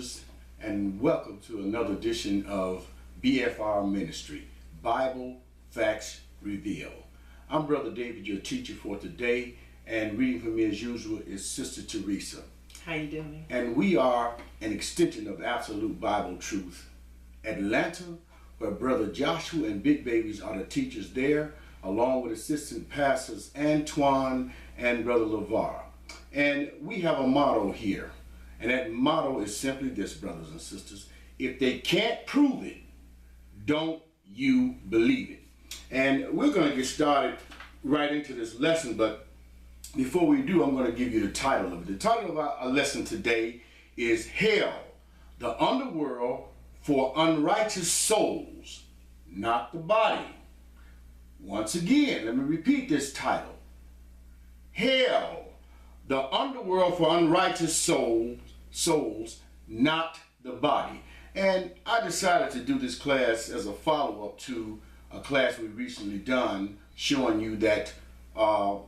sisters, and welcome to another edition of BFR Ministry, Bible Facts Revealed. I'm Brother David, your teacher for today, and reading for me as usual is Sister Teresa. How you doing? And we are an extension of Absolute Bible Truth, Atlanta, where Brother Joshua and Big Babies are the teachers there, along with assistant pastors Antoine and Brother LeVar. And we have a motto here. And that motto is simply this, brothers and sisters: if they can't prove it, don't you believe it. And we're going to get started right into this lesson, but before we do, I'm going to give you the title of it. The title of our lesson today is Hell, the Underworld for Unrighteous Souls, Not the Body. Once again, let me repeat this title. Hell, the Underworld for Unrighteous souls, not the body. And I decided to do this class as a follow-up to a class we recently done showing you that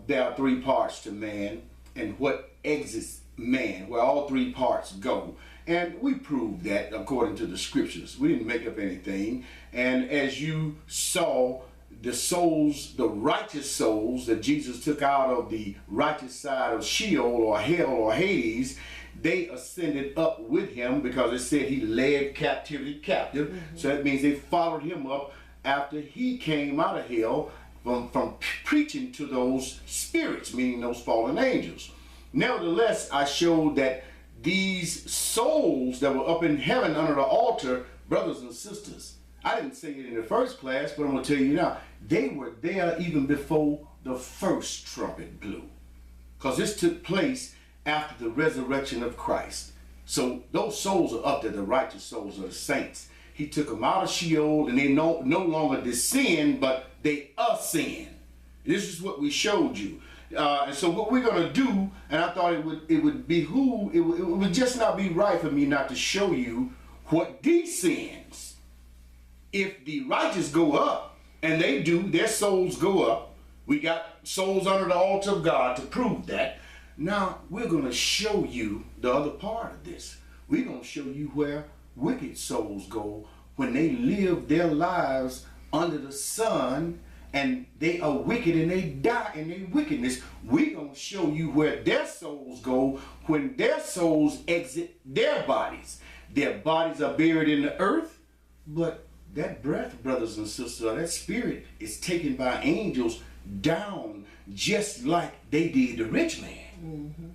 there are three parts to man and what exits man, where all three parts go. And we proved that according to the scriptures. We didn't make up anything. And as you saw, the souls, the righteous souls that Jesus took out of the righteous side of Sheol or hell or Hades, they ascended up with him because it said he led captivity captive. Mm-hmm. So that means they followed him up after he came out of hell from preaching to those spirits, meaning those fallen angels. Nevertheless, I showed that these souls that were up in heaven under the altar, brothers and sisters, I didn't say it in the first class, but I'm going to tell you now, they were there even before the first trumpet blew. Because this took place after the resurrection of Christ. So those souls are up there, the righteous souls are the saints. He took them out of Sheol, and they no longer descend, but they ascend. This is what we showed you. And so what we're going to do, and I thought it would just not be right for me not to show you what descends. If the righteous go up, and they do, their souls go up. We got souls under the altar of God to prove that. Now, we're going to show you the other part of this. We're going to show you where wicked souls go when they live their lives under the sun and they are wicked and they die in their wickedness. We're going to show you where their souls go when their souls exit their bodies. Their bodies are buried in the earth, but that breath, brothers and sisters, that spirit is taken by angels down just like they did the rich man. Mm-hmm.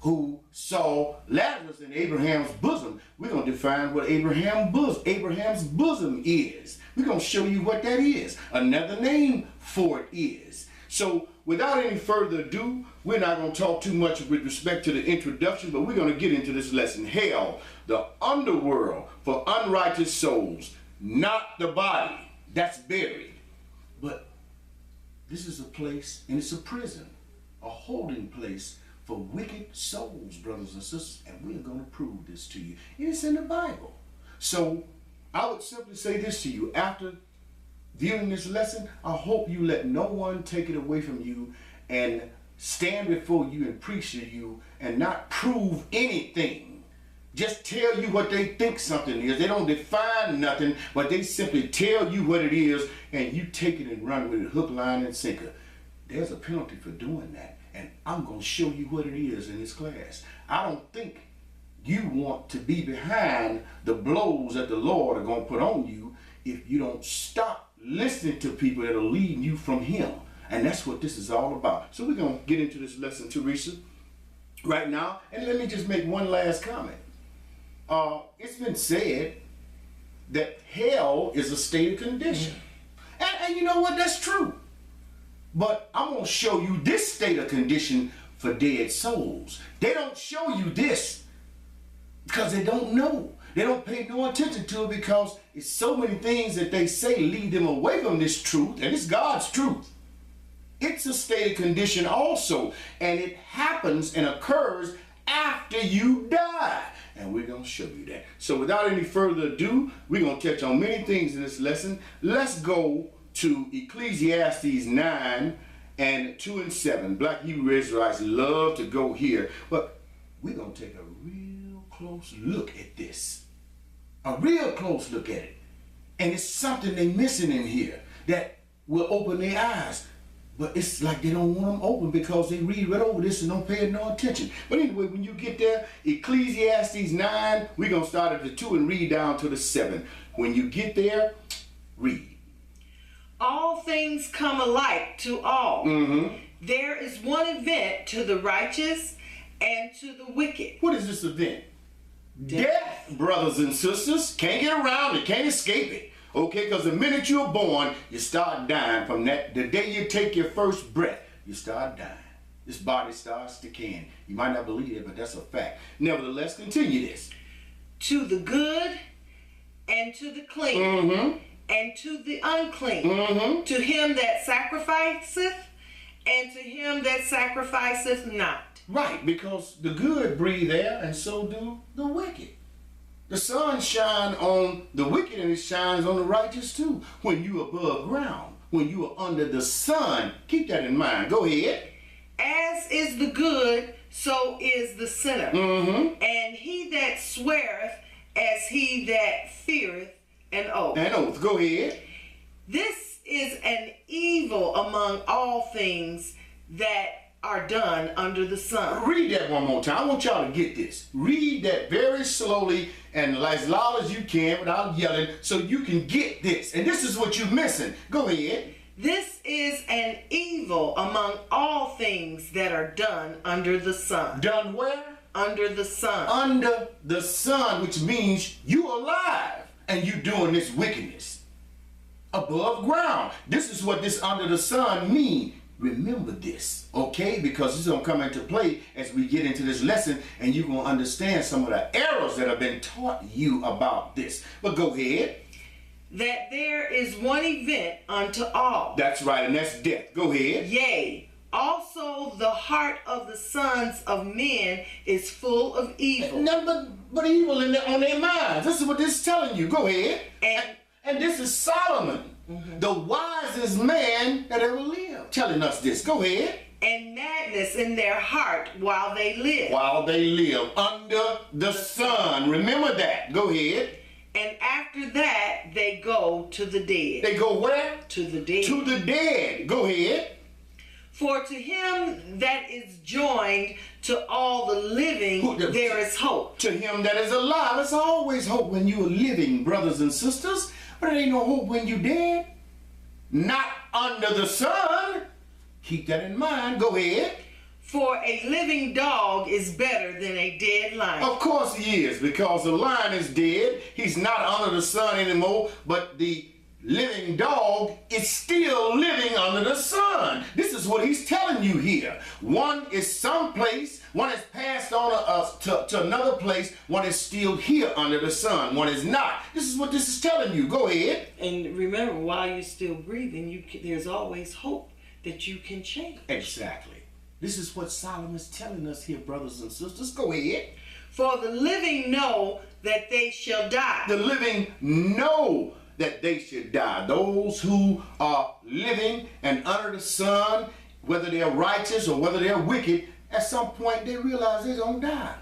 Who saw Lazarus in Abraham's bosom. We're going to define what Abraham's bosom is. We're going to show you what that is. Another name for it is. So without any further ado, we're not going to talk too much with respect to the introduction, but we're going to get into this lesson. Hell, the underworld for unrighteous souls, not the body that's buried. But this is a place, and it's a prison, a holding place for wicked souls, brothers and sisters, and we're going to prove this to you. It's in the Bible. So I would simply say this to you. After viewing this lesson, I hope you let no one take it away from you and stand before you and preach to you and not prove anything. Just tell you what they think something is. They don't define nothing, but they simply tell you what it is, and you take it and run with it, hook, line, and sinker. There's a penalty for doing that. And I'm going to show you what it is in this class. I don't think you want to be behind the blows that the Lord are going to put on you if you don't stop listening to people that are leading you from him. And that's what this is all about. So we're going to get into this lesson, Teresa, right now. And let me just make one last comment. It's been said that hell is a state of condition. And you know what? That's true. But I'm going to show you this state of condition for dead souls. They don't show you this because they don't know. They don't pay no attention to it because it's so many things that they say lead them away from this truth, and it's God's truth. It's a state of condition also, and it happens and occurs after you die. And we're going to show you that. So without any further ado, we're going to touch on many things in this lesson. Let's go to Ecclesiastes 9 and 2 and 7. Black Hebrew Israelites love to go here, but we're going to take a real close look at this. A real close look at it. And it's something they missing in here that will open their eyes. But it's like they don't want them open because they read right over this and don't pay it no attention. But anyway, when you get there, Ecclesiastes 9, we're going to start at the 2 and read down to the 7. When you get there, read. All things come alike to all. Mm-hmm. There is one event to the righteous and to the wicked. What is this event? Death, brothers and sisters. Can't get around it, can't escape it. Okay, because the minute you're born, you start dying. From that, the day you take your first breath, you start dying. This body starts decaying. You might not believe it, but that's a fact. Nevertheless, continue this. To the good and to the clean, Mm-hmm. and to the unclean, Mm-hmm. to him that sacrificeth, and to him that sacrificeth not. Right, because the good breathe air, and so do the wicked. The sun shines on the wicked, and it shines on the righteous too. When you above ground, when you are under the sun, keep that in mind. Go ahead. As is the good, so is the sinner. Mm-hmm. And he that sweareth, as he that feareth an oath. An oath. Go ahead. This is an evil among all things that are done under the sun. Read that one more time. I want y'all to get this. Read that very slowly and as loud as you can without yelling so you can get this. And this is what you're missing. Go ahead. This is an evil among all things that are done under the sun. Done where? Under the sun. Under the sun, which means you alive and you doing this wickedness. Above ground. This is what this under the sun mean. Remember this, okay? Because this is going to come into play as we get into this lesson, and you're going to understand some of the errors that have been taught you about this. But go ahead. That there is one event unto all. That's right, and that's death. Go ahead. Yea, also the heart of the sons of men is full of evil. Nothing but evil on their minds. This is what this is telling you. Go ahead. And this is Solomon, the wisest man that ever lived, telling us this. Go ahead. And madness in their heart while they live. While they live under the sun. Remember that. Go ahead. And after that, they go to the dead. They go where? To the dead. To the dead. Go ahead. For to him that is joined to all the living, there is hope. To him that is alive. There's always hope when you are living, brothers and sisters. But there ain't no hope when you're dead. Not under the sun. Keep that in mind. Go ahead. For a living dog is better than a dead lion. Of course he is, because the lion is dead. He's not under the sun anymore, but the living dog is still living under the sun. This is what he's telling you here. One is someplace, one is passed on to another place, one is still here under the sun, one is not. This is what this is telling you. Go ahead. And remember, while you're still breathing, there's always hope that you can change. Exactly. This is what Solomon's telling us here, brothers and sisters. Go ahead. For the living know that they shall die. The living know that they should die. Those who are living and under the sun, whether they're righteous or whether they're wicked, at some point they realize they're going to die.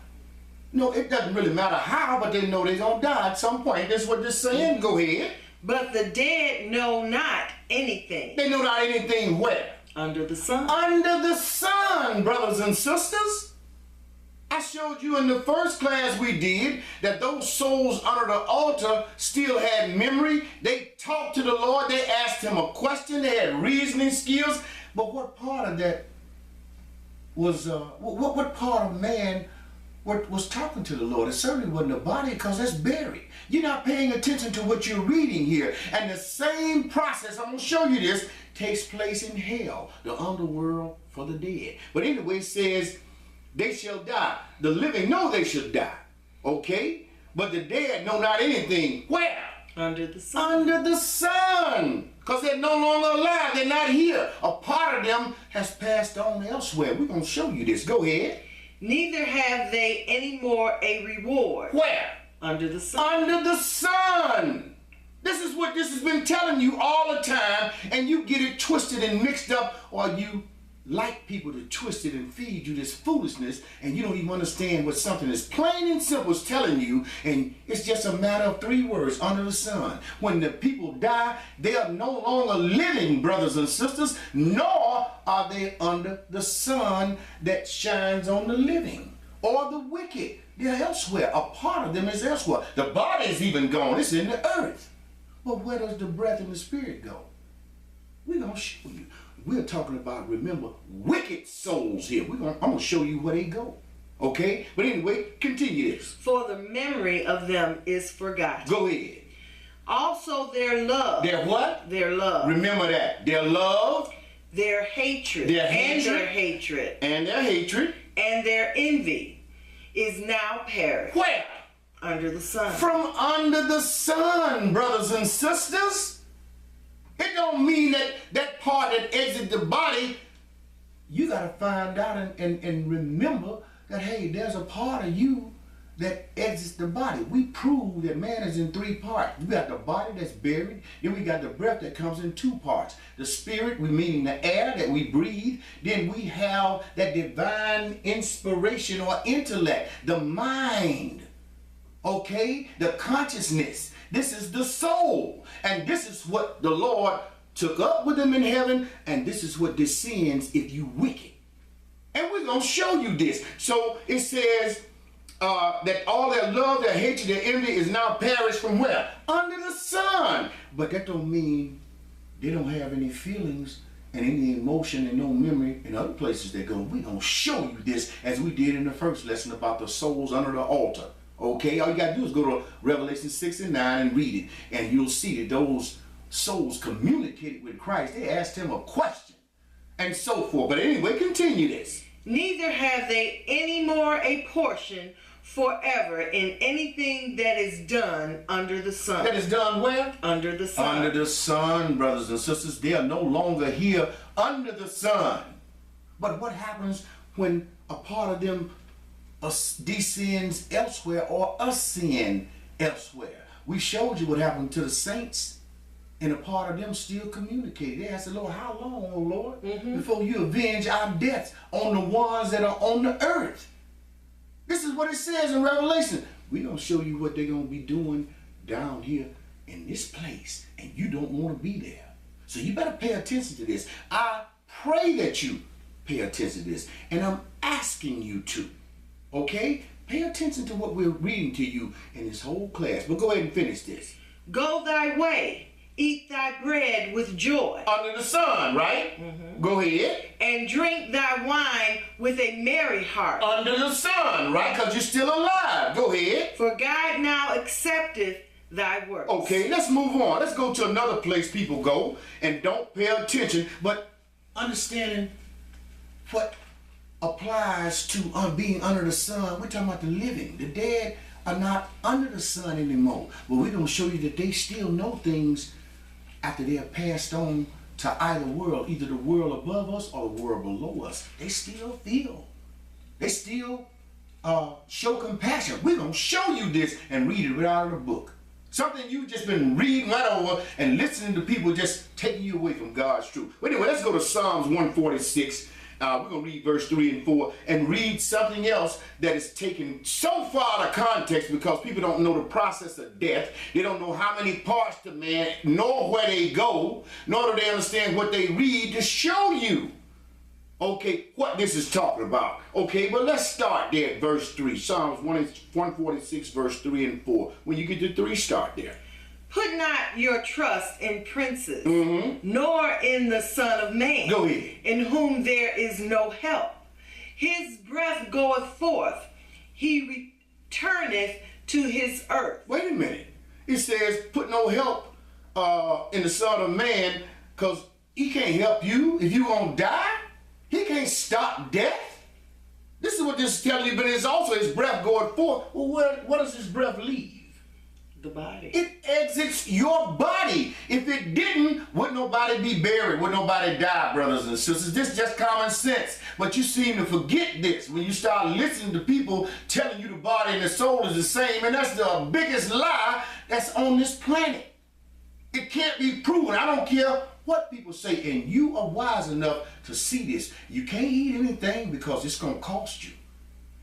No, it doesn't really matter how, but they know they're going to die at some point. That's what they're saying. Go ahead. But the dead know not anything. They know not anything where? Under the sun. Under the sun, brothers and sisters. I showed you in the first class we did that those souls under the altar still had memory. They talked to the Lord. They asked him a question. They had reasoning skills. But what part of that was, what part of man was talking to the Lord? It certainly wasn't the body, because that's buried. You're not paying attention to what you're reading here. And the same process, I'm going to show you this, takes place in hell, the underworld for the dead. But anyway, it says, they shall die. The living know they shall die. Okay? But the dead know not anything. Where? Under the sun. Under the sun. Because they're no longer alive. They're not here. A part of them has passed on elsewhere. We're going to show you this. Go ahead. Neither have they any more a reward. Where? Under the sun. Under the sun. This is what this has been telling you all the time, and you get it twisted and mixed up, or you like people to twist it and feed you this foolishness, and you don't even understand what something is plain and simple is telling you, and it's just a matter of 3 words: under the sun. When the people die, they are no longer living, brothers and sisters, nor are they under the sun that shines on the living or the wicked. They're elsewhere. A part of them is elsewhere. The body is even gone. It's in the earth. Well, where does the breath and the spirit go? We're going to show you. We're talking about, remember, wicked souls here. I'm going to show you where they go. Okay? But anyway, continue this. For the memory of them is forgotten. Go ahead. Also their love. Their what? Their love. Remember that. Their love. Their hatred. Their and hatred. their hatred. And their hatred. And their envy is now perished. Where? Under the sun. From under the sun, brothers and sisters. It don't mean that part that exits the body. You got to find out and remember that, hey, there's a part of you that exits the body. We prove that man is in 3 parts. We got the body that's buried, then we got the breath that comes in 2 parts. The spirit, we meaning the air that we breathe, then we have that divine inspiration or intellect, the mind, okay, the consciousness. This is the soul, and this is what the Lord took up with them in heaven, and this is what descends if you wicked. And we're going to show you this. So it says, that all their love, their hatred, their envy is now perished from where? Under the sun. But that don't mean they don't have any feelings and any emotion and no memory in other places they go. We're going to show you this as we did in the first lesson about the souls under the altar. Okay, all you got to do is go to Revelation 6 and 9 and read it. And you'll see that those souls communicated with Christ. They asked him a question and so forth. But anyway, continue this. Neither have they any more a portion forever in anything that is done under the sun. That is done where? Under the sun. Under the sun, brothers and sisters. They are no longer here under the sun. But what happens when a part of them descends elsewhere or ascend elsewhere? We showed you what happened to the saints, and a part of them still communicated. They asked the Lord, how long, O Lord, before you avenge our deaths on the ones that are on the earth? This is what it says in Revelation. We're going to show you what they're going to be doing down here in this place, and you don't want to be there. So you better pay attention to this. I pray that you pay attention to this, and I'm asking you to, okay? Pay attention to what we're reading to you in this whole class. But go ahead and finish this. Go thy way. Eat thy bread with joy. Under the sun, right? Go ahead. And drink thy wine with a merry heart. Under the sun, right? Because you're still alive. Go ahead. For God now accepteth thy works. Okay, let's move on. Let's go to another place people go and don't pay attention, but understanding what applies to being under the sun. We're talking about the living. The dead are not under the sun anymore. But we're going to show you that they still know things after they have passed on to either world, either the world above us or the world below us. They still feel. They still show compassion. We're going to show you this and read it right out of the book. Something you've just been reading right over and listening to people just taking you away from God's truth. But anyway, let's go to Psalms 146. We're going to read verse 3 and 4 and read something else that is taken so far out of context because people don't know the process of death. They don't know how many parts to man, nor where they go, nor do they understand what they read to show you, okay, what this is talking about. Okay, but let's start there at verse 3. Psalms 146, verse 3 and 4. When you get to 3, start there. Put not your trust in princes, nor in the Son of Man, Go ahead. in whom there is no help. His breath goeth forth, he returneth to his earth. Wait a minute. It says, put no help in the Son of Man, because he can't help you if you're going to die. He can't stop death. This is what this is telling you, but it's also his breath going forth. Well, where does his breath leave? The body. It exits your body. If it didn't, would nobody be buried? Would nobody die, brothers and sisters? This is just common sense. But you seem to forget this when you start listening to people telling you the body and the soul is the same. And that's the biggest lie that's on this planet. It can't be proven. I don't care what people say, and you are wise enough to see this. You can't eat anything because it's going to cost you.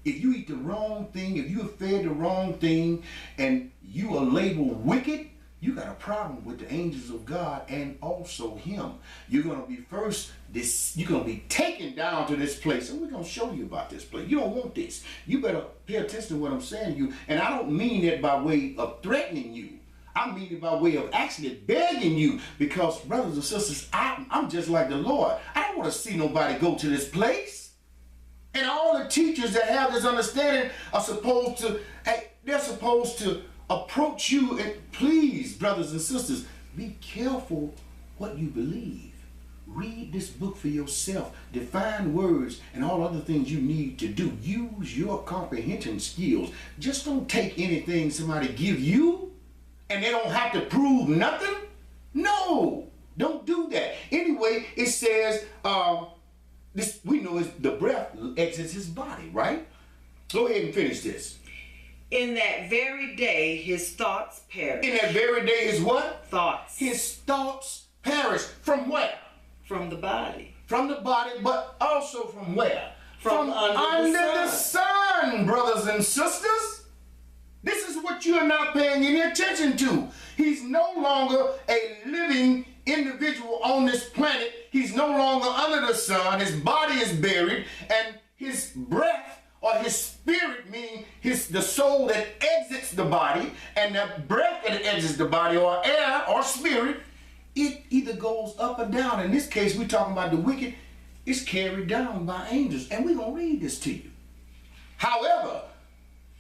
If you eat the wrong thing, if you are fed the wrong thing, and you are labeled wicked, you got a problem with the angels of God and also him. You're going to be you're going to be taken down to this place, and we're going to show you about this place. You don't want this. You better pay attention to what I'm saying to you, and I don't mean that by way of threatening you. I mean it by way of actually begging you, because brothers and sisters, I'm just like the Lord. I don't want to see nobody go to this place. And all the teachers that have this understanding are supposed to, they're supposed to approach you. And please, brothers and sisters, be careful what you believe. Read this book for yourself. Define words and all other things you need to do. Use your comprehension skills. Just don't take anything somebody give you and they don't have to prove nothing. No, don't do that. Anyway, it says, we know the breath exits his body, right? Go ahead and finish this. In that very day, his thoughts perished. In that very day, his what? Thoughts. His thoughts perished. From where? From the body. From the body, but also from where? From under the sun, brothers and sisters. This is what you are not paying any attention to. He's no longer a living individual on this planet. He's no longer under the sun. His body is buried, and his breath or his spirit, meaning the soul that exits the body, and the breath that exits the body, or air or spirit, it either goes up or down. In this case, we're talking about the wicked. It's carried down by angels, and we're going to read this to you. However,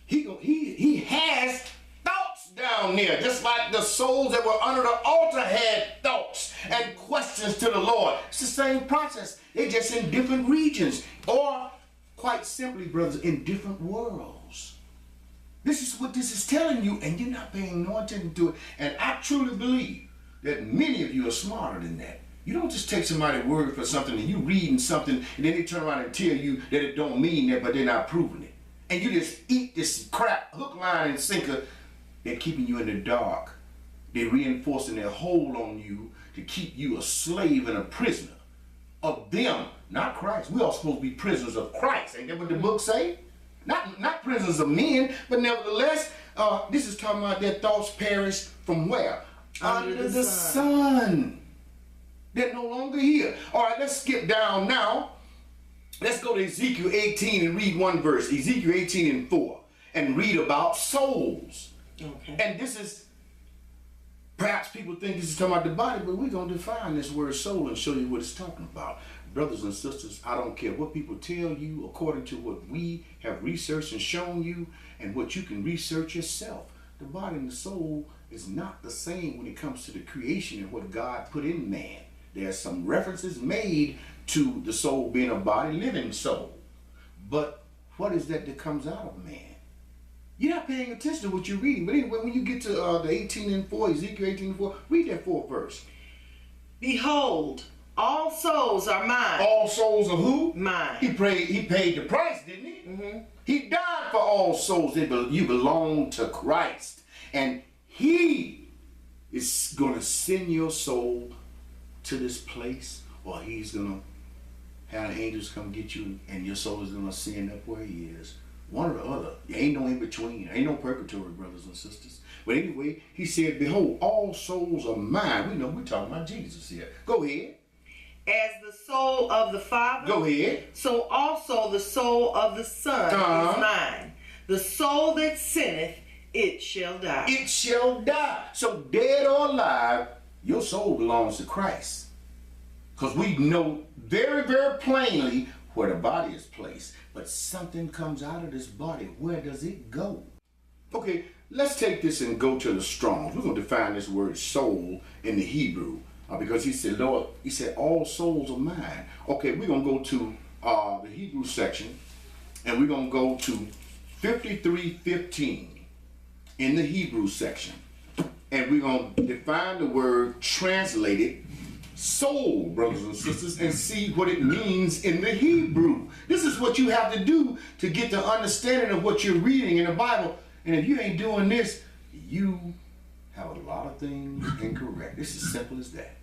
he has thoughts down there, just like the souls that were under the altar had thoughts and questions to the Lord. It's the same process. They're just in different regions, or quite simply, brothers, in different worlds. This is what this is telling you, and you're not paying no attention to it. And I truly believe that many of you are smarter than that. You don't just take somebody's word for something and you reading something and then they turn around and tell you that it don't mean that, but they're not proving it. And you just eat this crap, hook, line, and sinker. They're keeping you in the dark. They're reinforcing their hold on you to keep you a slave and a prisoner of them, not Christ. We are supposed to be prisoners of Christ. Ain't that what the book say? Not prisoners of men, but nevertheless, this is talking about their thoughts perish from where? Under the sun. They're no longer here. All right, let's skip down now. Let's go to Ezekiel 18 and read one verse. Ezekiel 18 and 4. And read about souls. Okay. And this is, perhaps people think this is talking about the body, but we're going to define this word soul and show you what it's talking about. Brothers and sisters, I don't care what people tell you according to what we have researched and shown you and what you can research yourself. The body and the soul is not the same when it comes to the creation and what God put in man. There are some references made to the soul being a body, living soul. But what is that comes out of man? You're not paying attention to what you're reading. But anyway, when you get to the 18 and 4, Ezekiel 18 and 4, read that 4th verse. Behold, all souls are mine. All souls are who? Mine. He paid the price, didn't he? Mm-hmm. He died for all souls. You belong to Christ. And he is going to send your soul to this place, or he's going to have the angels come get you, and your soul is going to ascend up where he is. One or the other. There ain't no in between. There ain't no purgatory, brothers and sisters. But anyway, he said, behold, all souls are mine. We know we're talking about Jesus here. Go ahead. As the soul of the Father, go ahead, so also the soul of the Son is mine. The soul that sinneth, it shall die. It shall die. So dead or alive, your soul belongs to Christ. Because we know very, very plainly where the body is placed. But something comes out of this body. Where does it go? Okay, let's take this and go to the Strong's. We're going to define this word soul in the Hebrew. Because he said, Lord, he said, all souls are mine. Okay, we're going to go to the Hebrew section. And we're going to go to 53:15 in the Hebrew section. And we're going to define the word translated soul, brothers and sisters, and see what it means in the Hebrew. This is what you have to do to get the understanding of what you're reading in the Bible. And if you ain't doing this, you have a lot of things incorrect. It's as simple as that.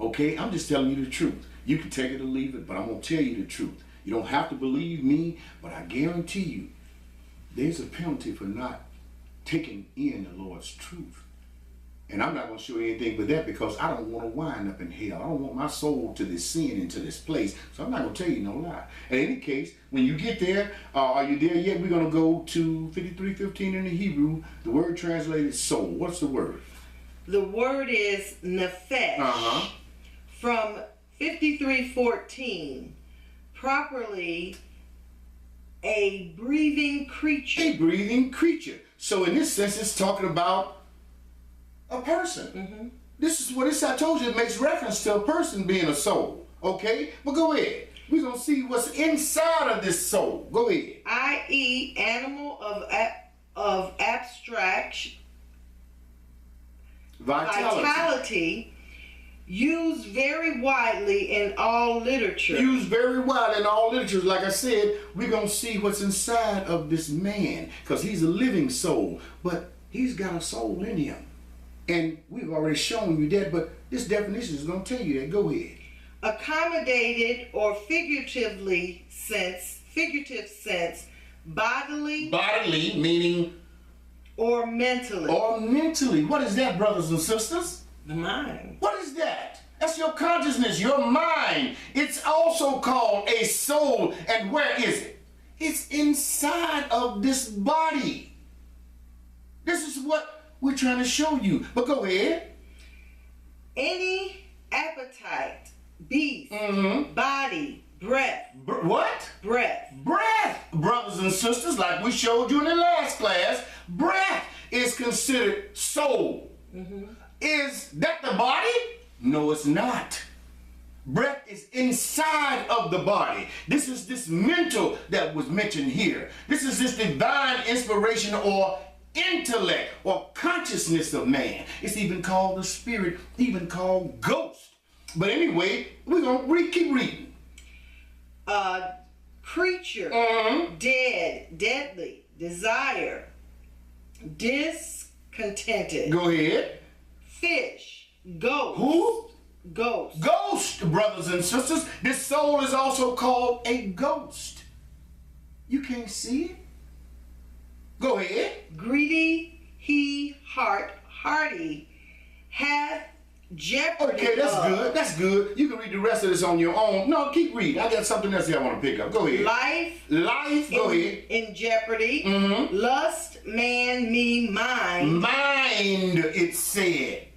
Okay, I'm just telling you the truth. You can take it or leave it, but I'm going to tell you the truth. You don't have to believe me, but I guarantee you there's a penalty for not taking in the Lord's truth. And I'm not going to show you anything but that, because I don't want to wind up in hell. I don't want my soul to this sin, into this place. So I'm not going to tell you no lie. In any case, when you get there, are you there yet? We're going to go to 53:15 in the Hebrew. The word translated soul. What's the word? The word is nephesh. From 53:14. Properly, a breathing creature. A breathing creature. So in this sense, it's talking about a person. Mm-hmm. This is what I told you. It makes reference to a person being a soul. Okay? But go ahead. We're going to see what's inside of this soul. Go ahead. I.e. animal of abstract vitality, used very widely in all literature. Used very widely in all literature. Like I said, we're going to see what's inside of this man, because he's a living soul, but he's got a soul in him. And we've already shown you that, but this definition is going to tell you that. Go ahead. Accommodated or figurative sense, bodily. Bodily, meaning? Or mentally. Or mentally. What is that, brothers and sisters? The mind. What is that? That's your consciousness, your mind. It's also called a soul. And where is it? It's inside of this body. This is what we're trying to show you. But go ahead. Any appetite, beast, body, breath. What? Breath. Breath, brothers and sisters, like we showed you in the last class, breath is considered soul. Is that the body? No, it's not. Breath is inside of the body. This is this mental that was mentioned here. This is this divine inspiration or intellect or consciousness of man. It's even called the spirit, even called ghost. But anyway, we're going to keep reading. Creature, dead, deadly, desire, discontented. Go ahead. Fish, ghost. Who? Ghost. Ghost, brothers and sisters. This soul is also called a ghost. You can't see it? Go ahead. Greedy, hearty, hath jeopardy. Okay, that's good. That's good. You can read the rest of this on your own. No, keep reading. I got something else here I want to pick up. Go ahead. Life. Go ahead. In jeopardy. Lust, man, me, mind. Mind, it said.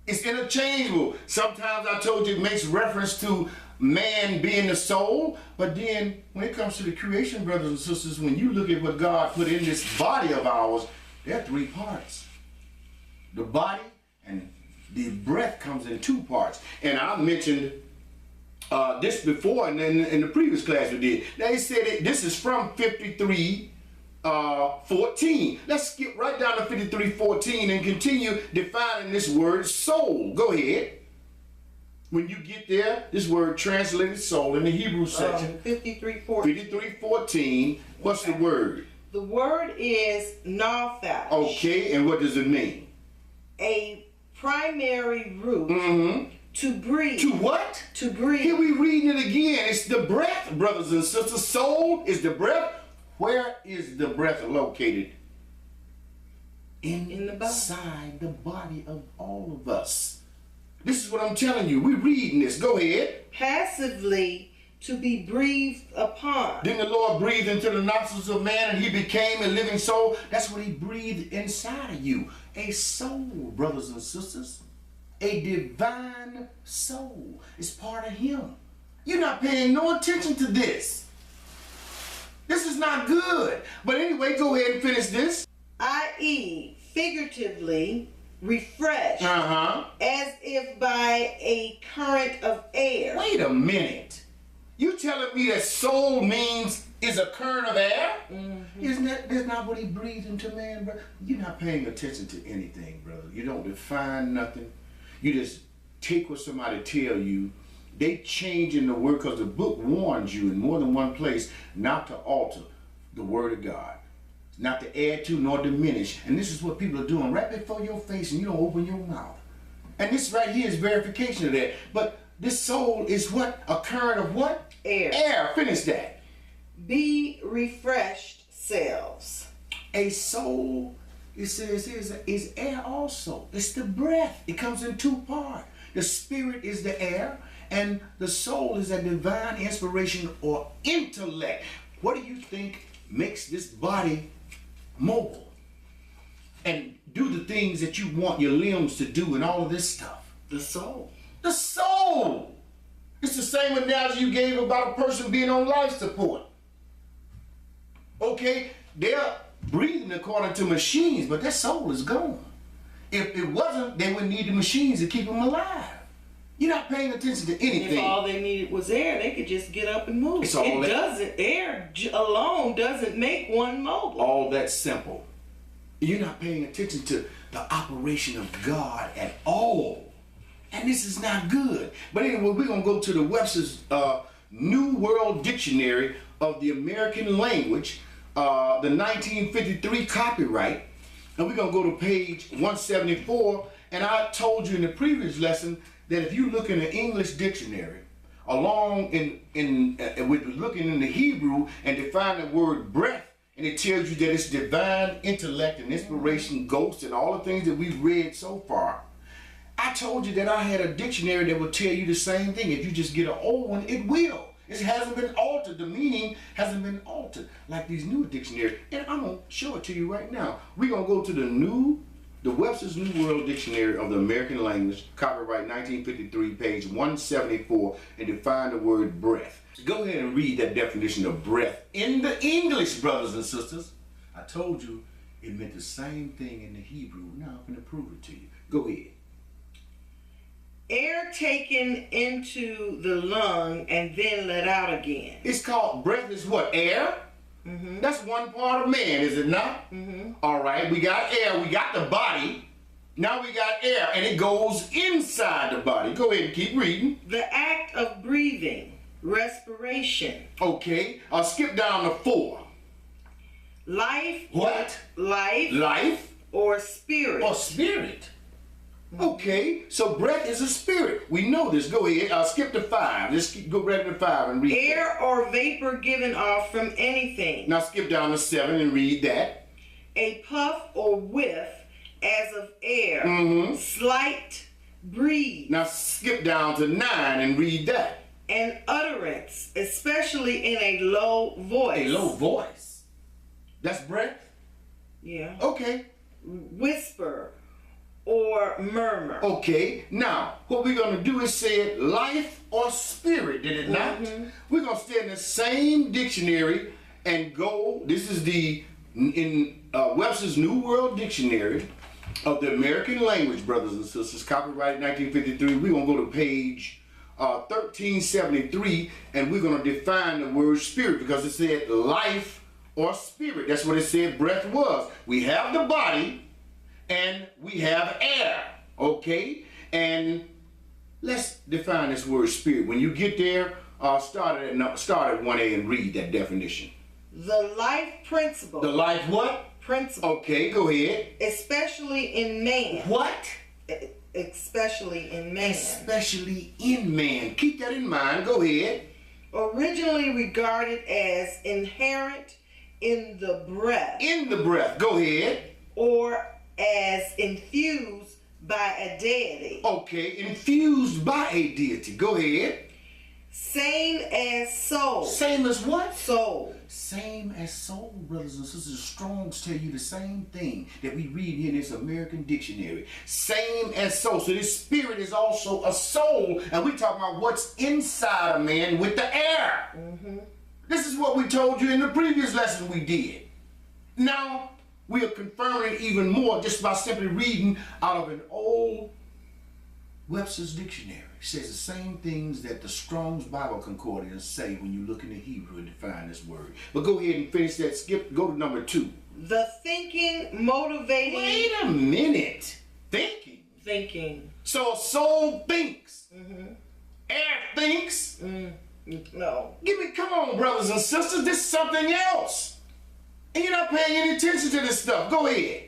It's interchangeable. Sometimes I told you it makes reference to man being the soul, but then when it comes to the creation, brothers and sisters, when you look at what God put in this body of ours, there are three parts. The body and the breath comes in two parts. And I mentioned this before, and then in the previous class we did. They said this is from 53:14. Let's skip right down to 53:14 and continue defining this word soul. Go ahead. When you get there, this word translated soul in the Hebrew section. 53:14. 53:14. What's the word? The word is naphash. Okay, and what does it mean? A primary root. To breathe. To what? To breathe. Here we reading it again. It's the breath, brothers and sisters. Soul is the breath. Where is the breath located? In the body. Inside the body of all of us. This is what I'm telling you. We're reading this. Go ahead. Passively to be breathed upon. Then the Lord breathed into the nostrils of man and he became a living soul. That's what he breathed inside of you. A soul, brothers and sisters. A divine soul. It's part of him. You're not paying no attention to this. This is not good. But anyway, go ahead and finish this. I.e., figuratively refreshed, as if by a current of air. Wait a minute. You telling me that soul means is a current of air? Isn't that's not what he breathed into man, brother? You're not paying attention to anything, brother. You don't define nothing. You just take what somebody tell you. They change in the word, because the book warns you in more than one place not to alter the word of God. not to add to nor diminish. And this is what people are doing right before your face, and you don't open your mouth. And this right here is verification of that. But this soul is what? A current of what? Air. Air. Finish that. Be refreshed selves. A soul, it says, is air also. It's the breath. It comes in two parts. The spirit is the air, and the soul is a divine inspiration or intellect. What do you think makes this body mobile and do the things that you want your limbs to do and all of this stuff? The soul. The soul. It's the same analogy you gave about a person being on life support. Okay, they're breathing according to machines, but their soul is gone. If it wasn't, they would need the machines to keep them alive. You're not paying attention to anything. If all they needed was air, they could just get up and move. It's all it doesn't. Air alone doesn't make one mobile. All that simple. You're not paying attention to the operation of God at all. And this is not good. But anyway, we're going to go to the Webster's New World Dictionary of the American Language, the 1953 copyright. And we're going to go to page 174. And I told you in the previous lesson that if you look in the English dictionary, along with looking in the Hebrew and define the word breath, and it tells you that it's divine intellect and inspiration, ghosts, and all the things that we've read so far. I told you that I had a dictionary that will tell you the same thing. If you just get an old one, it will. It hasn't been altered. The meaning hasn't been altered like these new dictionaries. And I'm going to show it to you right now. We're going to go to the Webster's New World Dictionary of the American Language, copyright 1953, page 174, and define the word breath. Go ahead and read that definition of breath in the English, brothers and sisters. I told you it meant the same thing in the Hebrew. Now I'm going to prove it to you. Go ahead. Air taken into the lung and then let out again. It's called, breath is what? Air? Mm-hmm. That's one part of man, is it not? Mm-hmm. All right, we got air, we got the body. Now we got air, and it goes inside the body. Go ahead and keep reading. The act of breathing, respiration. Okay, I'll skip down to 4. Life. What? Life. Life. Or spirit. Or spirit. Okay, so breath is a spirit. We know this. Go ahead. I'll skip to 5. Let's go right to 5 and read. Air or vapor given off from anything. Now skip down to 7 and read that. A puff or whiff as of air. Mm-hmm. Slight breeze. Now skip down to 9 and read that. An utterance, especially in a low voice. A low voice. That's breath? Yeah. Okay. Whisper or murmur. Okay, now what we're going to do is say it life or spirit, did it not? Mm-hmm. We're going to stay in the same dictionary and go, this is in Webster's New World Dictionary of the American Language, brothers and sisters, copyright 1953. We're going to go to page 1373, and we're going to define the word spirit because it said life or spirit. That's what it said breath was. We have the body, and we have air, okay? And let's define this word spirit. When you get there, start at 1A and read that definition. The life principle. The life what? Principle. Okay, go ahead. Especially in man. What? Especially in man. Especially in man. Keep that in mind. Go ahead. Originally regarded as inherent in the breath. In the breath. Go ahead. Or as infused by a deity. Okay, infused by a deity. Go ahead. Same as soul. Same as what? Soul. Same as soul, brothers and sisters. Strong's tell you the same thing that we read here in this American dictionary. Same as soul. So this spirit is also a soul, and we talk about what's inside a man with the air. Mm-hmm. This is what we told you in the previous lesson we did. Now, we are confirming it even more just by simply reading out of an old Webster's dictionary. It says the same things that the Strong's Bible Concordance say when you look in the Hebrew and define this word. But go ahead and finish that. Skip. Go to number 2. The thinking, motivating. Wait a minute. Thinking. Thinking. So soul thinks. Mm-hmm. Air thinks. No. Come on, brothers and sisters. This is something else. And you're not paying any attention to this stuff. Go ahead.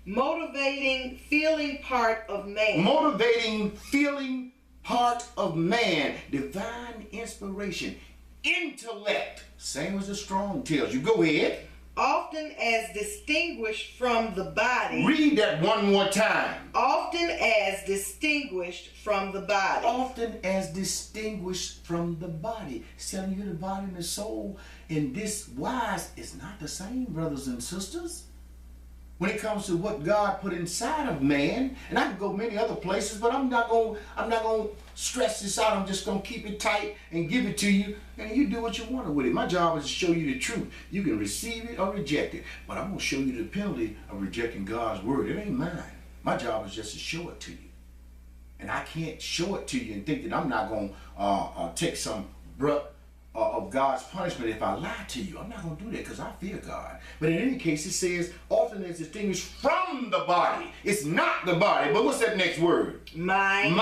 Motivating, feeling part of man. Motivating, feeling part of man. Divine inspiration. Intellect. Same as the Strong tells you. Go ahead. Often as distinguished from the body. Read that one more time. Often as distinguished from the body. Often as distinguished from the body. It's telling you the body and the soul in this wise is not the same, brothers and sisters. When it comes to what God put inside of man, and I can go many other places, but I'm not gonna stress this out. I'm just gonna keep it tight and give it to you, and you do what you want with it. My job is to show you the truth. You can receive it or reject it, but I'm gonna show you the penalty of rejecting God's word. It ain't mine. My job is just to show it to you, and I can't show it to you and think that I'm not gonna take some of God's punishment if I lie to you. I'm not going to do that because I fear God. But in any case, it says often as distinguished from the body. It's not the body. But what's that next word? Mind.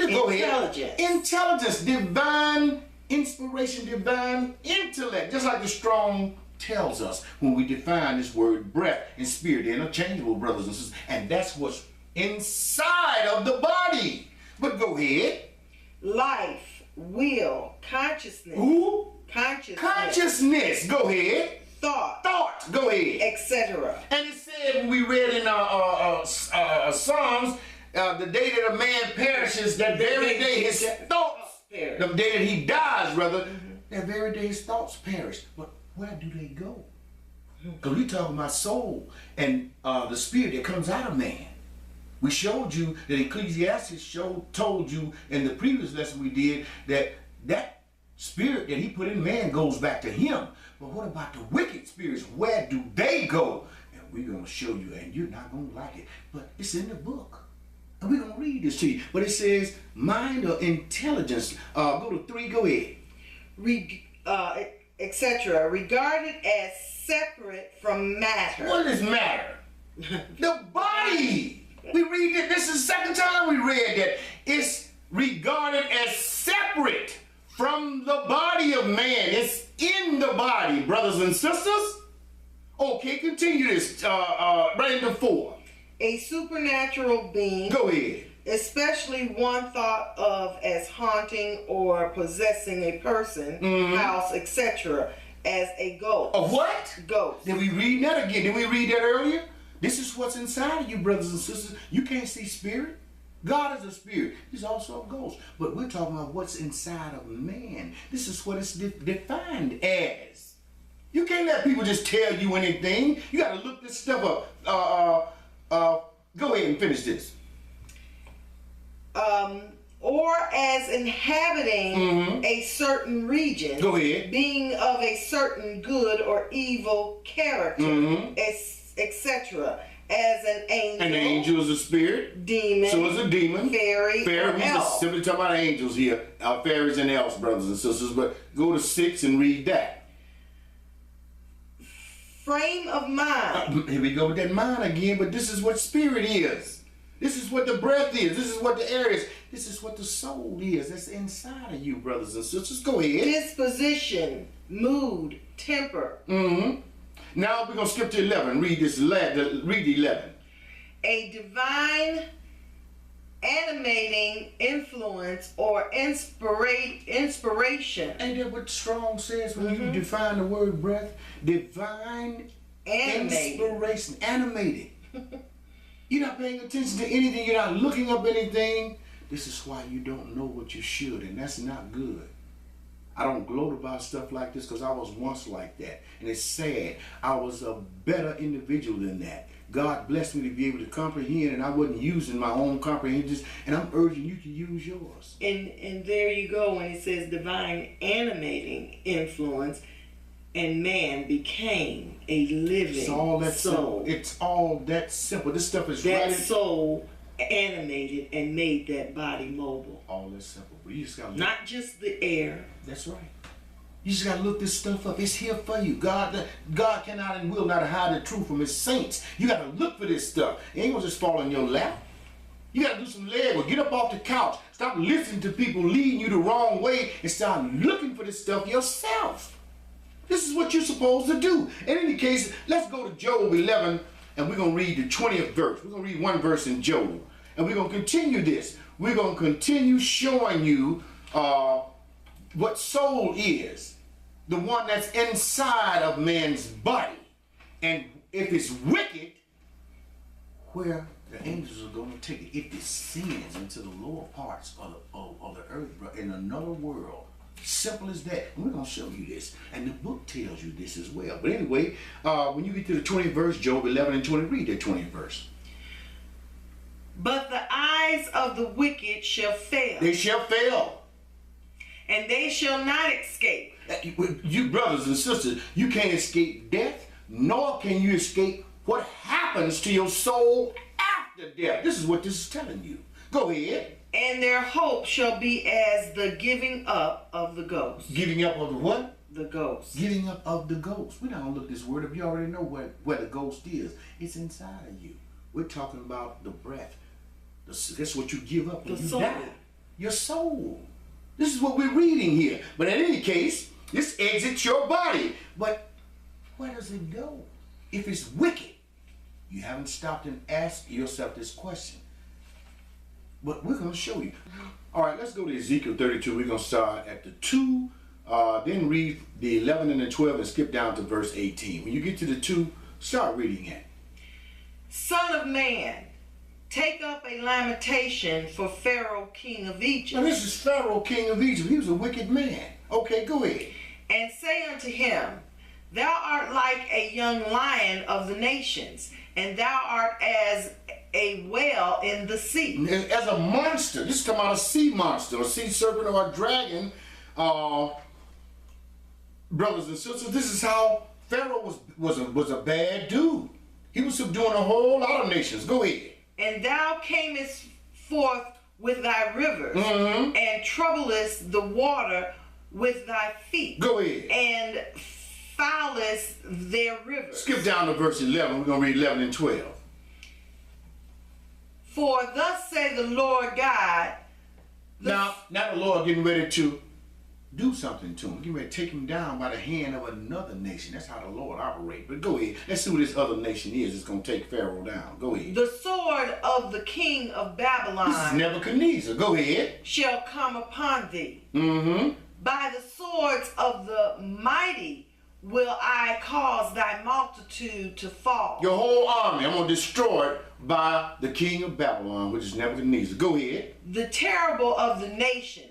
Go Intelligence. ahead. Intelligence. Divine inspiration. Divine intellect. Just like the Strong tells us when we define this word breath and spirit. They're interchangeable, brothers and sisters. And that's what's inside of the body. But go ahead. Life. Will, consciousness. Who? Consciousness. Go ahead. Thought. Go ahead. Etc. And it said when we read in Psalms, the day that a man perishes, that very day his thoughts perish. The day that he dies, rather, that very day his thoughts perish. But where do they go? Because we talking about soul and the spirit that comes out of man. We showed you that Ecclesiastes told you in the previous lesson we did that spirit that he put in man goes back to him. But what about the wicked spirits? Where do they go? And we're going to show you, and you're not going to like it. But it's in the book. And we're going to read this to you. But it says mind or intelligence. Go to 3, go ahead. Etc. Regarded as separate from matter. What is matter? The body. We read it. This is the second time we read that. It's regarded as separate from the body of man. It's in the body, brothers and sisters. Okay, continue this. Right into 4. A supernatural being. Go ahead. Especially one thought of as haunting or possessing a person, house, etc. as a ghost. A what? Ghost. Did we read that again? Did we read that earlier? This is what's inside of you, brothers and sisters. You can't see spirit. God is a spirit. He's also a ghost. But we're talking about what's inside of man. This is what it's defined as. You can't let people just tell you anything. You got to look this stuff up. Go ahead and finish this. Or as inhabiting a certain region. Go ahead. Being of a certain good or evil character. Etc. As an angel. An angel is a spirit. Demon. So is a demon. Fairy. Fairy. We're just simply talking about angels here. Fairies and elves, brothers and sisters. But go to 6 and read that. Frame of mind. Here we go with that mind again. But this is what spirit is. This is what the breath is. This is what the air is. This is what the soul is. That's inside of you, brothers and sisters. Go ahead. Disposition. Mood. Temper. Now we're going to skip to 11. Read this. Read 11. A divine animating influence or inspiration. Ain't that what Strong says when you define the word breath? Divine inspiration. Animated. You're not paying attention to anything. You're not looking up anything. This is why you don't know what you should, and that's not good. I don't gloat about stuff like this because I was once like that. And it's sad. I was a better individual than that. God blessed me to be able to comprehend, and I wasn't using my own comprehension. And I'm urging you to use yours. And there you go when it says divine animating influence, and man became a living soul. It's all that simple. This stuff is that soul animated and made that body mobile. All that simple. But you just gotta look. Not just the air. That's right. You just gotta look this stuff up. It's here for you. God cannot and will not hide the truth from his saints. You gotta look for this stuff. It ain't gonna just fall in your lap. You gotta do some legwork. Get up off the couch. Stop listening to people leading you the wrong way and start looking for this stuff yourself. This is what you're supposed to do. In any case, let's go to Job 11, and we're going to read the 20th verse. We're going to read one verse in Job, and we're going to continue this. We're going to continue showing you what soul is, the one that's inside of man's body. And if it's wicked, where the angels are going to take it, it descends into the lower parts of the earth, in another world. Simple as that. And we're going to show you this. And the book tells you this as well. But anyway, when you get to the 20th verse, Job 11 and 20, read that 20th verse. But the eyes of the wicked shall fail. They shall fail. And they shall not escape. You brothers and sisters, you can't escape death, nor can you escape what happens to your soul after death. This is what this is telling you. Go ahead. And their hope shall be as the giving up of the ghost. Giving up of the what? The ghost. Giving up of the ghost. We're not going to look this word up. You already know where the ghost is. It's inside of you. We're talking about the breath. That's what you give up when you die. Your soul. This is what we're reading here. But in any case, this exits your body. But where does it go? If it's wicked, you haven't stopped and asked yourself this question. But we're going to show you. All right, let's go to Ezekiel 32. We're going to start at the 2, then read the 11 and the 12 and skip down to verse 18. When you get to the 2, start reading it. Son of man, take up a lamentation for Pharaoh, king of Egypt. Now this is Pharaoh, king of Egypt. He was a wicked man. Okay, go ahead. And say unto him, Thou art like a young lion of the nations, and thou art as a whale in the sea. As a monster. This is talking about a sea monster, a sea serpent, or a dragon. Brothers and sisters, this is how Pharaoh was a bad dude. He was subduing a whole lot of nations. Go ahead. And thou camest forth with thy rivers, and troublest the water with thy feet. Go ahead. And foulest their rivers. Skip down to verse 11. We're going to read 11 and 12. For thus say the Lord God. Now the Lord getting ready to do something to him. Getting ready to take him down by the hand of another nation. That's how the Lord operates. But go ahead. Let's see who this other nation is. It's going to take Pharaoh down. Go ahead. The sword of the king of Babylon. This is Nebuchadnezzar. Go ahead. Shall come upon thee. By the swords of the mighty will I cause thy multitude to fall. Your whole army, I'm going to destroy it by the king of Babylon, which is Nebuchadnezzar. Go ahead. The terrible of the nations,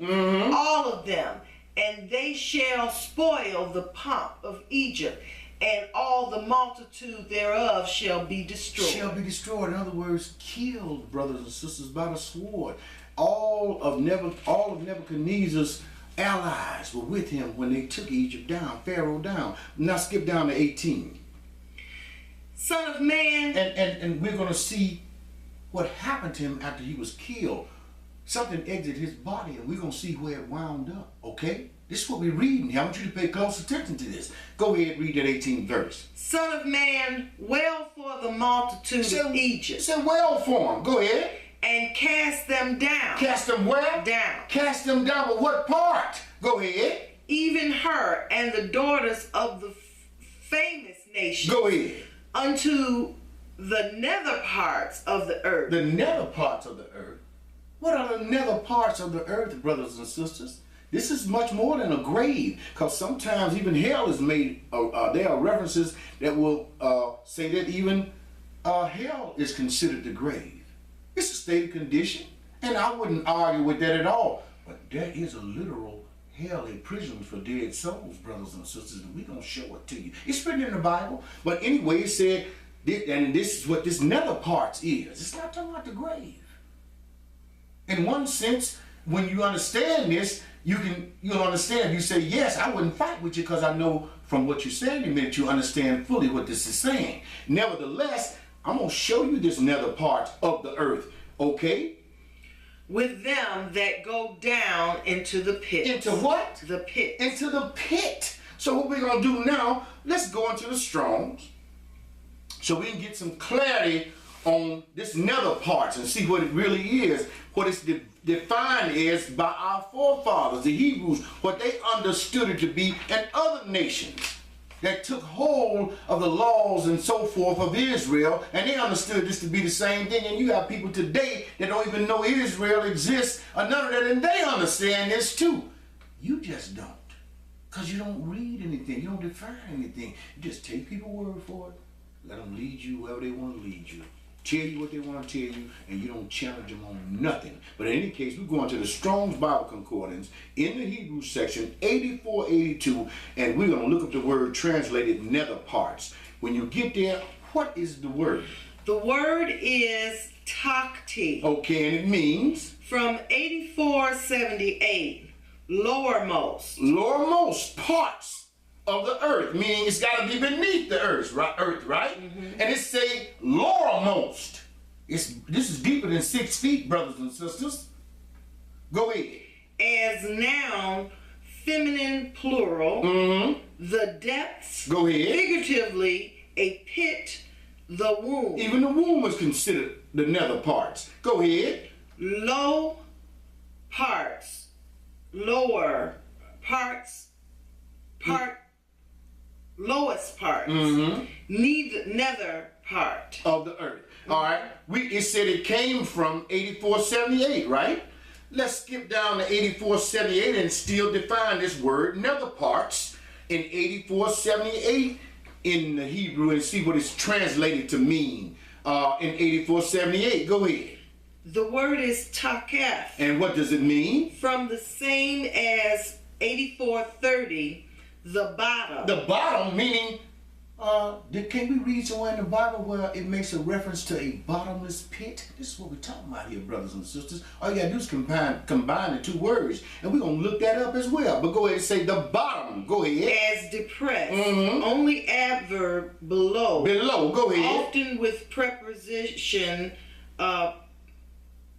all of them, and they shall spoil the pomp of Egypt, and all the multitude thereof shall be destroyed. Shall be destroyed. In other words, killed, brothers and sisters, by the sword. All of Nebuchadnezzar's allies were with him when they took Egypt down, Pharaoh down. Now skip down to 18. Son of man. And we're going to see what happened to him after he was killed. Something exited his body, and we're going to see where it wound up, okay? This is what we're reading here. I want you to pay close attention to this. Go ahead, read that 18th verse. Son of man, wail for the multitude of Egypt. Say wail for them. Go ahead. And cast them down. Cast them where? Down. Cast them down, but what part? Go ahead. Even her and the daughters of the famous nation. Go ahead. Unto the nether parts of the earth. The nether parts of the earth. What are the nether parts of the earth, brothers and sisters? This is much more than a grave, because sometimes even hell is made, there are references that will say that even hell is considered the grave. It's a stated condition, and I wouldn't argue with that at all. But there is a literal hell, a prison for dead souls, brothers and sisters, and we're going to show it to you. It's written in the Bible, but anyway, it said, and this is what this nether parts is. It's not talking about the grave. In one sense, when you understand this, you'll understand. You say, yes, I wouldn't fight with you because I know from what you're saying to me that you understand fully what this is saying. Nevertheless, I'm going to show you this nether part of the earth, okay? With them that go down into the pit. Into what? The pit. Into the pit. So what we're going to do now, let's go into the Strongs so we can get some clarity on this nether parts and see what it really is, what it's defined as by our forefathers, the Hebrews, what they understood it to be, and other nations. that took hold of the laws and so forth of Israel, and they understood this to be the same thing. And you got people today that don't even know Israel exists or none of that, and they understand this too. You just don't, because you don't read anything, you don't define anything. You just take people's word for it, let them lead you wherever they want to lead you, tell you what they want to tell you, and you don't challenge them on nothing. But in any case, we're going to the Strong's Bible Concordance in the Hebrew section 8482, and we're going to look up the word translated nether parts. When you get there, what is the word? The word is takti. Okay, and it means? From 8478, lowermost. Lowermost parts of the earth, meaning it's got to be beneath the earth, right? And it say lowermost. This is deeper than 6 feet, brothers and sisters. Go ahead. As noun, feminine plural, the depths. Go ahead. Figuratively, a pit, the womb. Even the womb is considered the nether parts. Go ahead. Low parts, lower parts, lowest parts, nether part of the earth. All right. It said it came from 8478, right? Let's skip down to 8478 and still define this word nether parts in 8478 in the Hebrew and see what it's translated to mean in 8478. Go ahead. The word is takef. And what does it mean? From the same as 8430, the bottom. The bottom meaning, can we read somewhere in the Bible where it makes a reference to a bottomless pit? This is what we're talking about here, brothers and sisters. All you gotta do is combine the two words, and we're gonna look that up as well. But go ahead and say the bottom. Go ahead. As depressed. Only adverb below. Below. Go ahead. Often with preposition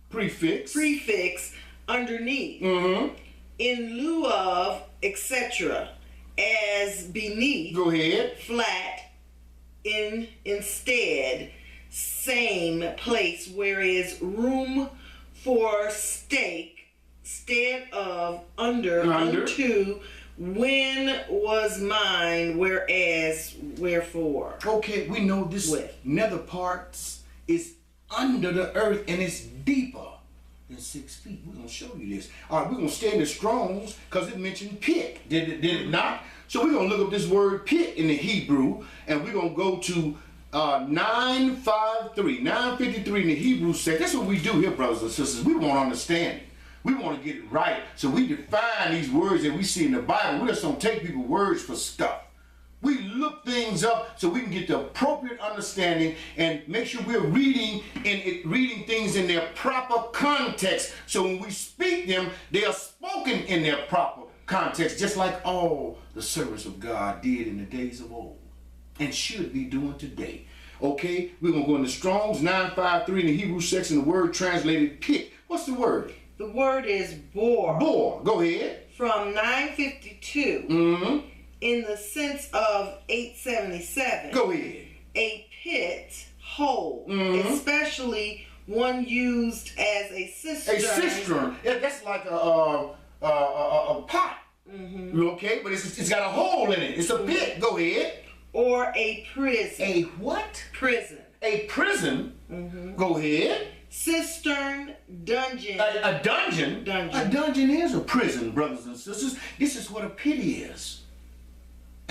prefix underneath. In lieu of, etc. As beneath. Go ahead. Flat. Instead. Same place. Whereas room for stake. Stead of under. Unto. When was mine. Whereas. Wherefore. Okay, we know this nether parts is under the earth and it's deeper than 6 feet. We're going to show you this. All right, we're going to stay in the Strong's because it mentioned pit. Did it not? So we're going to look up this word pit in the Hebrew, and we're going to go to 953 in the Hebrew section. That's what we do here, brothers and sisters. We want understanding. We want to get it right. So we define these words that we see in the Bible. We just don't take people's words for stuff. We look things up so we can get the appropriate understanding and make sure we're reading things in their proper context. So when we speak them, they are spoken in their proper context, just like all the servants of God did in the days of old and should be doing today. Okay, we're going to go in the Strong's 953 in the Hebrew section, the word translated pit. What's the word? The word is bore. Bore. Go ahead. From 952. In the sense of 877. Go ahead. A pit, hole, especially one used as a cistern. A cistern. Yeah, that's like a pot. Okay, but it's got a hole in it. It's a pit. Go ahead. Or a prison. A what? Prison. A prison. Go ahead. Cistern, dungeon. A dungeon. A dungeon is a prison, brothers and sisters. This is what a pit is.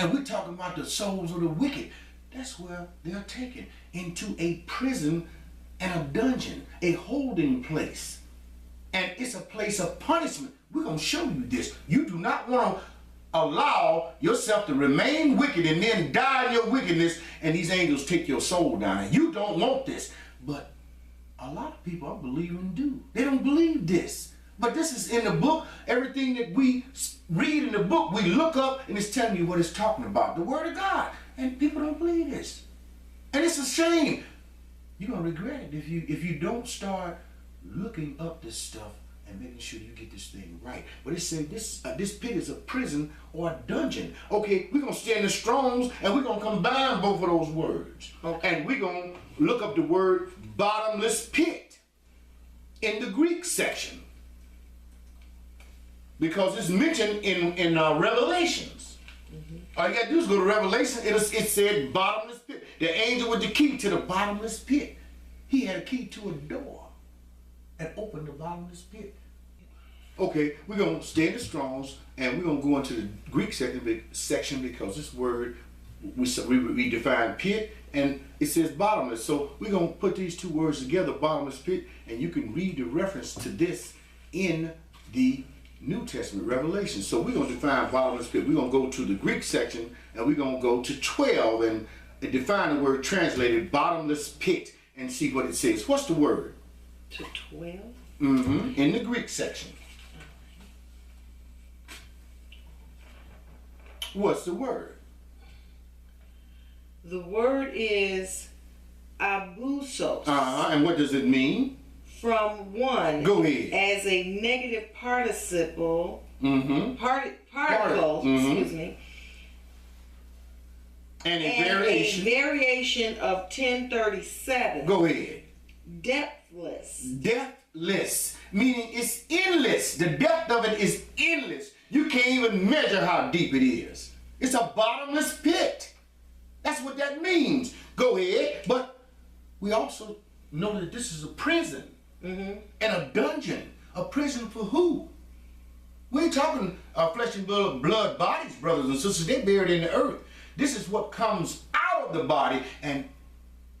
And we're talking about the souls of the wicked. That's where they're taken into a prison and a dungeon, a holding place. And it's a place of punishment. We're going to show you this. You do not want to allow yourself to remain wicked and then die in your wickedness and these angels take your soul down. You don't want this. But a lot of people, I believe, do. They don't believe this. But this is in the book. Everything that we read in the book, we look up and it's telling you what it's talking about. The Word of God. And people don't believe this. And it's a shame. You're going to regret it if you don't start looking up this stuff and making sure you get this thing right. But it said this pit is a prison or a dungeon. Okay, we're going to stay in the Strong's and we're going to combine both of those words. Okay. And we're going to look up the word bottomless pit in the Greek section. Because it's mentioned in Revelations. All you got to do is go to Revelation. It said bottomless pit. The angel with the key to the bottomless pit. He had a key to a door and opened the bottomless pit. Okay, we're going to stay in the Strongs, and we're going to go into the Greek section because this word, we define pit, and it says bottomless. So we're going to put these two words together, bottomless pit, and you can read the reference to this in the New Testament, Revelation. So we're going to define bottomless pit. We're going to go to the Greek section, and we're going to go to 12 and define the word translated bottomless pit and see what it says. What's the word? To 12? Mm-hmm. In the Greek section. What's the word? The word is abusos. And what does it mean? From one. Go ahead. As a negative participle. Mm-hmm. Particle, excuse me. And a variation. A variation of 1037. Go ahead. Depthless. Depthless. Meaning it's endless. The depth of it is endless. You can't even measure how deep it is. It's a bottomless pit. That's what that means. Go ahead. But we also know that this is a prison and a dungeon. A prison for who? We ain't talking flesh and blood bodies, brothers and sisters. They're buried in the earth. This is what comes out of the body, and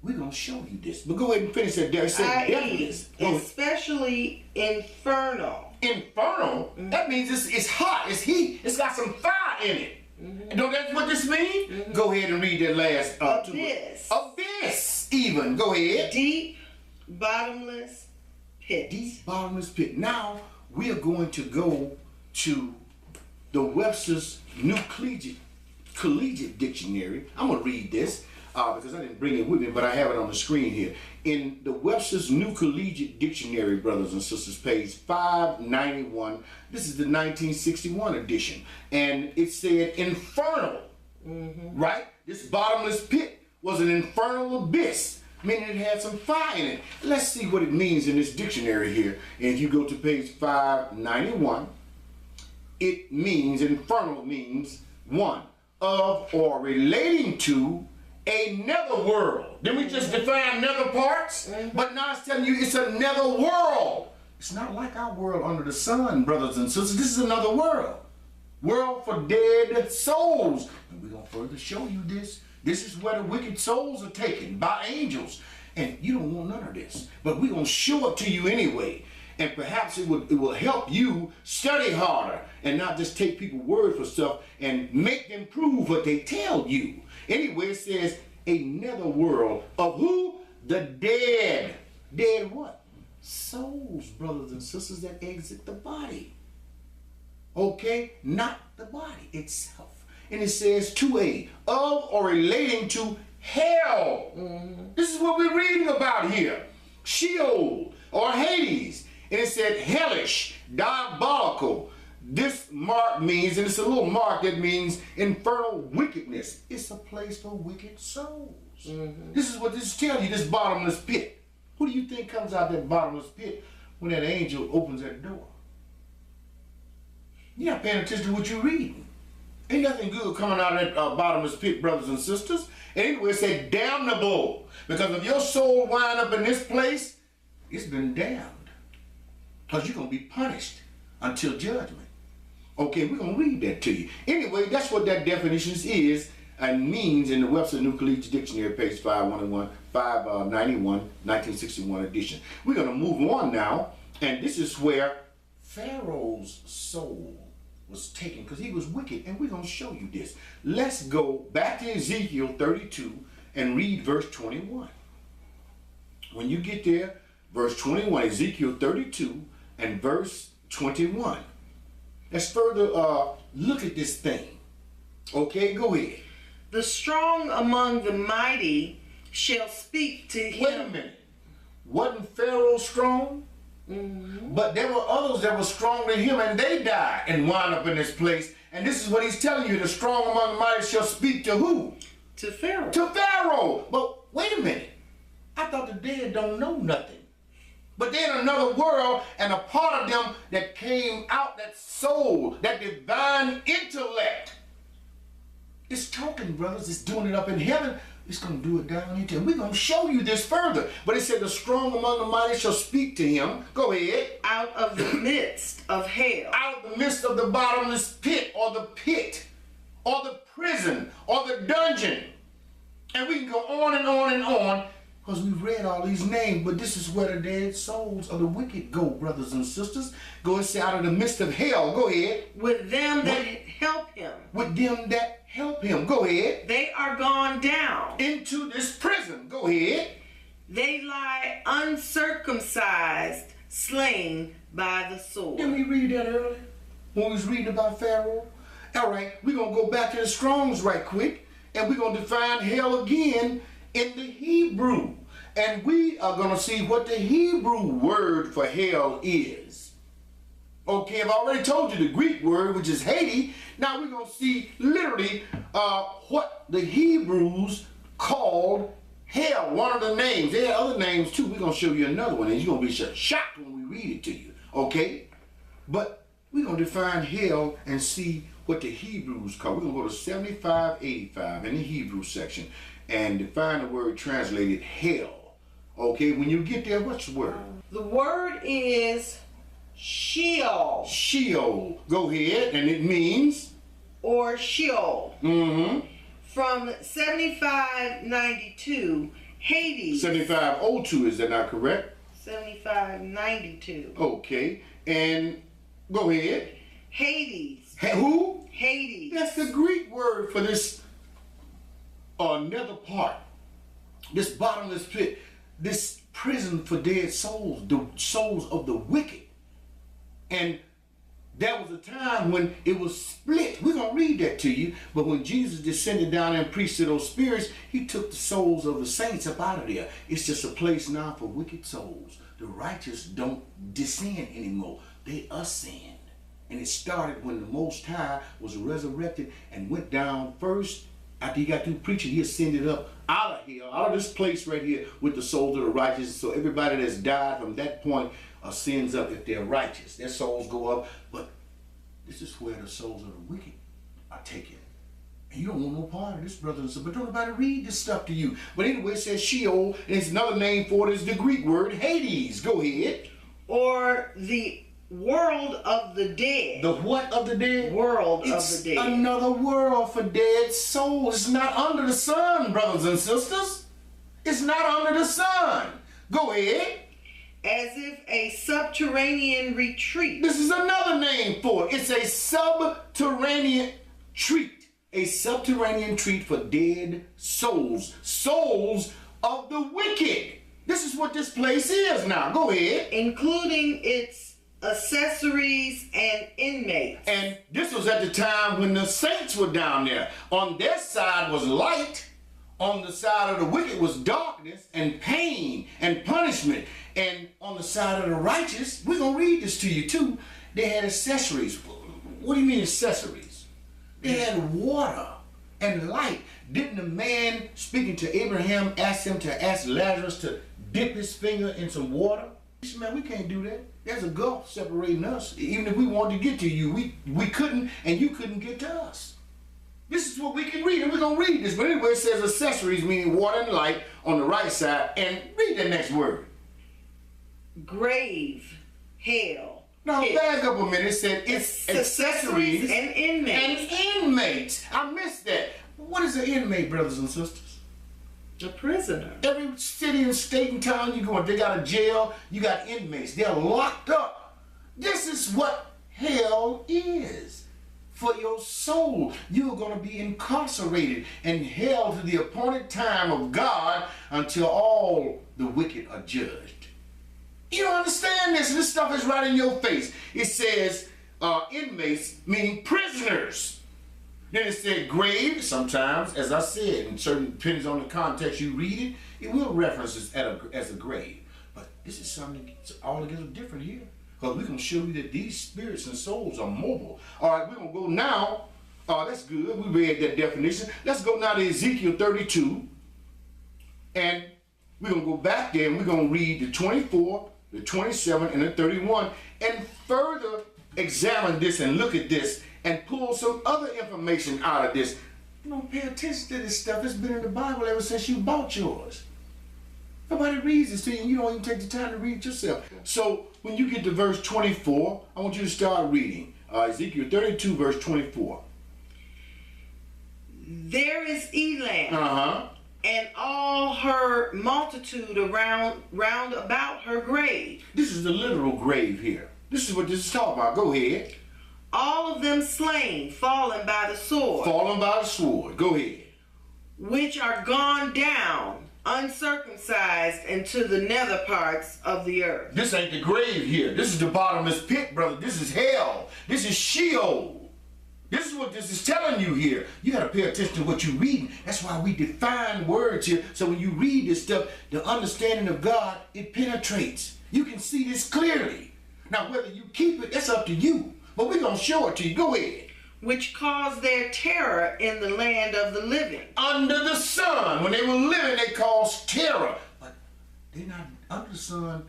we're going to show you this. But go ahead and finish that there. It says deathless. Especially infernal. Infernal? That means it's hot, it's heat, it's got some fire in it. Don't that's what this means? Go ahead and read that last Abyss. Abyss, even. Go ahead. Deep, bottomless pit. Deep, bottomless pit. Now, we are going to go to the Webster's New Collegiate Dictionary. I'm going to read this because I didn't bring it with me, but I have it on the screen here. In the Webster's New Collegiate Dictionary, brothers and sisters, page 591, this is the 1961 edition, and it said infernal, right? This bottomless pit was an infernal abyss, meaning it had some fire in it. Let's see what it means in this dictionary here. And if you go to page 591, it means, infernal means, one, of or relating to a netherworld. Then we just define nether parts, but now it's telling you it's a netherworld. It's not like our world under the sun, brothers and sisters. This is another world. World for dead souls. And we're going to further show you this. This is where the wicked souls are taken by angels. And you don't want none of this. But we're going to show it to you anyway. And perhaps it will help you study harder and not just take people's word for stuff and make them prove what they tell you. Anyway, it says a netherworld of who? The dead. Dead what? Souls, brothers and sisters, that exit the body. Okay? Not the body itself. And it says of or relating to hell. This is what we're reading about here. Sheol or Hades. And it said hellish, diabolical. This mark means, and it's a little mark that means infernal wickedness. It's a place for wicked souls. This is what this is telling you, this bottomless pit. Who do you think comes out that bottomless pit when that angel opens that door? You're not paying attention to what you're reading. Ain't nothing good coming out of that bottomless pit, brothers and sisters. And anyway, it said damnable. Because if your soul wind up in this place, it's been damned. Because you're going to be punished until judgment. Okay, we're going to read that to you. Anyway, that's what that definition is and means in the Webster New Collegiate Dictionary, page 591, 1961 edition. We're going to move on now, and this is where Pharaoh's soul was taken because he was wicked, and we're going to show you this. Let's go back to Ezekiel 32 and read verse 21. When you get there, verse 21, Ezekiel 32 and verse 21. Let's further look at this thing. Okay, go ahead. The strong among the mighty shall speak to him. Wait a minute. Wasn't Pharaoh strong? But there were others that were stronger than him, and they died and wound up in this place. And this is what he's telling you. The strong among the mighty shall speak to who? To Pharaoh. To Pharaoh. But wait a minute. I thought the dead don't know nothing. But then another world, and a part of them that came out, that soul, that divine intellect, It's talking, brothers. It's doing it up in heaven. It's going to do it down here. And we're going to show you this further. But it said the strong among the mighty shall speak to him. Go ahead. Out of the midst of hell. Out of the midst of the bottomless pit, or the pit, or the prison, or the dungeon. And we can go on and on and on, because we've read all these names. But this is where the dead souls of the wicked go, brothers and sisters. Go and say, out of the midst of hell. Go ahead. With them that help him. With them that help him. Go ahead. They are gone down. Into this prison. Go ahead. They lie uncircumcised, slain by the sword. Didn't we read that earlier? When we was reading about Pharaoh? All right, we're going to go back to the Strongs right quick. And we're going to define hell again in the Hebrew. And we are going to see what the Hebrew word for hell is. Okay, I've already told you the Greek word, which is Hades. Now we're going to see literally what the Hebrews called hell. One of the names. There are other names too. We're going to show you another one. And you're going to be shocked when we read it to you. Okay? But we're going to define hell and see what the Hebrews call. We're going to go to 7585 in the Hebrew section and define the word translated hell. Okay, when you get there, what's the word? The word is Sheol. Sheol. Go ahead, and it means? Or Sheol. Mm-hmm. From 7592, Hades. 7502, is that not correct? 7592. Okay, and go ahead. Hades. Who? Hades. That's the Greek word for this nether part, this bottomless pit, this prison for dead souls, the souls of the wicked. And there was a time when it was split. We're going to read that to you. But when Jesus descended down and preached to those spirits, he took the souls of the saints up out of there. It's just a place now for wicked souls. The righteous don't descend anymore. They ascend. And it started when the Most High was resurrected and went down first. After he got through preaching, he ascended up out of here, out of this place right here with the souls of the righteous. So everybody that's died from that point ascends up if they're righteous. Their souls go up. But this is where the souls of the wicked are taken. And you don't want no part of this, brothers and sisters. But don't nobody read this stuff to you. But anyway, it says Sheol, and it's another name for it is the Greek word Hades. Go ahead. Or the world of the dead. The what of the dead? World of It's the dead. another world for dead souls. It's not under the sun, brothers and sisters. It's not under the sun. Go ahead. As if a subterranean retreat. This is another name for it. It's a subterranean treat. A subterranean treat for dead souls. Souls of the wicked. This is what this place is now. Go ahead. Including its accessories and inmates. And this was at the time when the saints were down there. On their side was light. On the side of the wicked was darkness and pain and punishment. And on the side of the righteous, we're going to read this to you too, they had accessories. What do you mean accessories? They had water and light. Didn't the man speaking to Abraham ask him to ask Lazarus to dip his finger in some water? He said, man, we can't do that. There's a gulf separating us. Even if we wanted to get to you, we couldn't, and you couldn't get to us. This is what we can read, and we're going to read this. But anyway, it says accessories, meaning water and light on the right side. And read the next word. Grave, hell. Now, back up a minute. It said it's accessories and inmates. And inmates. I missed that. What is an inmate, brothers and sisters? A prisoner. Every city and state and town you go in, they got a jail, you got inmates. They're locked up. This is what hell is. For your soul, you're going to be incarcerated and held to the appointed time of God until all the wicked are judged. You don't understand this. This stuff is right in your face. It says inmates, meaning prisoners. Then it said grave. Sometimes, as I said, in certain, depends on the context you read it, it will reference it as a grave. But this is something that's altogether different here. Because we're going to show you that these spirits and souls are mobile. All right, we're going to go now. That's good. We read that definition. Let's go now to Ezekiel 32. And we're going to go back there and we're going to read the 24, the 27, and the 31. And further examine this and look at this and pull some other information out of this. You don't pay attention to this stuff. It's been in the Bible ever since you bought yours. Nobody reads this to you, and you don't even take the time to read it yourself. So when you get to verse 24, I want you to start reading. Ezekiel 32, verse 24. There is Elam, and all her multitude round about her grave. This is the literal grave here. This is what this is talking about. Go ahead. All of them slain, fallen by the sword. Fallen by the sword. Go ahead. Which are gone down, uncircumcised, into the nether parts of the earth. This ain't the grave here. This is the bottomless pit, brother. This is hell. This is Sheol. This is what this is telling you here. You got to pay attention to what you're reading. That's why we define words here. So when you read this stuff, the understanding of God, it penetrates. You can see this clearly. Now, whether you keep it, that's up to you. But we're going to show it to you. Go ahead. Which caused their terror in the land of the living. Under the sun. When they were living, they caused terror. But they're not under the sun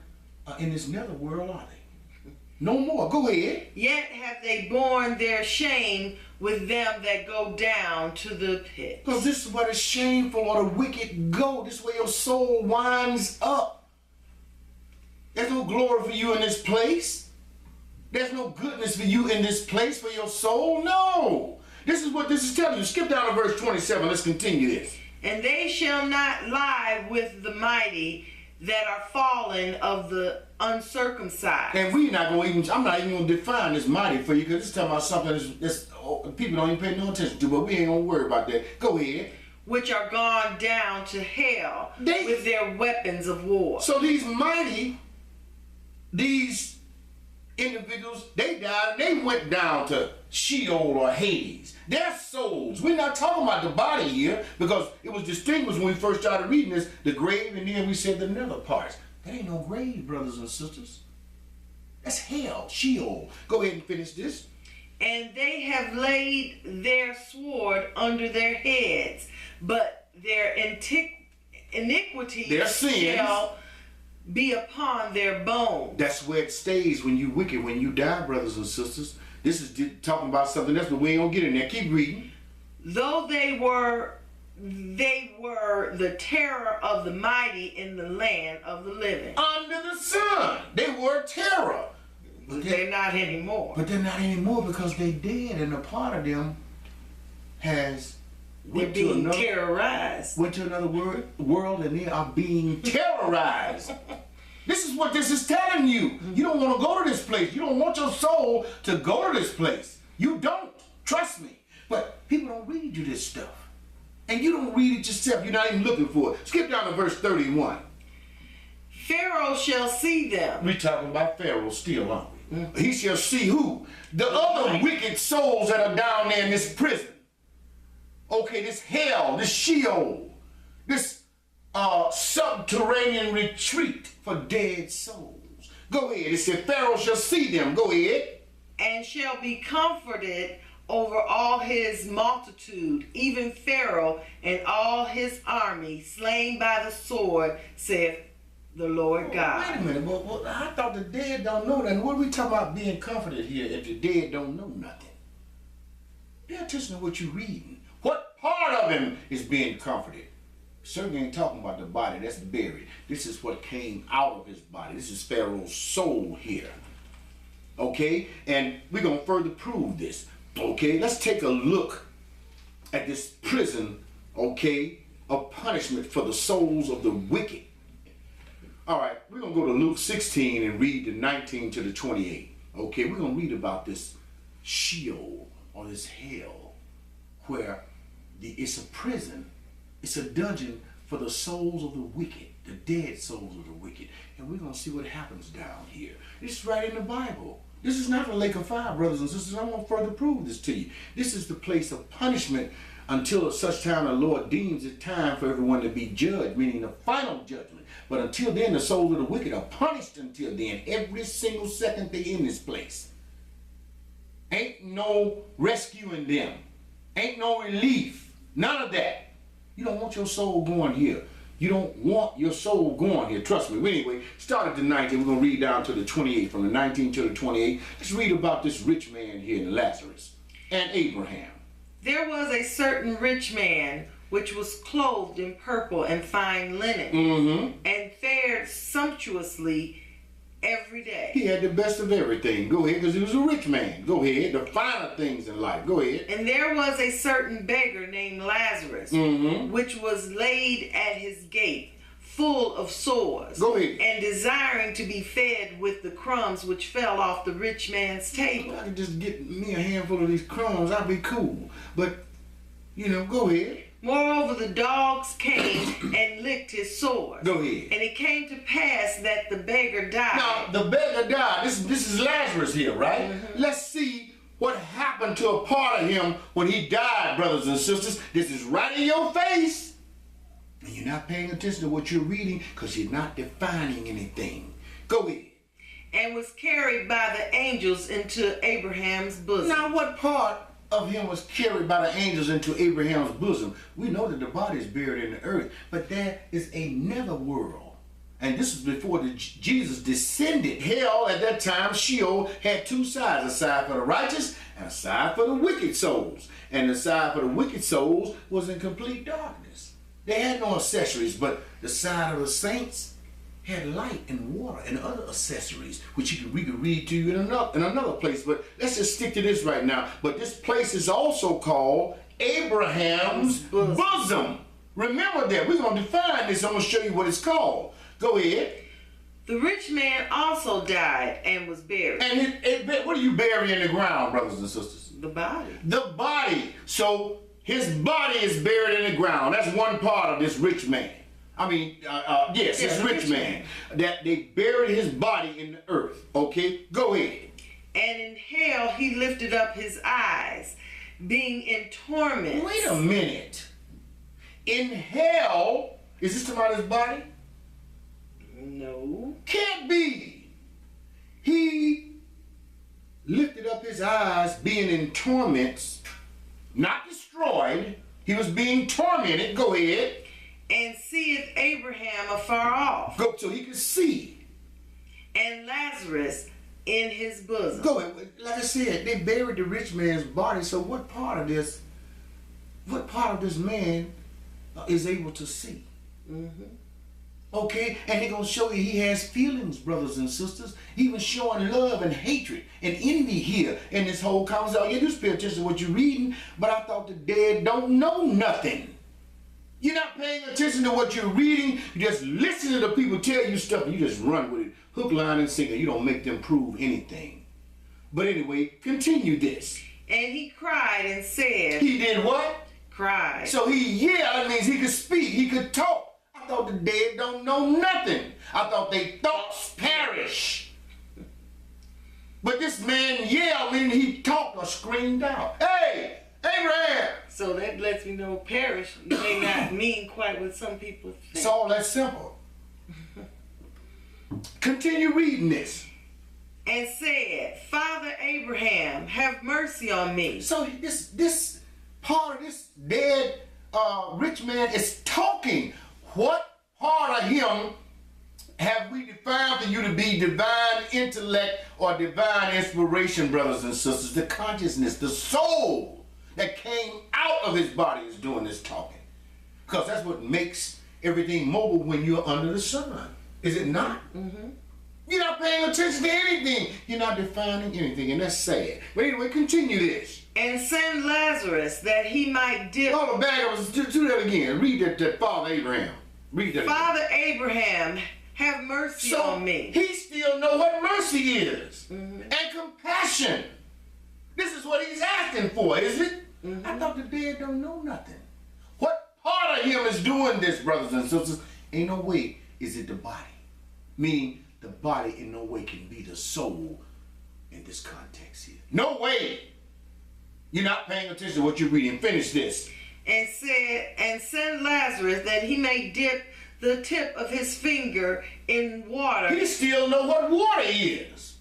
in this netherworld, are they? No more. Go ahead. Yet have they borne their shame with them that go down to the pit. Because this is where the shameful or the wicked go. This is where your soul winds up. There's no glory for you in this place. There's no goodness for you in this place for your soul. No. This is what this is telling you. Skip down to verse 27. Let's continue this. And they shall not lie with the mighty that are fallen of the uncircumcised. And I'm not even going to define this mighty for you because it's talking about something that's people don't even pay no attention to, but we ain't going to worry about that. Go ahead. Which are gone down to hell with their weapons of war. So these mighty, these individuals, they died and they went down to Sheol or Hades. Their souls. We're not talking about the body here because it was distinguished when we first started reading this, the grave, and then we said the nether parts. That ain't no grave, brothers and sisters. That's hell, Sheol. Go ahead and finish this. And they have laid their sword under their heads, but their iniquities their sins shall be upon their bones. That's where it stays when you wicked, when you die, brothers and sisters. This is talking about something else, but we ain't gonna get in there. Keep reading. Though they were the terror of the mighty in the land of the living. Under the sun, they were terror. But they're not anymore. But they're not anymore because they dead, and a part of them has they're being terrorized. Went to another world, and they are being terrorized. This is what this is telling you. You don't want to go to this place. You don't want your soul to go to this place. You don't. Trust me. But people don't read you this stuff. And you don't read it yourself. You're not even looking for it. Skip down to verse 31. Pharaoh shall see them. We're talking about Pharaoh still, aren't we? Mm-hmm. He shall see who? The other wicked souls that are down there in this prison. Okay, this hell, this Sheol, this subterranean retreat for dead souls. Go ahead. It said Pharaoh shall see them. Go ahead. And shall be comforted over all his multitude, even Pharaoh and all his army, slain by the sword, saith the Lord God. Wait a minute. Well, I thought the dead don't know nothing. What are we talking about being comforted here if the dead don't know nothing? Pay attention to what you're reading. What part of him is being comforted? Certainly ain't talking about the body. That's buried. This is what came out of his body. This is Pharaoh's soul here. Okay? And we're going to further prove this. Okay? Let's take a look at this prison, okay, of punishment for the souls of the wicked. All right. We're going to go to Luke 16 and read the 19 to the 28. Okay? We're going to read about this Sheol or this hell where it's a prison. It's a dungeon for the souls of the wicked, the dead souls of the wicked. And we're going to see what happens down here. It's right in the Bible. This is not the lake of fire, brothers and sisters. I'm going to further prove this to you. This is the place of punishment until such time the Lord deems it time for everyone to be judged, meaning the final judgment. But until then, the souls of the wicked are punished until then. Every single second they in this place. Ain't no rescuing them. Ain't no relief. None of that. You don't want your soul going here. You don't want your soul going here. Trust me. Anyway, start at the 19. We're going to read down to the 28. From the 19 to the 28. Let's read about this rich man here, Lazarus, and Abraham. There was a certain rich man which was clothed in purple and fine linen, and fared sumptuously every day. He had the best of everything. Go ahead, because he was a rich man. Go ahead. The finer things in life. Go ahead. And there was a certain beggar named Lazarus, which was laid at his gate, full of sores, Go ahead. and desiring to be fed with the crumbs which fell off the rich man's table. If I could just get me a handful of these crumbs, I'd be cool. But, go ahead. Moreover, the dogs came and licked his sores. Go ahead. And it came to pass that the beggar died. Now, the beggar died. This is Lazarus here, right? Let's see what happened to a part of him when he died, brothers and sisters. This is right in your face. And you're not paying attention to what you're reading because you're not defining anything. Go ahead. And was carried by the angels into Abraham's bosom. Now, what part of him was carried by the angels into Abraham's bosom? We know that the body is buried in the earth, but there is a netherworld. And this is before Jesus descended. Hell, at that time, Sheol had two sides, a side for the righteous and a side for the wicked souls. And the side for the wicked souls was in complete darkness. They had no accessories, but the side of the saints had light and water and other accessories, which we could read to you in another place. But let's just stick to this right now. But this place is also called Abraham's bosom. Remember that. We're going to define this. I'm going to show you what it's called. Go ahead. The rich man also died and was buried. And what do you bury in the ground, brothers and sisters? The body. The body. So his body is buried in the ground. That's one part of this rich man. This rich man. That they buried his body in the earth. Okay, go ahead. And in hell he lifted up his eyes, being in torment. Wait a minute. In hell, is this about his body? No. Can't be. He lifted up his eyes, being in torments, not destroyed. He was being tormented. Go ahead. And seeth Abraham afar off. Go so he could see. And Lazarus in his bosom. Go ahead. Like I said, they buried the rich man's body. So what part of this man is able to see? Okay, and they're going to show you he has feelings, brothers and sisters, even showing love and hatred and envy here in this whole conversation. You just pay attention to what you're reading, but I thought the dead don't know nothing. You're not paying attention to what you're reading. You just listen to the people tell you stuff and you just run with it. Hook, line, and sinker. You don't make them prove anything. But anyway, continue this. And he cried and said. He did what? Cried. So he yelled. That means he could speak. He could talk. I thought the dead don't know nothing. I thought they thoughts perish. But this man yelled, meaning he talked or screamed out. Hey, Abraham! So that lets me know perish may not mean quite what some people think. It's all that simple. Continue reading this. And said, Father Abraham, have mercy on me. So this part of this dead rich man is talking. What part of him have we defined for you to be divine intellect or divine inspiration, brothers and sisters? The consciousness, the soul that came out of his body is doing this talking. Because that's what makes everything mobile when you're under the sun. Is it not? You're not paying attention to anything. You're not defining anything, and that's sad. But anyway, continue this. And send Lazarus that he might dip. Oh, the bag was do that again. Read that Father Abraham. Read that Father Abraham, have mercy on me. He still know what mercy is. And compassion. This is what he's asking for, is it? I thought the dead don't know nothing. What part of him is doing this, brothers and sisters? Ain't no way is it the body. Meaning the body in no way can be the soul in this context here. No way. You're not paying attention to what you're reading. Finish this. And said, and send Lazarus that he may dip the tip of his finger in water. He still know what water is.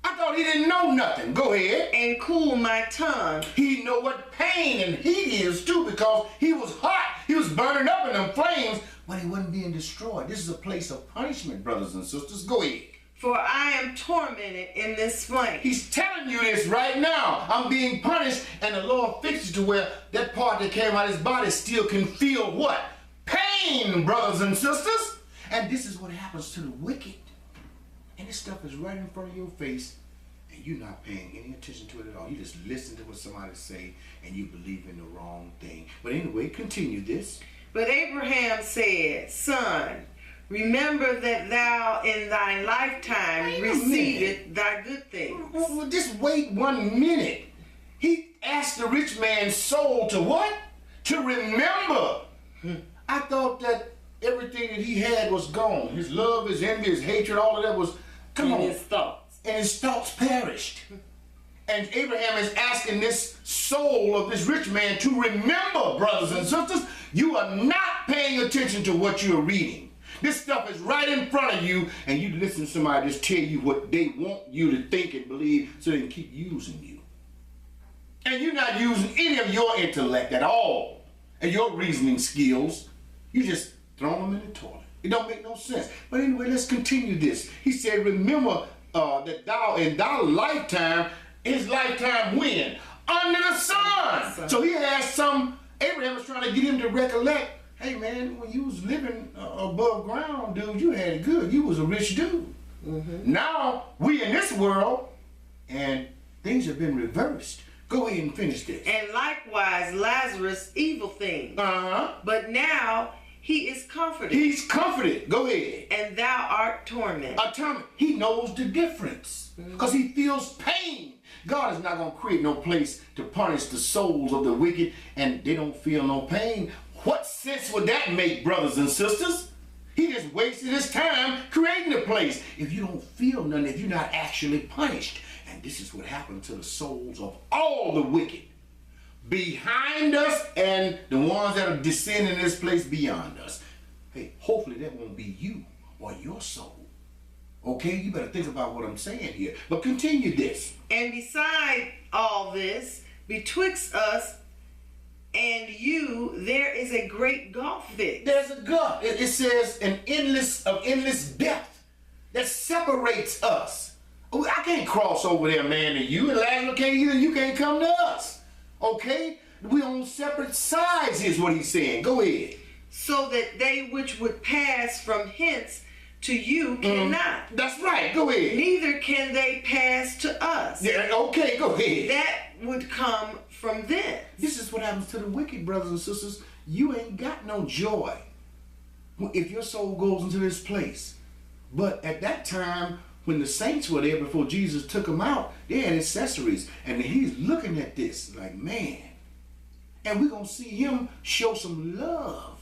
I thought he didn't know nothing. Go ahead. And cool my tongue. He know what pain and heat is too, because he was hot. He was burning up in them flames, but he wasn't being destroyed. This is a place of punishment, brothers and sisters. Go ahead. for I am tormented in this flame. He's telling you this right now. I'm being punished, and the Lord fixes to where that part that came out of his body still can feel what? Pain, brothers and sisters. And this is what happens to the wicked. And this stuff is right in front of your face, and you're not paying any attention to it at all. You just listen to what somebody say, and you believe in the wrong thing. But anyway, continue this. But Abraham said, Son, remember that thou in thy lifetime receivest thy good things. Well, just wait 1 minute. He asked the rich man's soul to what? To remember. I thought that everything that he had was gone. His love, his envy, his hatred, all of that was, come on. His thoughts. And his thoughts perished. And Abraham is asking this soul of this rich man to remember, brothers and sisters, you are not paying attention to what you're reading. This stuff is right in front of you, and you listen to somebody just tell you what they want you to think and believe so they can keep using you. And you're not using any of your intellect at all, and your reasoning skills. You just throw them in the toilet. It don't make no sense. But anyway, let's continue this. He said, remember that thou in thy lifetime, his lifetime when? Under the sun. So he has Abraham was trying to get him to recollect, hey man, when you was living above ground, dude, you had it good. You was a rich dude. Now, we in this world, and things have been reversed. Go ahead and finish this. And likewise Lazarus evil things. But now he is comforted. He's comforted. Go ahead. And thou art tormented. He knows the difference because he feels pain. God is not going to create no place to punish the souls of the wicked, and they don't feel no pain. What sense would that make, brothers and sisters? He just wasted his time creating a place. If you don't feel nothing, if you're not actually punished. And this is what happened to the souls of all the wicked behind us and the ones that are descending in this place beyond us. Hey, hopefully that won't be you or your soul. Okay, you better think about what I'm saying here. But continue this. And beside all this, betwixt us and you, there is a great gulf fixed. There's a gulf. It says an endless depth that separates us. I can't cross over there, man, to you, and Lazarus can't either. You can't come to us. Okay? We're on separate sides, is what he's saying. Go ahead. So that they which would pass from hence to you cannot. That's right. Go ahead. Neither can they pass to us. Yeah, okay, go ahead. That would come from this. This is what happens to the wicked, brothers and sisters. You ain't got no joy if your soul goes into this place. But at that time, when the saints were there before Jesus took them out, they had accessories. And he's looking at this like, man. And we're going to see him show some love.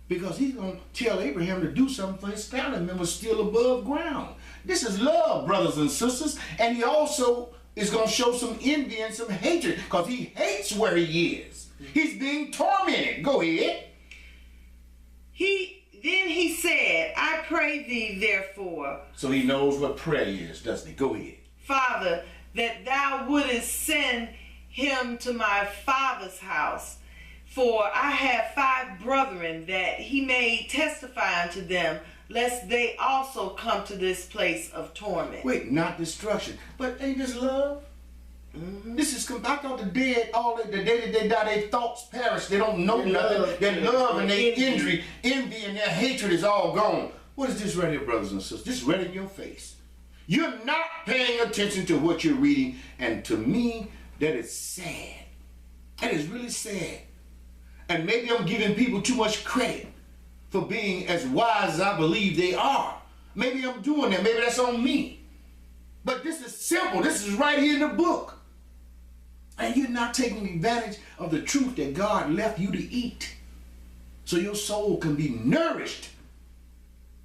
Because he's going to tell Abraham to do something for his family members still above ground. This is love, brothers and sisters. And he also is going to show some envy and some hatred because he hates where he is. He's being tormented. Go ahead. Then he said, I pray thee therefore. So he knows what prayer is, doesn't he? Go ahead. Father, that thou wouldest send him to my father's house. For I have 5 brethren, that he may testify unto them, lest they also come to this place of torment. Wait, not destruction. But ain't this love? This is, I thought the dead, the day that they die, their thoughts perish. They don't know nothing. Their love and their envy and their hatred is all gone. What is this right here, brothers and sisters? This is right in your face. You're not paying attention to what you're reading, and to me, that is sad. That is really sad. And maybe I'm giving people too much credit for being as wise as I believe they are. Maybe I'm doing that. Maybe that's on me. But this is simple. This is right here in the book. And you're not taking advantage of the truth that God left you to eat. So your soul can be nourished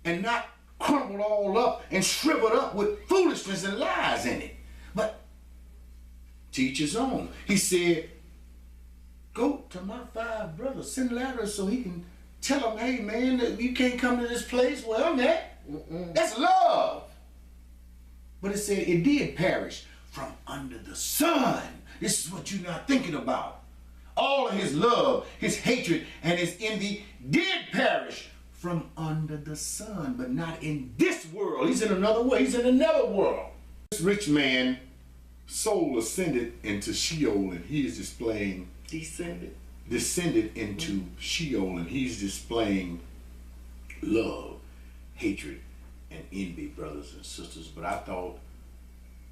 and not crumbled all up and shriveled up with foolishness and lies in it. But teach his own. He said, go to my 5 brothers, send Lazarus so he can tell them, hey man, you can't come to this place where I'm at. That's love. But it said it did perish from under the sun. This is what you're not thinking about. All of his love, his hatred, and his envy did perish from under the sun, but not in this world. He's in another world. He's in another world. This rich man soul ascended into Sheol, and he is displaying descended into Sheol, and he's displaying love, hatred, and envy, brothers and sisters. But I thought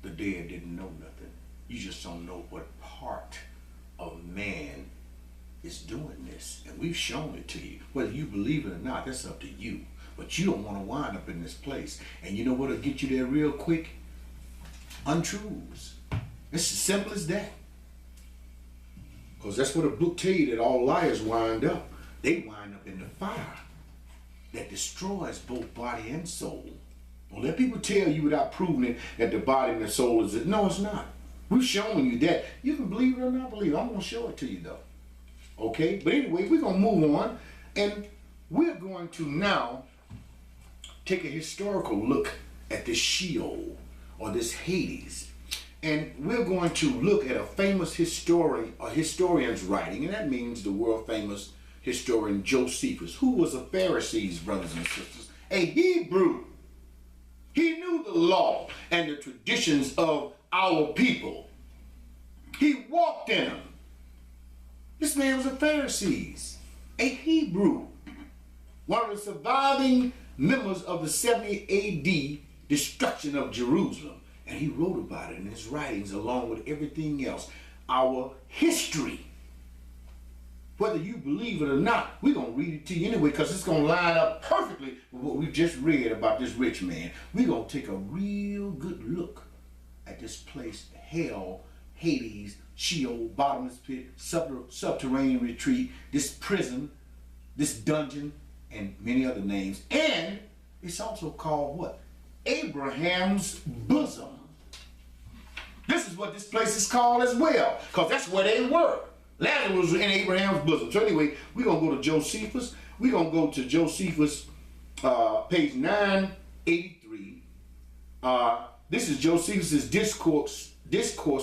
the dead didn't know nothing. You just don't know what part of man is doing this, and we've shown it to you. Whether you believe it or not, that's up to you. But you don't want to wind up in this place. And you know what'll get you there real quick? Untruths. It's as simple as that. Because that's what a book tell you, that all liars wind up. They wind up in the fire that destroys both body and soul. Don't let people tell you without proving it that the body and the soul is it. No, it's not. We've shown you that. You can believe it or not believe it. I'm going to show it to you though. Okay? But anyway, we're going to move on. And we're going to now take a historical look at this Sheol, or this Hades. And we're going to look at a famous historian's writing, and that means the world famous historian Josephus, who was a Pharisee, brothers and sisters, a Hebrew. He knew the law and the traditions of our people. He walked in them. This man was a Pharisee, a Hebrew, one of the surviving members of the 70 AD destruction of Jerusalem. And he wrote about it in his writings along with everything else. Our history, whether you believe it or not, we're going to read it to you anyway, because it's going to line up perfectly with what we just read about this rich man. We're going to take a real good look at this place, hell, Hades, Sheol, bottomless pit, subterranean retreat, this prison, this dungeon, and many other names. And it's also called what? Abraham's bosom. This is what this place is called as well, because that's where they were. Lazarus was in Abraham's bosom. So anyway, we're going to go to Josephus. We're going to go to Josephus, page 983. This is Josephus' discourse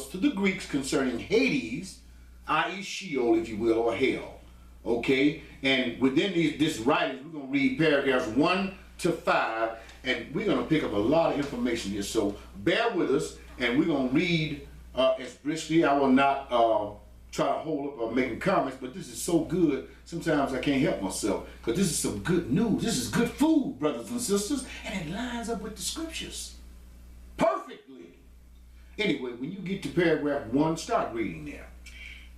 to the Greeks concerning Hades, i.e. Sheol, if you will, or hell. Okay? And within this writing, we're going to read paragraphs 1 to 5, and we're going to pick up a lot of information here. So bear with us, and we're going to read as briskly. I will not try to hold up making comments, but this is so good, sometimes I can't help myself, because this is some good news. This is good food, brothers and sisters, and it lines up with the scriptures perfectly. Anyway, when you get to paragraph 1, start reading there.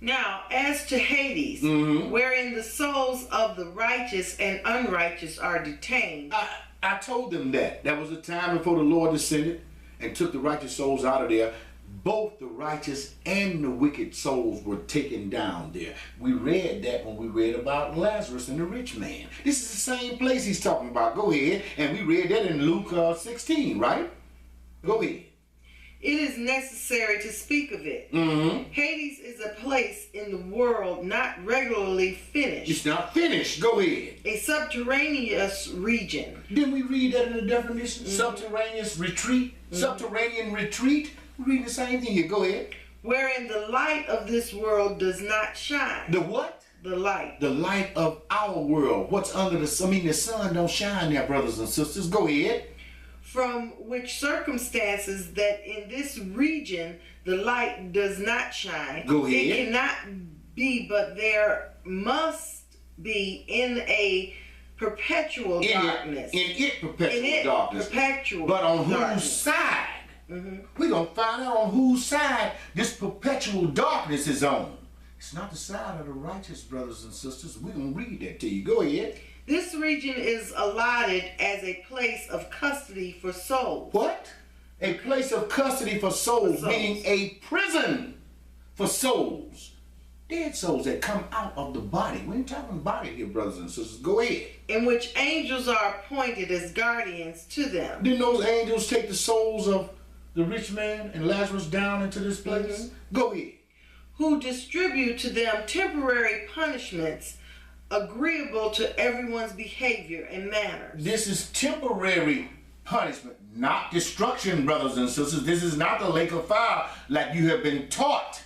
Now, as to Hades, wherein the souls of the righteous and unrighteous are detained. I told them that. That was a time before the Lord descended and took the righteous souls out of there. Both the righteous and the wicked souls were taken down there. We read that when we read about Lazarus and the rich man. This is the same place he's talking about. Go ahead. And we read that in Luke 16, right? Go ahead. It is necessary to speak of it. Hades is a place in the world not regularly finished. It's not finished. Go ahead. A subterraneous region. Didn't we read that in the definition? Subterraneous retreat. Subterranean retreat. We're reading the same thing here. Go ahead. Wherein the light of this world does not shine. The what? The light. The light of our world. What's under the sun? I mean, the sun don't shine there, brothers and sisters. Go ahead. From which circumstances that in this region the light does not shine. Go ahead. It cannot be, but there must be in a perpetual darkness. Perpetual darkness. Perpetual but on darkness. whose side? We're going to find out on whose side this perpetual darkness is on. It's not the side of the righteous, brothers and sisters. We're going to read that to you. Go ahead. This region is allotted as a place of custody for souls. What? A place of custody for souls, meaning a prison for souls. Dead souls that come out of the body. We ain't talking body here, brothers and sisters. Go ahead. In which angels are appointed as guardians to them. Didn't those angels take the souls of the rich man and Lazarus down into this place? Go ahead. Who distribute to them temporary punishments agreeable to everyone's behavior and manners. This is temporary punishment, not destruction, brothers and sisters. This is not the lake of fire like you have been taught.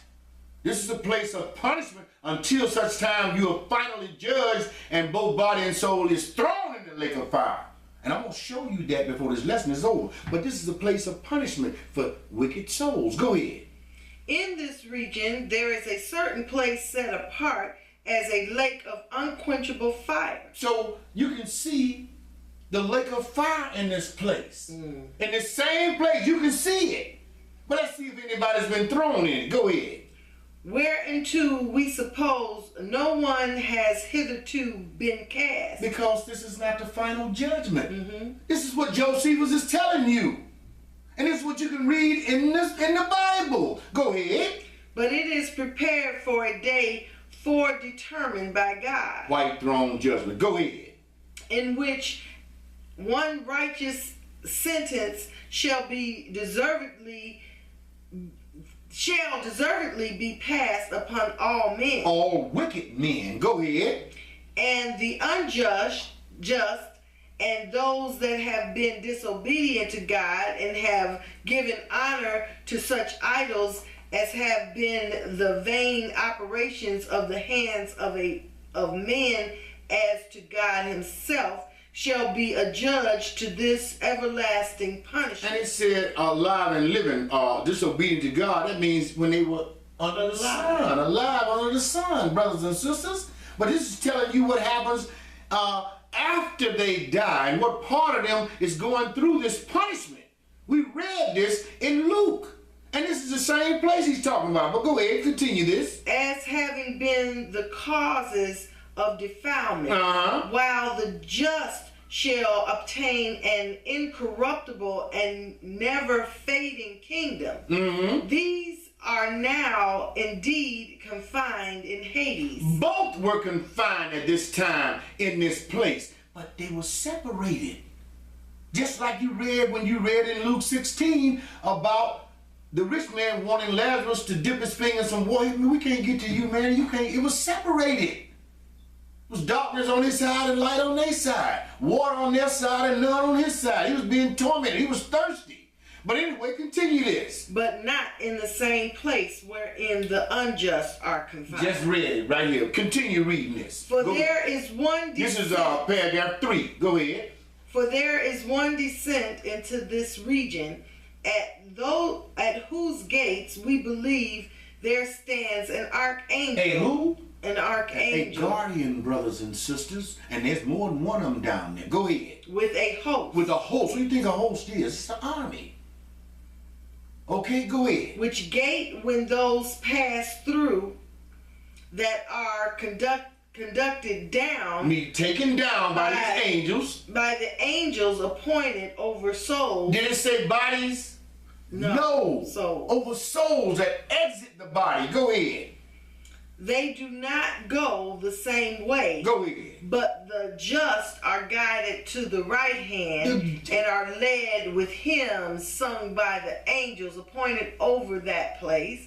This is a place of punishment until such time you are finally judged and both body and soul is thrown in the lake of fire. And I'm going to show you that before this lesson is over. But this is a place of punishment for wicked souls. Go ahead. In this region, there is a certain place set apart as a lake of unquenchable fire. So you can see the lake of fire in this place. In the same place, you can see it. But let's see if anybody's been thrown in it. Go ahead. Whereinto we suppose no one has hitherto been cast. Because this is not the final judgment. This is what Josephus is telling you. And this is what you can read in the Bible. Go ahead. But it is prepared for a day foredetermined by God. White throne judgment. Go ahead. In which one righteous sentence shall deservedly be passed upon all men. All wicked men. Go ahead. And the unjust, and those that have been disobedient to God and have given honor to such idols as have been the vain operations of the hands of men as to God himself, shall be adjudged to this everlasting punishment. And it said alive and living, disobedient to God. That means when they were under the sun, alive under the sun, brothers and sisters. But this is telling you what happens after they die and what part of them is going through this punishment. We read this in Luke. And this is the same place he's talking about. But go ahead, continue this. As having been the causes of defilement, while the just shall obtain an incorruptible and never fading kingdom. These are now indeed confined in Hades. Both were confined at this time in this place, but they were separated. Just like you read when you read in Luke 16 about the rich man wanting Lazarus to dip his finger in some water. We can't get to you, man. You can't. It was separated. It was darkness on his side and light on their side. Water on their side and none on his side. He was being tormented. He was thirsty. But anyway, continue this. But not in the same place wherein the unjust are confined. Just read it right here. Continue reading this. For there is one descent. This is paragraph 3. Go ahead. For there is one descent into this region, at whose gates we believe there stands an archangel. A who? An archangel. A guardian, brothers and sisters. And there's more than one of them down there. Go ahead. With a host. With a host. What do you think a host is? It's the army. Okay, go ahead. Which gate when those pass through that are conducted down. Taken down by these angels. By the angels appointed over souls. Did it say bodies? No. Souls. Over souls that exit the body. Go ahead. They do not go the same way. Go ahead. But the just are guided to the right hand and are led with hymns sung by the angels appointed over that place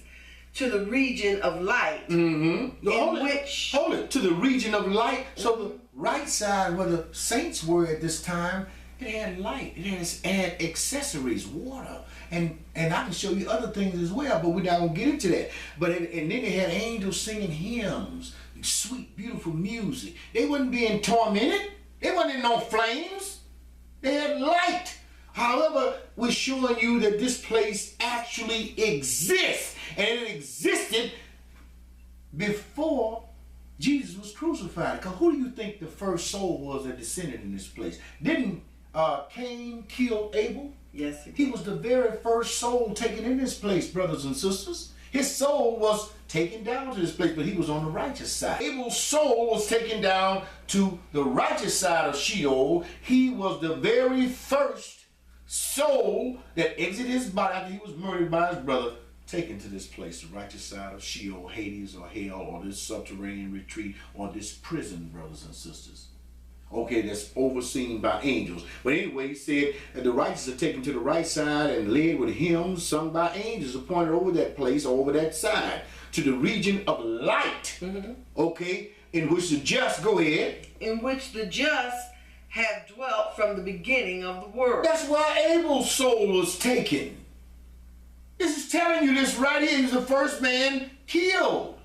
to the region of light. Hold it. To the region of light. So the right side where the saints were at this time, it had light. It had accessories, water. And I can show you other things as well, but we're not going to get into that. But and then they had angels singing hymns, sweet, beautiful music. They wasn't being tormented. They wasn't in no flames. They had light. However, we're showing you that this place actually exists. And it existed before Jesus was crucified. Because who do you think the first soul was that descended in this place? Didn't Cain kill Abel? Yes, he was the very first soul taken in this place, brothers and sisters. His soul was taken down to this place, but he was on the righteous side. Abel's soul was taken down to the righteous side of Sheol. He was the very first soul that exited his body after he was murdered by his brother, taken to this place, the righteous side of Sheol, Hades, or hell, or this subterranean retreat, or this prison, brothers and sisters. Okay, that's overseen by angels. But anyway, he said that the righteous are taken to the right side and led with hymns sung by angels appointed over that place, over that side, to the region of light. Okay, in which the just, go ahead. In which the just have dwelt from the beginning of the world. That's why Abel's soul was taken. This is telling you this right here. He was the first man killed.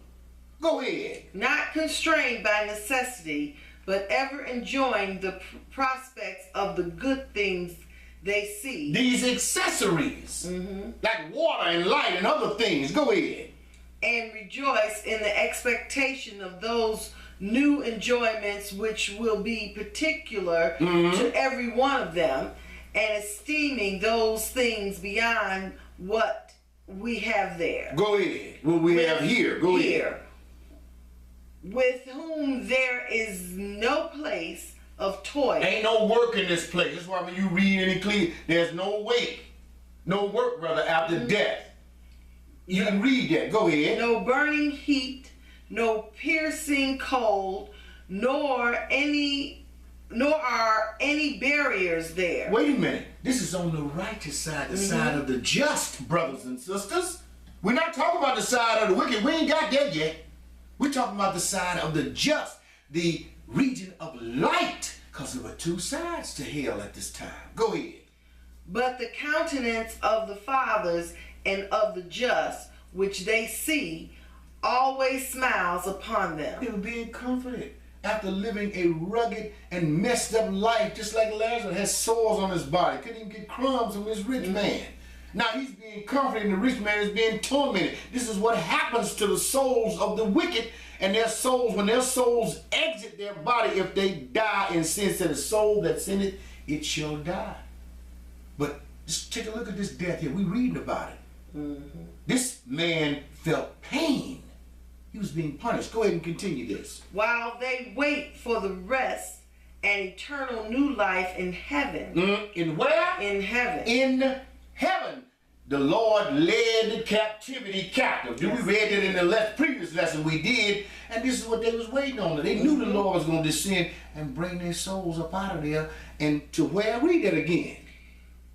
Go ahead. Not constrained by necessity, but ever enjoying the prospects of the good things they see. These accessories, like water and light and other things. Go ahead. And rejoice in the expectation of those new enjoyments which will be particular to every one of them, and esteeming those things beyond what we have there. Go ahead. What we have here. Go ahead. With whom there is no place of toil. Ain't no work in this place. That's why when you read in Ecclesiastes, there's no wait, no work, brother, after death. You can read that. Go ahead. No burning heat, no piercing cold, nor are any barriers there. Wait a minute. This is on the righteous side, the side of the just, brothers and sisters. We're not talking about the side of the wicked. We ain't got that yet. We're talking about the side of the just, the region of light, because there were two sides to hell at this time. Go ahead. But the countenance of the fathers and of the just, which they see, always smiles upon them. They were being comforted after living a rugged and messed up life, just like Lazarus had sores on his body. Couldn't even get crumbs from this rich man. Now he's being comforted and the rich man is being tormented. This is what happens to the souls of the wicked and their souls. When their souls exit their body, if they die in sin, said the soul that's in it, it shall die. But just take a look at this death here. We're reading about it. This man felt pain. He was being punished. Go ahead and continue this. While they wait for the rest and eternal new life in heaven. In where? In heaven. In heaven. The Lord led the captivity captive. We read it in the previous lesson we did, and this is what they was waiting on. They knew the Lord was going to descend and bring their souls up out of there and to where? Read that again.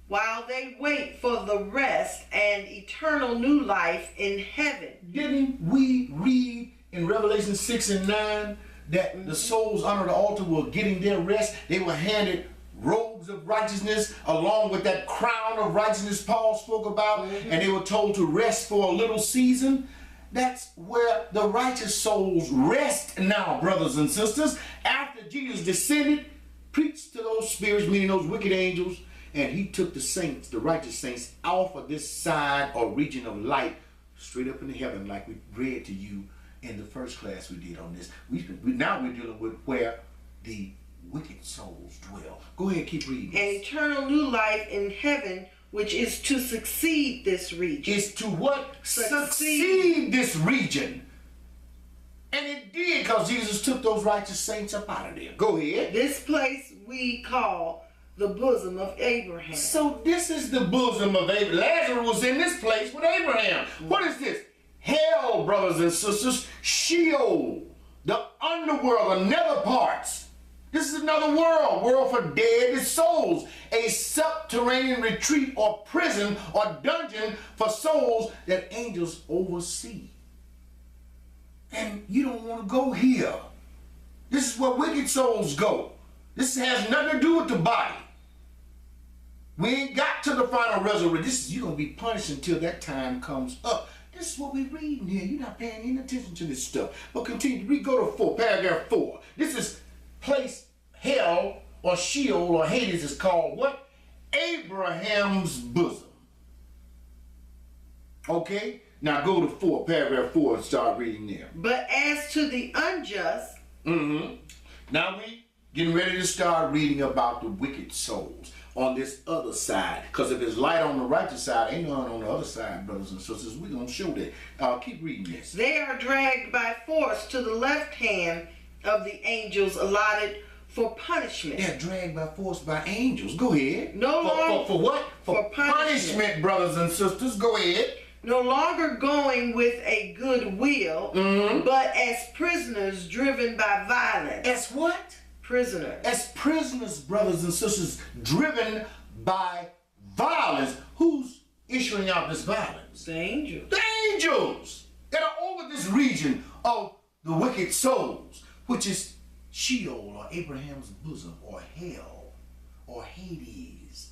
While they wait for the rest and eternal new life in heaven. Didn't we read in Revelation 6 and 9 that the souls under the altar were getting their rest? They were handed robes of righteousness along with that crown of righteousness Paul spoke about, and they were told to rest for a little season. That's where the righteous souls rest now, brothers and sisters. After Jesus descended, preached to those spirits, meaning those wicked angels, and he took the saints, the righteous saints, off of this side or region of light straight up into heaven, like we read to you in the first class we did on this. Now we're dealing with where the wicked souls dwell. Go ahead, keep reading. And eternal new life in heaven, which is to succeed this region. Is to what? Succeed this region. And it did, because Jesus took those righteous saints up out of there. Go ahead. This place we call the bosom of Abraham. So this is the bosom of Abraham. Lazarus was in this place with Abraham. What is this? Hell, brothers and sisters. Sheol. The underworld, the nether parts. This is another world for dead souls. A subterranean retreat or prison or dungeon for souls that angels oversee. And you don't want to go here. This is where wicked souls go. This has nothing to do with the body. We ain't got to the final resurrection. You're going to be punished until that time comes up. This is what we're reading here. You're not paying any attention to this stuff. But continue. We go to 4, paragraph 4. This is place, hell, or Sheol, or Hades is called what? Abraham's bosom. Okay? Now go to 4, paragraph 4, and start reading there. But as to the unjust. Now we getting ready to start reading about the wicked souls on this other side. Because if there's light on the righteous side, ain't none on the other side, brothers and sisters. We're going to show that. Keep reading this. They are dragged by force to the left hand of the angels allotted for punishment. They're dragged by force by angels. Go ahead. No longer for what? For punishment, brothers and sisters. Go ahead. No longer going with a good will, but as prisoners driven by violence. As what? Prisoners. As prisoners, brothers and sisters, driven by violence. Who's issuing out this violence? The angels. The angels that are over this region of the wicked souls, which is Sheol, or Abraham's bosom, or hell, or Hades,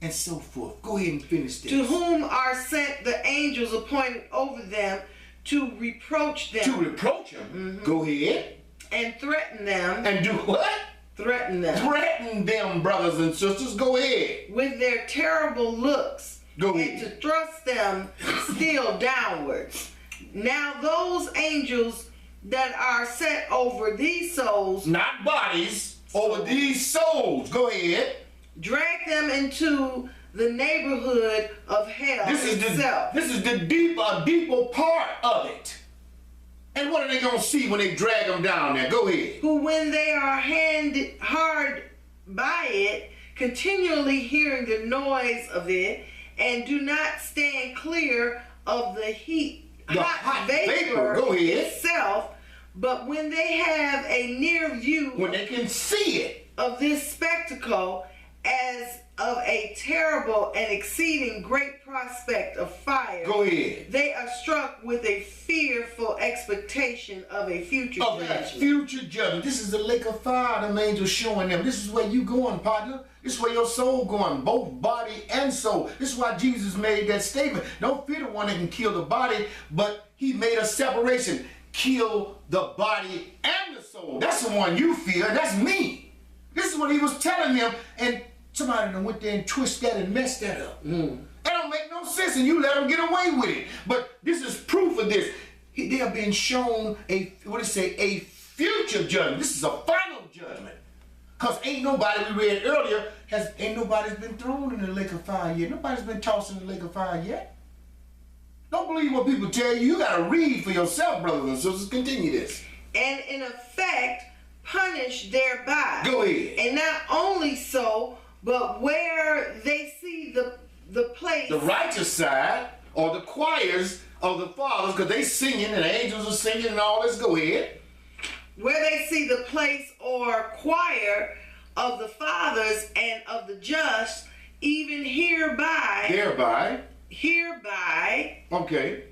and so forth. Go ahead and finish this. To whom are sent the angels appointed over them to reproach them. To reproach them. Go ahead. And threaten them. And do what? Threaten them. Threaten them, brothers and sisters. Go ahead. With their terrible looks. Go and ahead. to thrust them still downwards. Now those angels that are set over these souls, not bodies, over these souls. Go ahead. Drag them into the neighborhood of hell itself. This is the deeper part of it. And what are they going to see when they drag them down there? Go ahead. Who, when they are hard by it, continually hearing the noise of it, and do not stand clear of the hot vapor Go ahead. itself, but when they have a near view, when they can see it, of this spectacle as of a terrible and exceeding great prospect of fire, go ahead. They are struck with a fearful expectation of a future judgment. Future judgment. This is the lake of fire the angels showing them. This is where you going, partner. This is where your soul going, both body and soul. This is why Jesus made that statement. Don't fear the one that can kill the body, but he made a separation. Kill the body and the soul. That's the one you fear. That's me. This is what he was telling them, and somebody done went there and twisted that and messed that up. That don't make no sense, and you let them get away with it. But this is proof of this. They are being shown a future judgment. This is a final judgment. Because ain't nobody, we read earlier, ain't nobody's been thrown in the lake of fire yet. Nobody's been tossed in the lake of fire yet. Don't believe what people tell you. You got to read for yourself, brothers and sisters. Continue this. And in effect, punish thereby. Go ahead. And not only so, but where they see the place. The righteous side, or the choirs of the fathers, because they singing and the angels are singing and all this. Go ahead. Where they see the place or choir of the fathers and of the just, even hereby. Okay.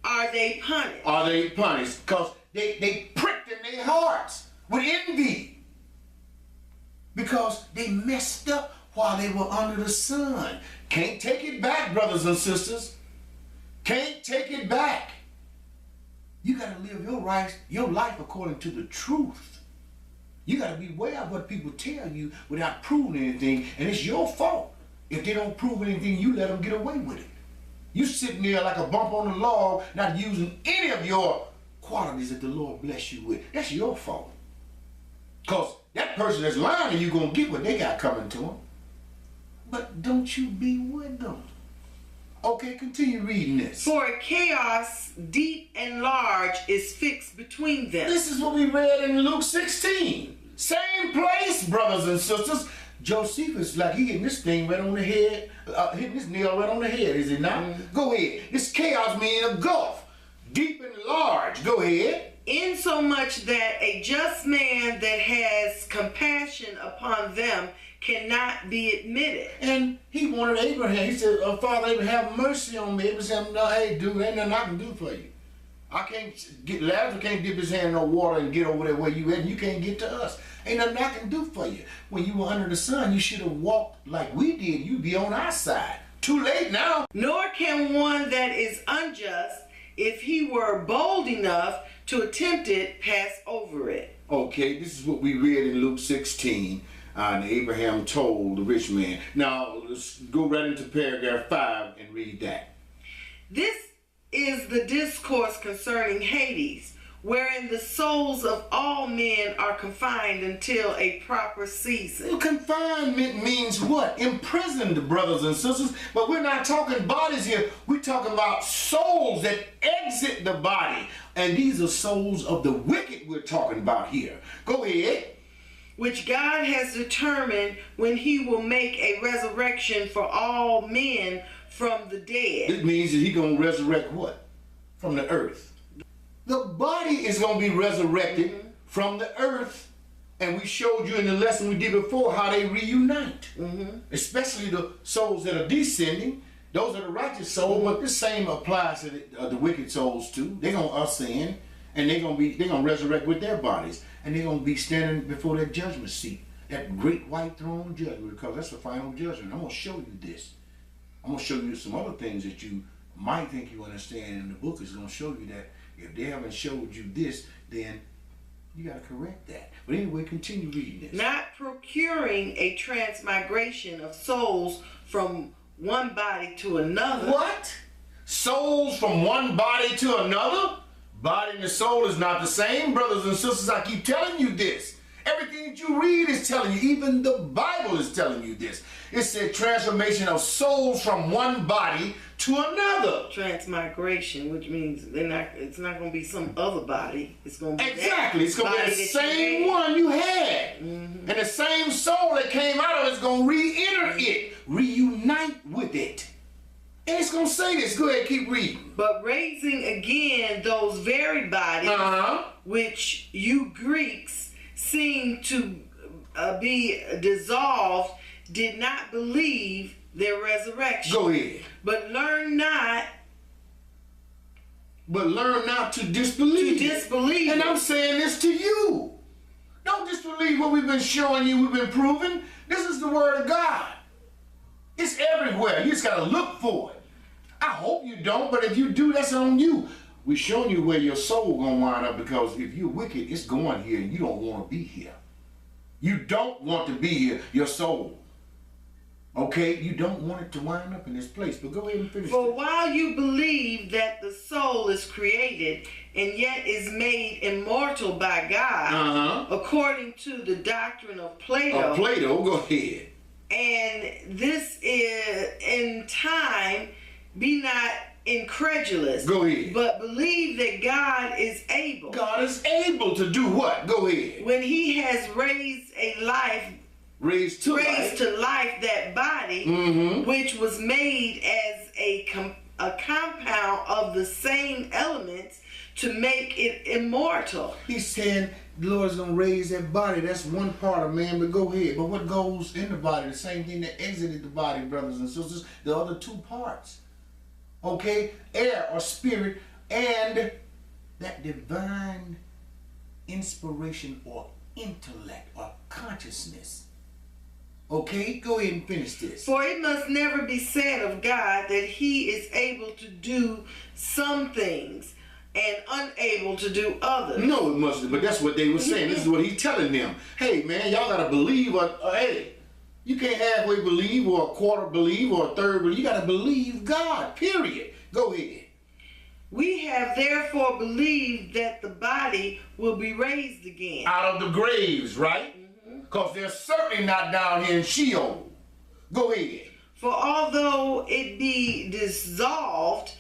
Are they punished? Are they punished? Because they pricked in their hearts with envy. Because they messed up while they were under the sun. Can't take it back, brothers and sisters. Can't take it back. You got to live your life according to the truth. You got to be aware of what people tell you without proving anything, and it's your fault. If they don't prove anything, you let them get away with it. You sitting there like a bump on the log, not using any of your qualities that the Lord bless you with. That's your fault. Because that person that's lying to you going to get what they got coming to them. But don't you be with them. Okay, continue reading this. For a chaos deep and large is fixed between them. This is what we read in Luke 16. Same place, brothers and sisters. Josephus, like he hitting this thing right on the head, hitting this nail right on the head, is it not? Go ahead. This chaos meaning a gulf, deep and large. Go ahead. Insomuch that a just man that has compassion upon them cannot be admitted. And he wanted Abraham. He said, Father Abraham, have mercy on me. Abraham said, no, hey, dude, ain't nothing I can do for you. Lazarus can't dip his hand in no water and get over there where you at, and you can't get to us. Ain't nothing I can do for you. When you were under the sun, you should have walked like we did. You'd be on our side. Too late now. Nor can one that is unjust, if he were bold enough to attempt it, pass over it. Okay, this is what we read in Luke 16. And Abraham told the rich man. Now, let's go right into paragraph 5 and read that. This is the discourse concerning Hades, wherein the souls of all men are confined until a proper season. Well, confinement means what? Imprisoned, brothers and sisters. But we're not talking bodies here. We're talking about souls that exit the body. And these are souls of the wicked we're talking about here. Go ahead. Which God has determined when he will make a resurrection for all men from the dead. It means that he's going to resurrect what? From the earth. The body is going to be resurrected from the earth. And we showed you in the lesson we did before how they reunite. Especially the souls that are descending. Those are the righteous souls, but the same applies to the wicked souls too. They're going to ascend, and they're going to resurrect with their bodies. And they're going to be standing before that judgment seat. That great white throne judgment, because that's the final judgment. I'm going to show you this. I'm going to show you some other things that you might think you understand, and the book is going to show you that if they haven't showed you this, then you got to correct that. But anyway, continue reading this. Not procuring a transmigration of souls from one body to another. What? Souls from one body to another? Body and the soul is not the same. Brothers and sisters, I keep telling you this. Everything that you read is telling you. Even the Bible is telling you this. It said transformation of souls from one body to another. Transmigration, which means it's not going to be some other body. It's going to be exactly. It's going to be the same one you had. Mm-hmm. And the same soul that came out of it is going to re-enter it, reunite with it. And it's going to say this. Go ahead, keep reading. But raising again those very bodies, which you Greeks seem to be dissolved, did not believe their resurrection. Go ahead. But learn not to disbelieve. To disbelieve. And I'm saying this to you. Don't disbelieve what we've been showing you, we've been proving. This is the word of God. It's everywhere. You just got to look for it. I hope you don't, but if you do, that's on you. We're showing you where your soul going to wind up, because if you're wicked, it's going here and you don't want to be here. You don't want to be here, your soul. Okay? You don't want it to wind up in this place. But go ahead and finish. For while you believe that the soul is created and yet is made immortal by God, according to the doctrine of Plato. Go ahead. And this is in time, be not incredulous. Go ahead. But believe that God is able. God is able to do what? Go ahead. When he has raised to life that body, which was made as a compound of the same elements to make it immortal. He's saying the Lord's going to raise that body. That's one part of man, but go ahead. But what goes in the body, the same thing that exited the body, brothers and sisters, the other two parts. Okay? Air or spirit and that divine inspiration or intellect or consciousness. Okay? Go ahead and finish this. For it must never be said of God that he is able to do some things and unable to do others. No, it mustn't. But that's what they were saying. This is what he's telling them. Hey, man, y'all got to believe. Hey, you can't halfway believe or a quarter believe or a third believe. You got to believe God, period. Go ahead. We have therefore believed that the body will be raised again. Out of the graves, right? Because they're certainly not down here in Sheol. Go ahead. For although it be dissolved,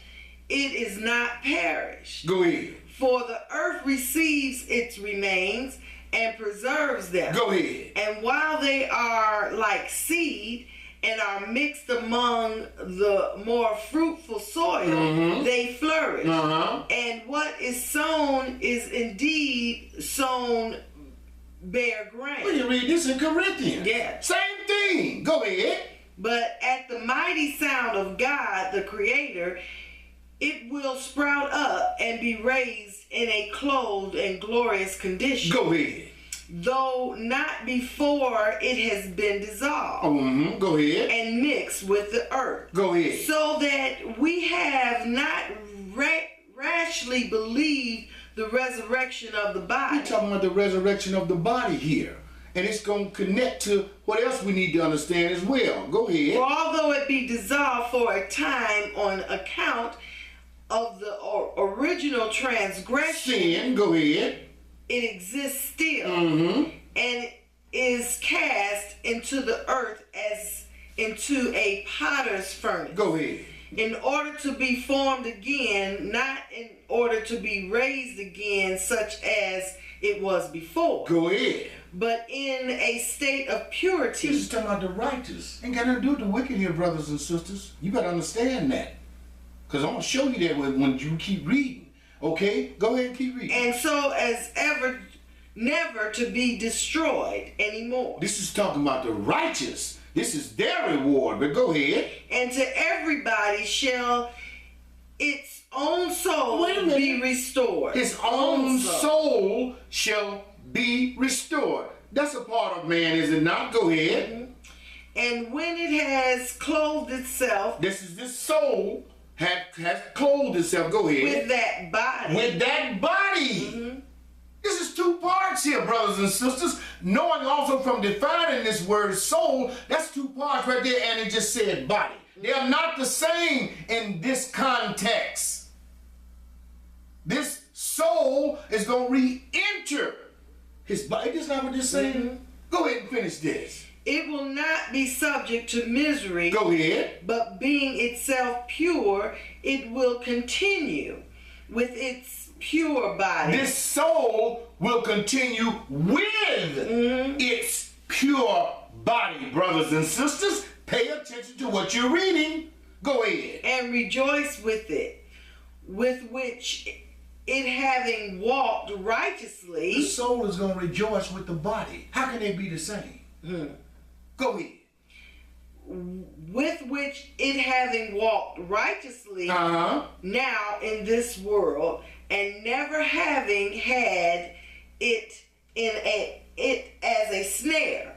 it is not perished. Go ahead. For the earth receives its remains and preserves them. Go ahead. And while they are like seed and are mixed among the more fruitful soil, they flourish. And what is sown is indeed sown bare grain. Well, you read this in Corinthians. Yeah. Same thing. Go ahead. But at the mighty sound of God, the Creator, it will sprout up and be raised in a clothed and glorious condition. Go ahead. Though not before it has been dissolved. Go ahead. And mixed with the earth. Go ahead. So that we have not rashly believed the resurrection of the body. We're talking about the resurrection of the body here. And it's going to connect to what else we need to understand as well. Go ahead. For although it be dissolved for a time on account of the original transgression, sin, go ahead, it exists still and is cast into the earth as into a potter's furnace. Go ahead. In order to be formed again, not in order to be raised again such as it was before. Go ahead. But in a state of purity. This is talking about the righteous. Ain't got nothing to do with the wicked here, brothers and sisters. You better understand that. Because I'm going to show you that when you keep reading. Okay? Go ahead and keep reading. And so as ever, never to be destroyed anymore. This is talking about the righteous. This is their reward. But go ahead. And to everybody shall its own soul be restored. His own soul shall be restored. That's a part of man, is it not? Go ahead. And when it has clothed itself. This is this soul. has clothed itself. Go ahead. With that body. With that body. Mm-hmm. This is two parts here, brothers and sisters. Knowing also from defining this word soul, that's two parts right there, and it just said body. They are not the same in this context. This soul is going to re-enter his body. Isn't that what they're saying? Mm-hmm. Go ahead and finish this. It will not be subject to misery. Go ahead. But being itself pure, it will continue with its pure body. This soul will continue with its pure body, brothers and sisters. Pay attention to what you're reading. Go ahead. And rejoice with it, with which it having walked righteously. The soul is going to rejoice with the body. How can they be the same? Go ahead. With which it having walked righteously now in this world, and never having had it as a snare,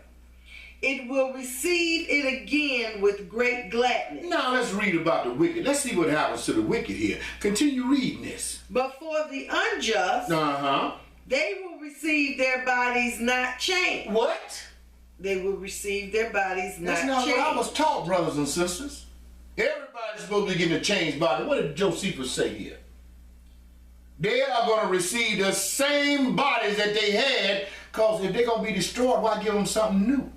it will receive it again with great gladness. Now let's read about the wicked. Let's see what happens to the wicked here. Continue reading this. But for the unjust, they will receive their bodies not changed. What? They will receive their bodies not changed. That's not what I was taught, brothers and sisters. Everybody's supposed to be getting a changed body. What did Josephus say here? They are going to receive the same bodies that they had, because if they're going to be destroyed, why give them something new?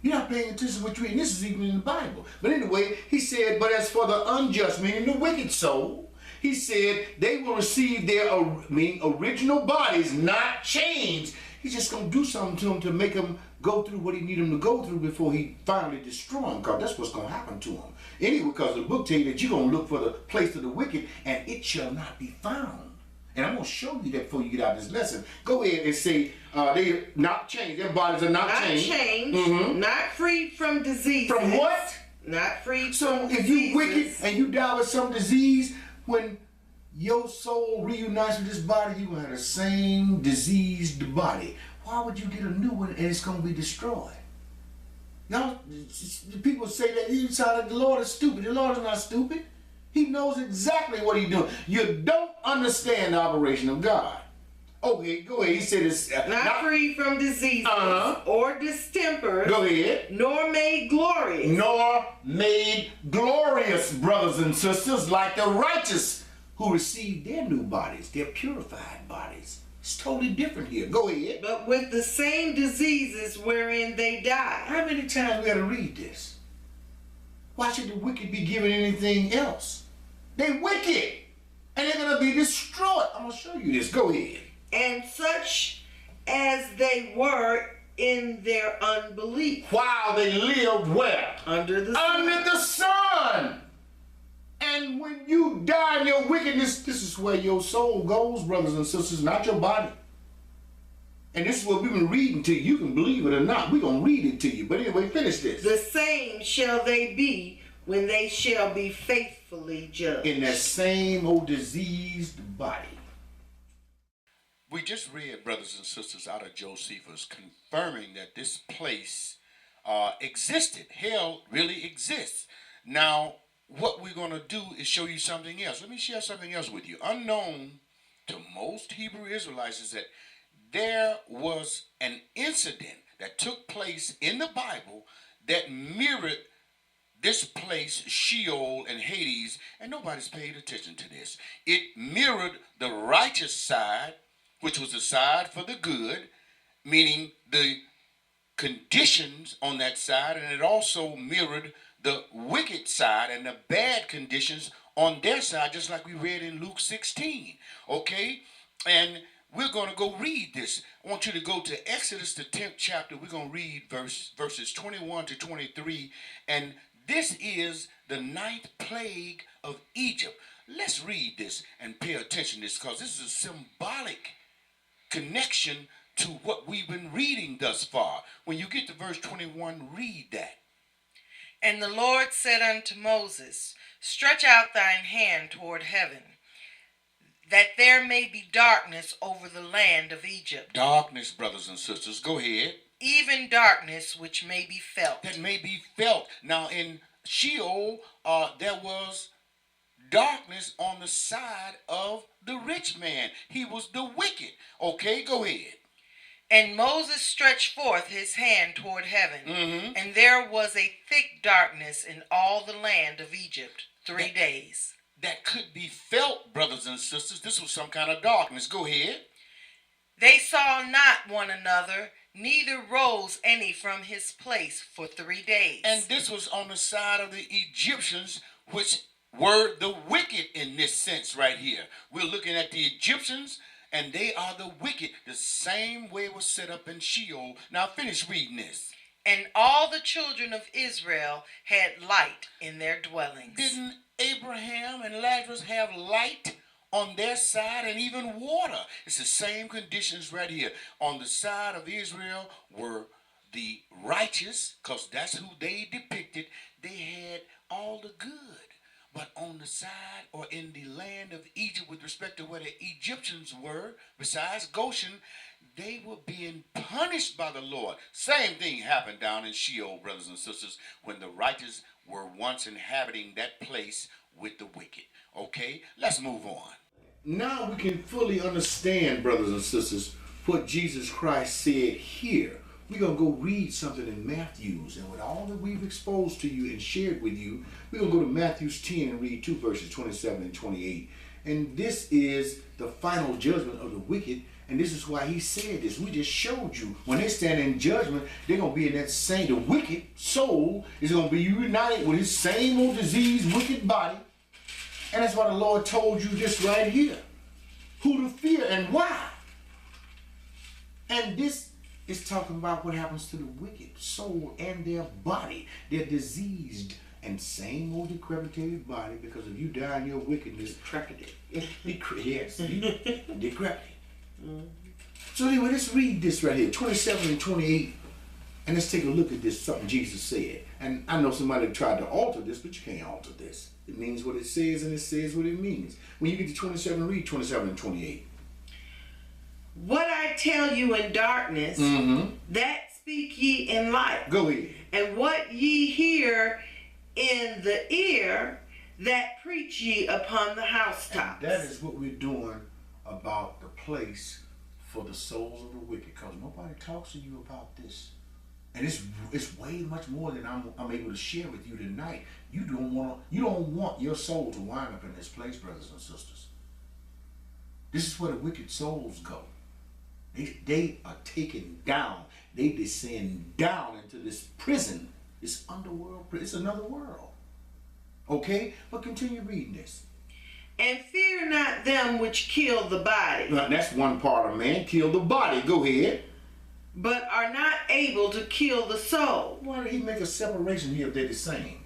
You're not paying attention to what you're reading. This is even in the Bible. But anyway, he said, but as for the unjust, meaning the wicked soul, he said they will receive their original bodies, not changed. He's just going to do something to them to make them go through what he needs them to go through before he finally destroys them, because that's what's going to happen to them. Anyway, because the book tells you that you're going to look for the place of the wicked, and it shall not be found. And I'm going to show you that before you get out of this lesson. Go ahead and say they're not changed. Their bodies are not changed. Not changed. Not freed from disease. From what? Not freed from diseases. So if you wicked and you die with some disease, when your soul reunites with this body, you're going to have the same diseased body. Why would you get a new one and it's going to be destroyed? Now, people say that you sound like the Lord is stupid. The Lord is not stupid. He knows exactly what he's doing. You don't understand the operation of God. Okay, go ahead. He said it's not free from diseases or distempers. Go ahead. Nor made glorious. Nor made glorious, brothers and sisters, like the righteous who receive their new bodies, their purified bodies. It's totally different here. Go ahead. But with the same diseases wherein they die. How many times we got to read this? Why should the wicked be given anything else? They're wicked, and they're going to be destroyed. I'm going to show you this. Go ahead. And such as they were in their unbelief. While they lived where? Under the sun. Under the sun. And when you die in your wickedness, this is where your soul goes, brothers and sisters, not your body. And this is what we've been reading to you. You can believe it or not. We're going to read it to you. But anyway, finish this. The same shall they be when they shall be faithfully judged. In that same old diseased body. We just read, brothers and sisters, out of Josephus, confirming that this place existed. Hell really exists. Now, what we're going to do is show you something else. Let me share something else with you. Unknown to most Hebrew Israelites is that there was an incident that took place in the Bible that mirrored this place, Sheol and Hades, and nobody's paid attention to this. It mirrored the righteous side, which was the side for the good, meaning the conditions on that side, and it also mirrored the wicked side and the bad conditions on their side, just like we read in Luke 16, okay? And we're going to go read this. I want you to go to Exodus, the 10th chapter. We're going to read verses 21 to 23, and this is the 9th plague of Egypt. Let's read this and pay attention to this, because this is a symbolic connection to what we've been reading thus far. When you get to verse 21, read that. And the Lord said unto Moses, stretch out thine hand toward heaven, that there may be darkness over the land of Egypt. Darkness, brothers and sisters. Go ahead. Even darkness which may be felt. That may be felt. Now in Sheol, there was darkness on the side of the rich man. He was the wicked. Okay, go ahead. And Moses stretched forth his hand toward heaven, and there was a thick darkness in all the land of Egypt 3 days. That could be felt, brothers and sisters. This was some kind of darkness. Go ahead. They saw not one another, neither rose any from his place for 3 days. And this was on the side of the Egyptians, which were the wicked in this sense right here. We're looking at the Egyptians, and they are the wicked, the same way it was set up in Sheol. Now finish reading this. And all the children of Israel had light in their dwellings. Didn't Abraham and Lazarus have light on their side and even water? It's the same conditions right here. On the side of Israel were the righteous, because that's who they depicted. They had all the good. But on the side or in the land of Egypt, with respect to where the Egyptians were, besides Goshen, they were being punished by the Lord. Same thing happened down in Sheol, brothers and sisters, when the righteous were once inhabiting that place with the wicked. Okay, let's move on. Now we can fully understand, brothers and sisters, what Jesus Christ said here. We're going to go read something in Matthew's, and with all that we've exposed to you and shared with you, we're going to go to Matthew's 10 and read 2 verses 27 and 28. And this is the final judgment of the wicked, and this is why he said this. We just showed you, when they stand in judgment, they're going to be in that same, the wicked soul is going to be united with his same old diseased, wicked body. And that's why the Lord told you this right here. Who to fear and why. And this is talking about what happens to the wicked soul and their body. They're diseased and same old decrepitated body, because if you die in your wickedness, Decrepit. yes, decrepit. So anyway, let's read this right here, 27 and 28, and let's take a look at this, something Jesus said. And I know somebody tried to alter this, but you can't alter this. It means what it says, and it says what it means. When you get to 27, read 27 and 28. What I tell you in darkness, that speak ye in light. Go ahead. And what ye hear in the ear, that preach ye upon the housetops. And that is what we're doing about the place for the souls of the wicked, because nobody talks to you about this. And it's way much more than I'm able to share with you tonight. You don't want your soul to wind up in this place, brothers and sisters. This is where the wicked souls go. They are taken down. They descend down into this prison, this underworld. It's another world. Okay? But continue reading this. And fear not them which kill the body. Now, that's one part of man. Kill the body. Go ahead. But are not able to kill the soul. Why did he make a separation here if they're the same?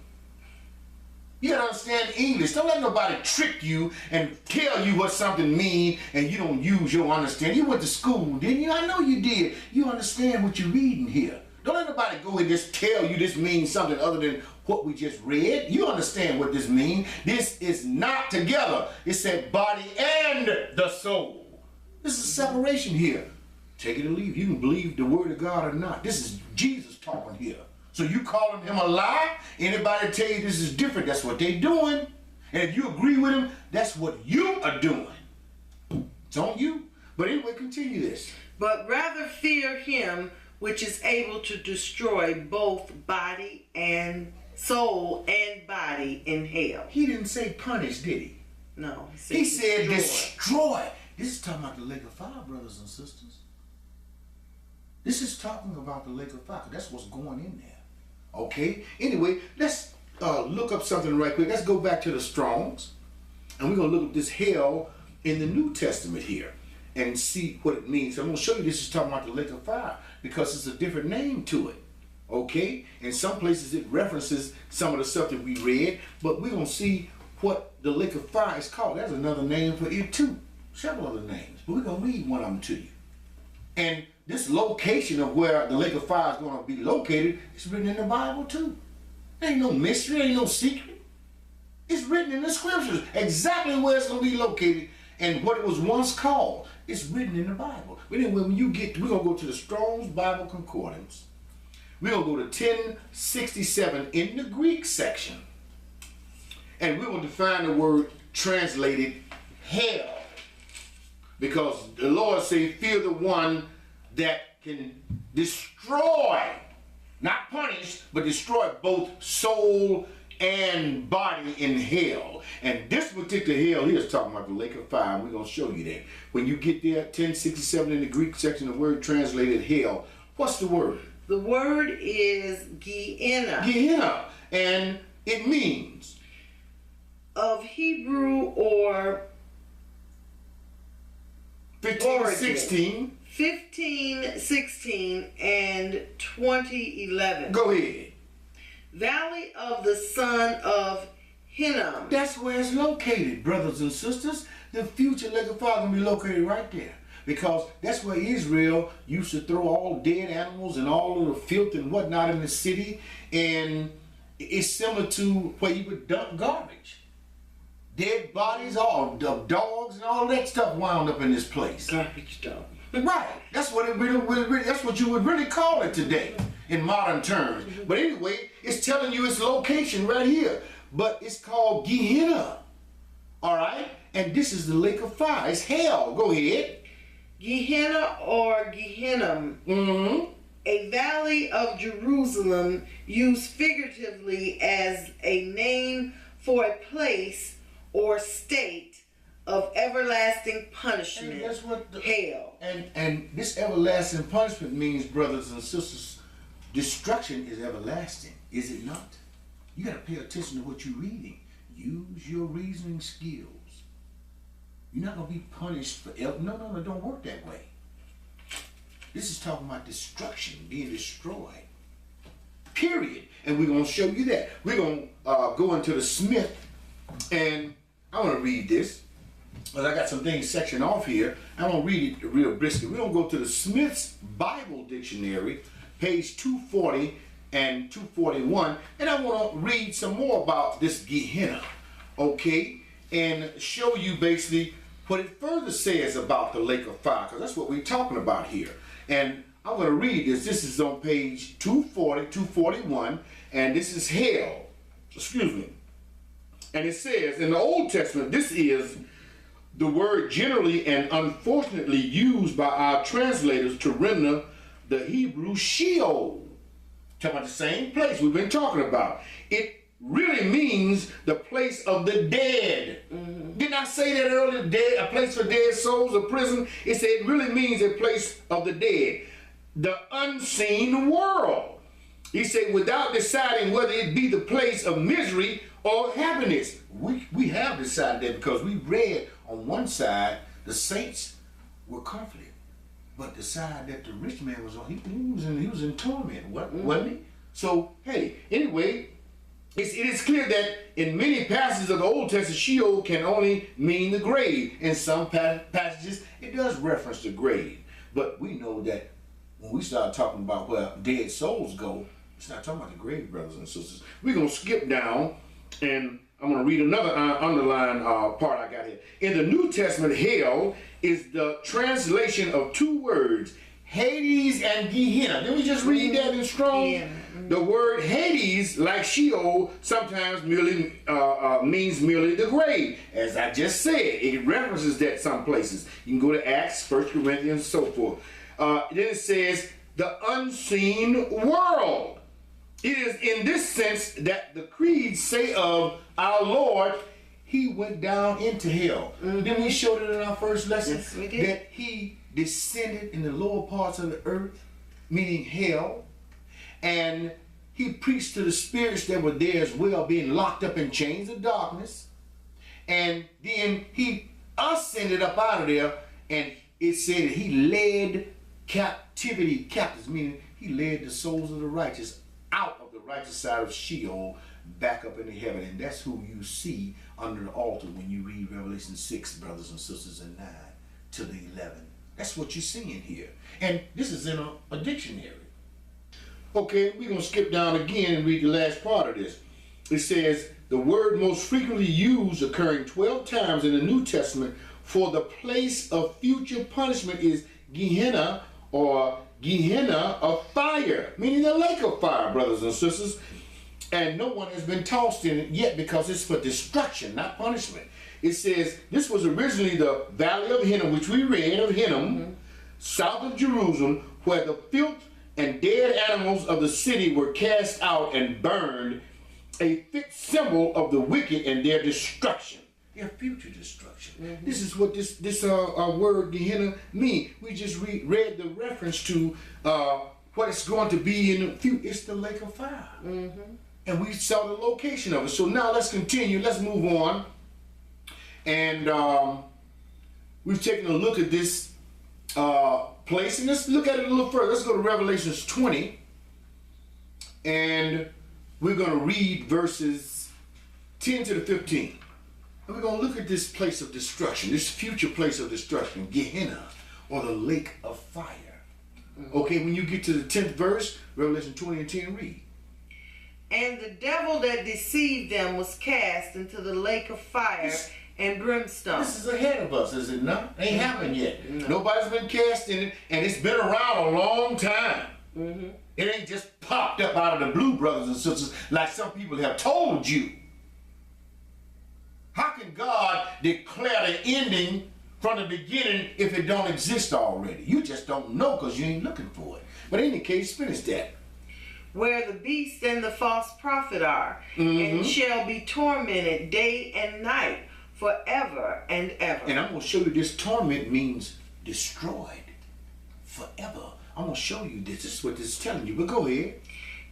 You gotta understand English. Don't let nobody trick you and tell you what something means and you don't use your understanding. You went to school, didn't you? I know you did. You understand what you're reading here. Don't let nobody go and just tell you this means something other than what we just read. You understand what this means. This is not together. It said body and the soul. This is a separation here. Take it or leave. You can believe the word of God or not. This is Jesus talking here. So you calling him a lie? Anybody tell you this is different, that's what they doing. And if you agree with him, that's what you are doing. It's on you. But anyway, continue this. But rather fear him which is able to destroy both body and soul and body in hell. He didn't say punish, did he? No. He said destroy. This is talking about the lake of fire, brothers and sisters. This is talking about the lake of fire. That's what's going in there. Okay? Anyway, let's look up something right quick. Let's go back to the Strongs. And we're going to look at this hell in the New Testament here and see what it means. So I'm going to show you this is talking about the lake of fire because it's a different name to it. Okay? In some places it references some of the stuff that we read, but we're going to see what the lake of fire is called. There's another name for it too. Several other names. But we're going to read one of them to you. And this location of where the lake of fire is going to be located is written in the Bible too. There ain't no mystery, there ain't no secret. It's written in the scriptures exactly where it's going to be located and what it was once called. It's written in the Bible. But anyway, when you get, we're going to go to the Strong's Bible Concordance. We're We're going to go to 1067 in the Greek section. And we're going to define the word translated hell. Because the Lord say, fear the one that can destroy, not punish, but destroy both soul and body in hell. And this particular hell here is talking about the lake of fire. We're going to show you that. When you get there, 1067 in the Greek section, the word translated hell. What's the word? The word is Gehenna. Gehenna. And it means? Of Hebrew or 1516. 1516 and 2011. Go ahead. Valley of the son of Hinnom. That's where it's located, brothers and sisters. The future lake of fire going to be located right there. Because that's where Israel used to throw all dead animals and all of the filth and whatnot in the city. And it's similar to where you would dump garbage. Dead bodies, all the dogs and all that stuff wound up in this place. Garbage dump. Right. That's what it really, that's what you would really call it today in modern terms. But anyway, it's telling you its location right here. But it's called Gehenna. All right? And this is the lake of fire. It's hell. Go ahead. Gehenna or Gehinnom. Mm-hmm. A valley of Jerusalem used figuratively as a name for a place or state of everlasting punishment. And that's what hell. And this everlasting punishment means, brothers and sisters, destruction is everlasting, is it not? You got to pay attention to what you're reading. Use your reasoning skills. You're not going to be punished forever. No, it don't work that way. This is talking about destruction, being destroyed. Period. And we're going to show you that. We're going to go into the Smith, and I want to read this. Well, I got some things sectioned off here. I'm going to read it real briskly. We're going to go to the Smith's Bible Dictionary, page 240 and 241, and I want to read some more about this Gehenna, okay, and show you basically what it further says about the lake of fire, because that's what we're talking about here. And I'm going to read this. This is on page 240, 241, and this is hell. Excuse me. And it says, in the Old Testament, this is the word generally and unfortunately used by our translators to render the Hebrew Sheol. Talking about the same place we've been talking about. It really means the place of the dead. Mm-hmm. Didn't I say that earlier? Dead, a place for dead souls, a prison. It said it really means a place of the dead. The unseen world. He said without deciding whether it be the place of misery or happiness. We have decided that because we read on one side the saints were comforted, but the side that the rich man was on, he was in torment, wasn't he? So hey, anyway, it is clear that in many passages of the Old Testament, Sheol can only mean the grave. In some passages, it does reference the grave, but we know that when we start talking about where dead souls go, it's not talking about the grave, brothers and sisters. We're gonna skip down, and I'm going to read another underlined part I got here. In the New Testament, hell is the translation of two words, Hades and Gehenna. Didn't we just read that in Strong's? Yeah. The word Hades, like Sheol, sometimes merely means merely the grave. As I just said, it references that some places. You can go to Acts, 1 Corinthians, and so forth. Then it says, the unseen world. It is in this sense that the creeds say of our Lord, he went down into hell. Mm-hmm. Then we showed it in our first lesson. Yes, we did. That he descended in the lower parts of the earth, meaning hell, and he preached to the spirits that were there as well, being locked up in chains of darkness. And then he ascended up out of there, and it said that he led captives, meaning he led the souls of the righteous out of the righteous side of Sheol back up into heaven. And that's who you see under the altar when you read Revelation 6, brothers and sisters, and 9 to the 11. That's what you're seeing here. And this is in a dictionary. Okay, we're going to skip down again and read the last part of this. It says, the word most frequently used, occurring 12 times in the New Testament, for the place of future punishment is Gehenna, or Gehenna of fire, meaning the lake of fire, brothers and sisters. And no one has been tossed in it yet because it's for destruction, not punishment. It says this was originally the valley of Hinnom, which we read of Hinnom, south of Jerusalem, where the filth and dead animals of the city were cast out and burned, a fit symbol of the wicked and their destruction, their future destruction. This is what this word Gehenna means. We just read the reference to what it's going to be in the future. It's the lake of fire. And we saw the location of it. So now let's continue. Let's move on. And we've taken a look at this place. And let's look at it a little further. Let's go to Revelations 20. And we're going to read verses 10 to the 15. And we're going to look at this place of destruction, this future place of destruction, Gehenna, or the lake of fire. Okay, when you get to the 10th verse, Revelation 20 and 10, read. And the devil that deceived them was cast into the lake of fire and brimstone. This is ahead of us, is it not? Ain't happened yet. No. Nobody's been cast in it, and it's been around a long time. It ain't just popped up out of the blue, brothers and sisters, like some people have told you. How can God declare the ending from the beginning if it don't exist already? You just don't know because you ain't looking for it. But in any case, finish that. Where the beast and the false prophet are, and shall be tormented day and night forever and ever. And I'm going to show you this torment means destroyed forever. I'm going to show you this. This is what this is telling you, but go ahead.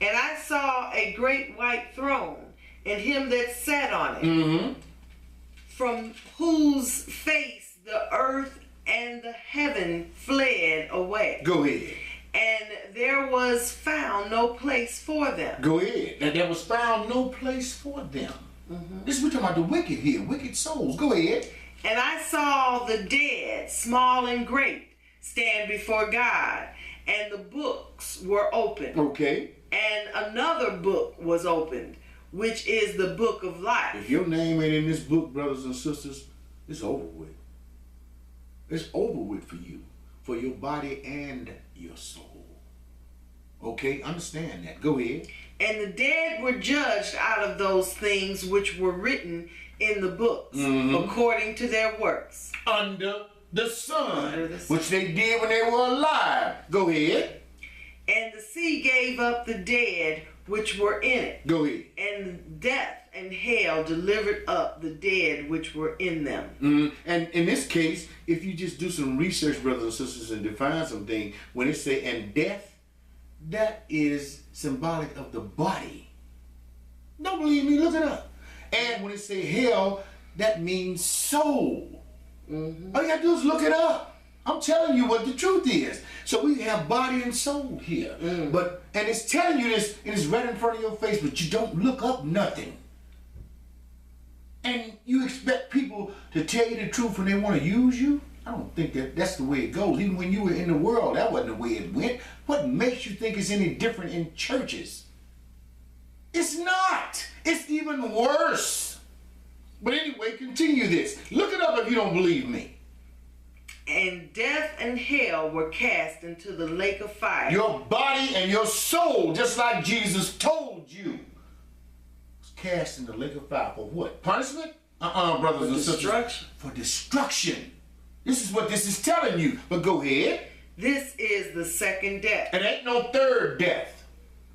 And I saw a great white throne, and him that sat on it, from whose face the earth and the heaven fled away. Go ahead. And there was found no place for them. Go ahead. And there was found no place for them. This we're talking about the wicked here, wicked souls. Go ahead. And I saw the dead, small and great, stand before God, and the books were opened. Okay. And another book was opened, which is the book of life. If your name ain't in this book, brothers and sisters, it's over with. It's over with for you, for your body and your soul. Okay, understand that. Go ahead. And the dead were judged out of those things which were written in the books, according to their works. Under the sun, Under the sun. which they did when they were alive. Go ahead. And the sea gave up the dead which were in it. Go ahead. And death and hell delivered up the dead which were in them. And in this case, if you just do some research, brothers and sisters, and define something, when it say and death, that is symbolic of the body. Don't believe me? Look it up. And when it say hell, that means soul. All you gotta do is look it up. I'm telling you what the truth is. So we have body and soul here. And it's telling you this, and it's right in front of your face, but you don't look up nothing. And you expect people to tell you the truth when they want to use you? I don't think that's the way it goes. Even when you were in the world, that wasn't the way it went. What makes you think it's any different in churches? It's not. It's even worse. But anyway, continue this. Look it up if you don't believe me. And death and hell were cast into the lake of fire. Your body and your soul, just like Jesus told you, was cast in the lake of fire. For what? Punishment? Brothers and sisters. Destruction. For destruction. This is what this is telling you. But go ahead. This is the second death. It ain't no third death.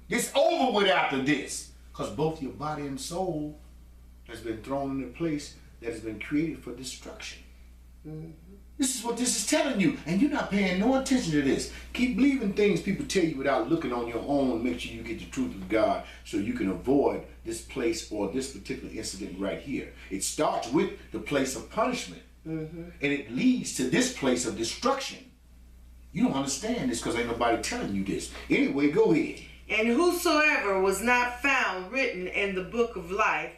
It's over with after this. Because both your body and soul has been thrown in a place that has been created for destruction. This is what this is telling you. And you're not paying no attention to this. Keep believing things people tell you without looking on your own. Make sure you get the truth of God so you can avoid this place or this particular incident right here. It starts with the place of punishment. And it leads to this place of destruction. You don't understand this because ain't nobody telling you this. Anyway, go ahead. And whosoever was not found written in the book of life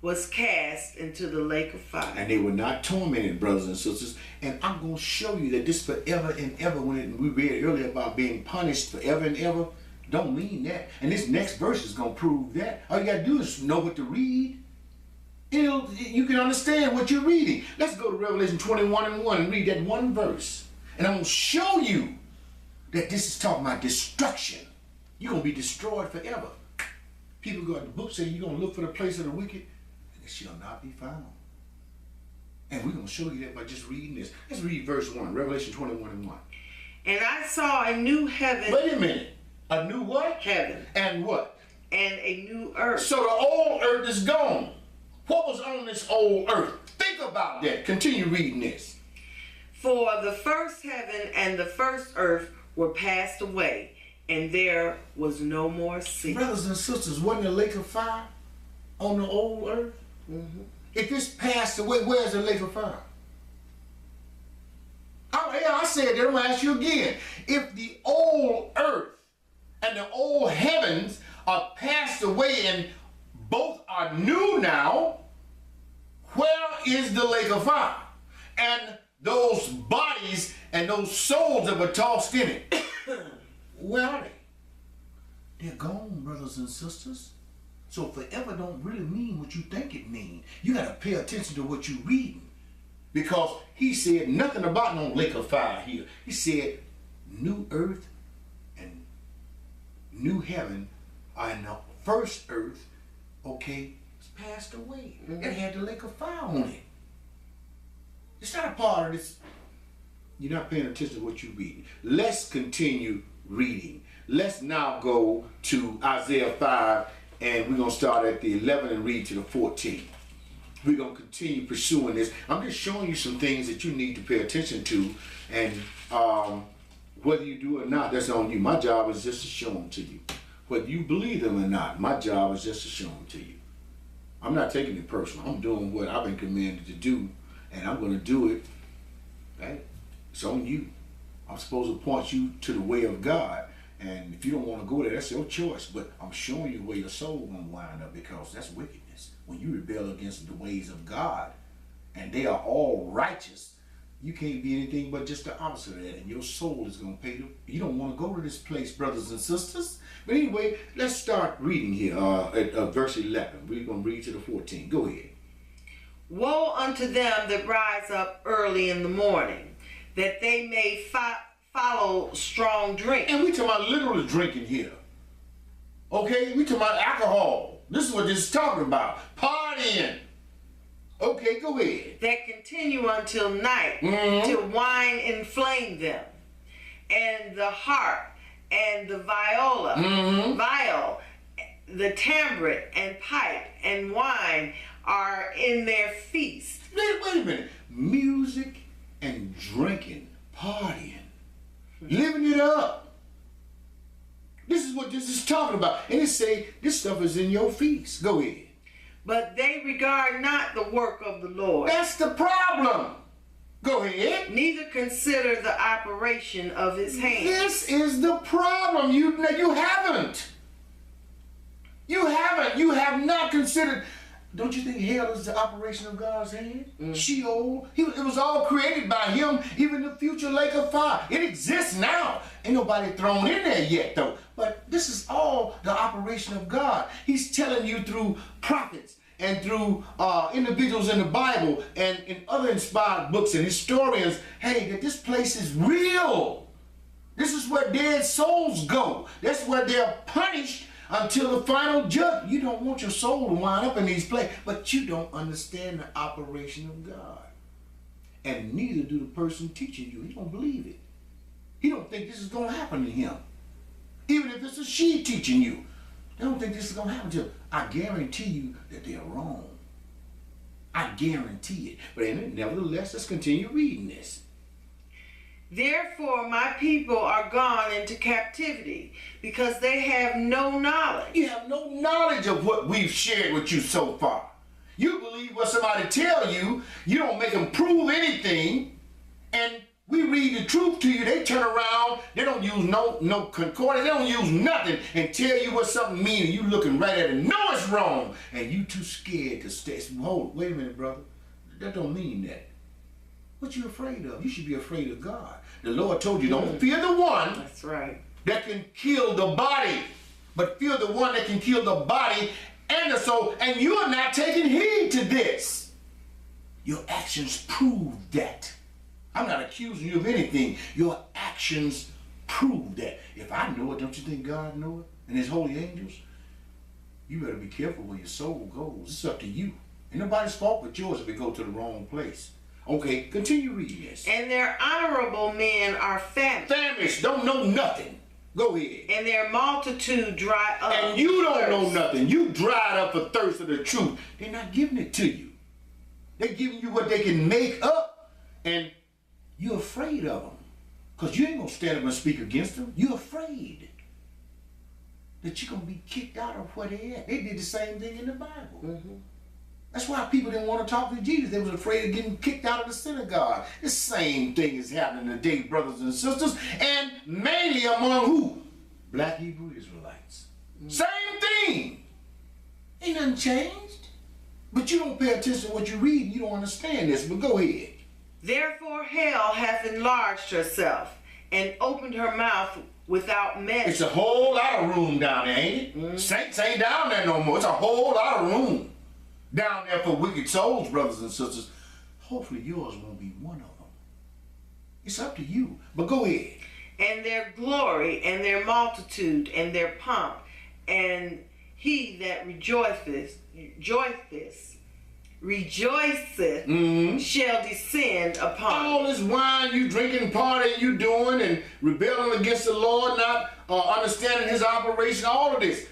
was cast into the lake of fire. And they were not tormented, brothers and sisters. And I'm going to show you that this forever and ever, when we read earlier about being punished forever and ever, don't mean that. And this next verse is going to prove that. All you got to do is know what to read. You can understand what you're reading. Let's go to Revelation 21:1 and read that one verse. And I'm going to show you that this is talking about destruction. You're going to be destroyed forever. People go, the book says you're going to look for the place of the wicked, and it shall not be found. And we're going to show you that by just reading this. Let's read verse 1, Revelation 21:1. And I saw a new heaven. Wait a minute. A new what? Heaven. And what? And a new earth. So the old earth is gone. What was on this old earth? Think about that. Continue reading this. For the first heaven and the first earth were passed away, and there was no more sea. Brothers and sisters, wasn't a lake of fire on the old earth? Mm-hmm. If it's passed away, where's the lake of fire? I said that, I'm going to ask you again. If the old earth and the old heavens are passed away and both are new now, where is the lake of fire? And those bodies and those souls that were tossed in it, where are they? They're gone, brothers and sisters. So forever don't really mean what you think it means. You got to pay attention to what you're reading. Because he said nothing about no lake of fire here. He said new earth and new heaven and the first earth, okay, it's passed away. It had the lake of fire on it. It's not a part of this. You're not paying attention to what you're reading. Let's continue reading. Let's now go to Isaiah 5, and we're going to start at the 11 and read to the 14. We're going to continue pursuing this. I'm just showing you some things that you need to pay attention to, and whether you do or not, that's on you. My job is just to show them to you. Whether you believe them or not, my job is just to show them to you. I'm not taking it personal. I'm doing what I've been commanded to do, and I'm going to do it. Right? It's on you. I'm supposed to point you to the way of God, and if you don't want to go there, that's your choice. But I'm showing you where your soul will wind up, because that's wickedness. When you rebel against the ways of God, and they are all righteous, you can't be anything but just the opposite of that, and your soul is going to pay them. You don't want to go to this place, brothers and sisters. But anyway, let's start reading here at verse 11. We're going to read to the 14. Go ahead. Woe unto them that rise up early in the morning, that they may follow strong drink. And we talking about literal drinking here. Okay, we talking about alcohol. This is what this is talking about. Partying. Okay, go ahead. That continue until night, till wine inflame them, and the harp, and the viol, the tambourine, and pipe, and wine are in their feast. Wait a minute. Music and drinking, partying, living it up. This is what this is talking about. And it say this stuff is in your feast. Go ahead. But they regard not the work of the Lord. That's the problem. Go ahead. Neither consider the operation of his hands. This is the problem. You haven't. You have not considered. Don't you think hell is the operation of God's hand? Sheol. It was all created by him, even the future lake of fire. It exists now. Ain't nobody thrown in there yet, though. But this is all the operation of God. He's telling you through prophets and through individuals in the Bible and in other inspired books and historians, hey, that this place is real. This is where dead souls go. That's where they're punished until the final judgment. You don't want your soul to wind up in these places, but you don't understand the operation of God. And neither do the person teaching you. He don't believe it. He don't think this is going to happen to him. Even if it's a she teaching you, they don't think this is going to happen to them. I guarantee you that they're wrong. I guarantee it. But nevertheless, let's continue reading this. Therefore my people are gone into captivity, because they have no knowledge. You have no knowledge of what we've shared with you so far. You believe what somebody tell you. You don't make them prove anything. And we read the truth to you. They turn around. They don't use no concordance. They don't use nothing and tell you what something means. And you looking right at it. Know it's wrong. And you too scared to stay. Hold, wait a minute, brother. That don't mean that. What you afraid of? You should be afraid of God. The Lord told you, don't fear the one. That's right. That can kill the body, but fear the one that can kill the body and the soul. And you are not taking heed to this. Your actions prove that. I'm not accusing you of anything. Your actions prove that. If I know it, don't you think God know it? And his holy angels? You better be careful where your soul goes. It's up to you. Ain't nobody's fault but yours if it go to the wrong place. Okay, continue reading this. And their honorable men are famished. Famished, don't know nothing. Go ahead. And their multitude dry up. And you don't thirst. know nothing. You dried up for thirst of the truth. They're not giving it to you. They're giving you what they can make up. And you're afraid of them. Because you ain't going to stand up and speak against them. You're afraid that you're going to be kicked out of where they at. They did the same thing in the Bible. Mm-hmm. That's why people didn't want to talk to Jesus. They was afraid of getting kicked out of the synagogue. The same thing is happening today, brothers and sisters, and mainly among who? Black Hebrew Israelites. Same thing. Ain't nothing changed. But you don't pay attention to what you read and you don't understand this, but go ahead. Therefore hell hath enlarged herself and opened her mouth without measure. It's a whole lot of room down there, ain't it? Saints ain't down there no more. It's a whole lot of room down there for wicked souls, brothers and sisters. Hopefully yours won't be one of them. It's up to you. But go ahead. And their glory and their multitude and their pomp, and he that rejoiceth shall descend upon all this wine you drinking, party you doing, and rebelling against the Lord, not understanding his operation, all of this.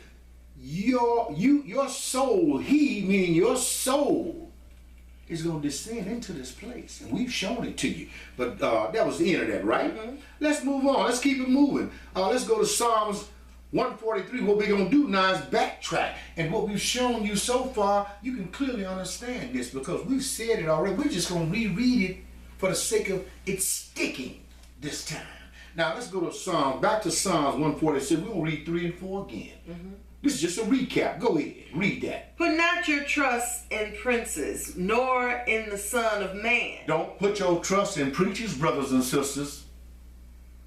Your soul, he meaning your soul, is going to descend into this place. And we've shown it to you. But that was the end of that, right? Mm-hmm. Let's move on. Let's keep it moving. Let's go to Psalms 143. What we're going to do now is backtrack. And what we've shown you so far, you can clearly understand this because we've said it already. We're just going to reread it for the sake of it sticking this time. Now, let's go to back to Psalms 146. We're going to read 3 and 4 again. Mm-hmm. This is just a recap. Go ahead. Read that. Put not your trust in princes, nor in the Son of Man. Don't put your trust in preachers, brothers and sisters.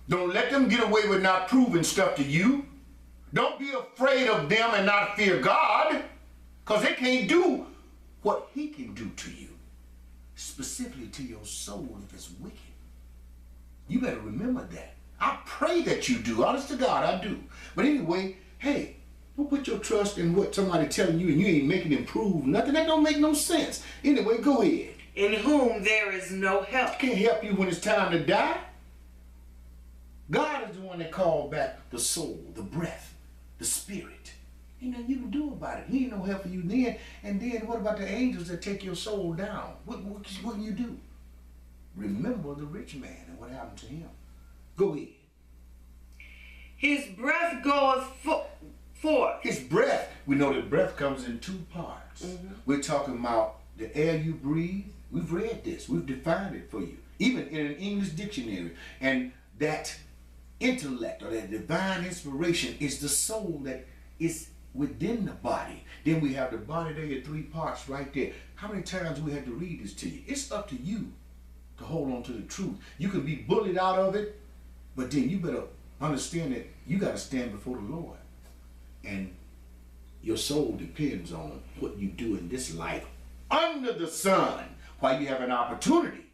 Don't let them get away with not proving stuff to you. Don't be afraid of them and not fear God, because they can't do what he can do to you, specifically to your soul if it's wicked. You better remember that. I pray that you do. Honest to God, I do. But anyway, hey, don't put your trust in what somebody telling you and you ain't making them prove nothing. That don't make no sense. Anyway, go ahead. In whom there is no help. Can't help you when it's time to die. God is the one that called back the soul, the breath, the spirit. Ain't nothing you can do about it. He ain't no help for you then. And then what about the angels that take your soul down? What can you do? Remember the rich man and what happened to him. Go ahead. His breath goeth forth. His breath. We know that breath comes in 2 parts. Mm-hmm. We're talking about the air you breathe. We've read this. We've defined it for you. Even in an English dictionary. And that intellect or that divine inspiration is the soul that is within the body. Then we have the body there, your 3 parts right there. How many times do we have to read this to you? It's up to you to hold on to the truth. You can be bullied out of it, but then you better understand that you got to stand before the Lord. And your soul depends on what you do in this life under the sun while you have an opportunity.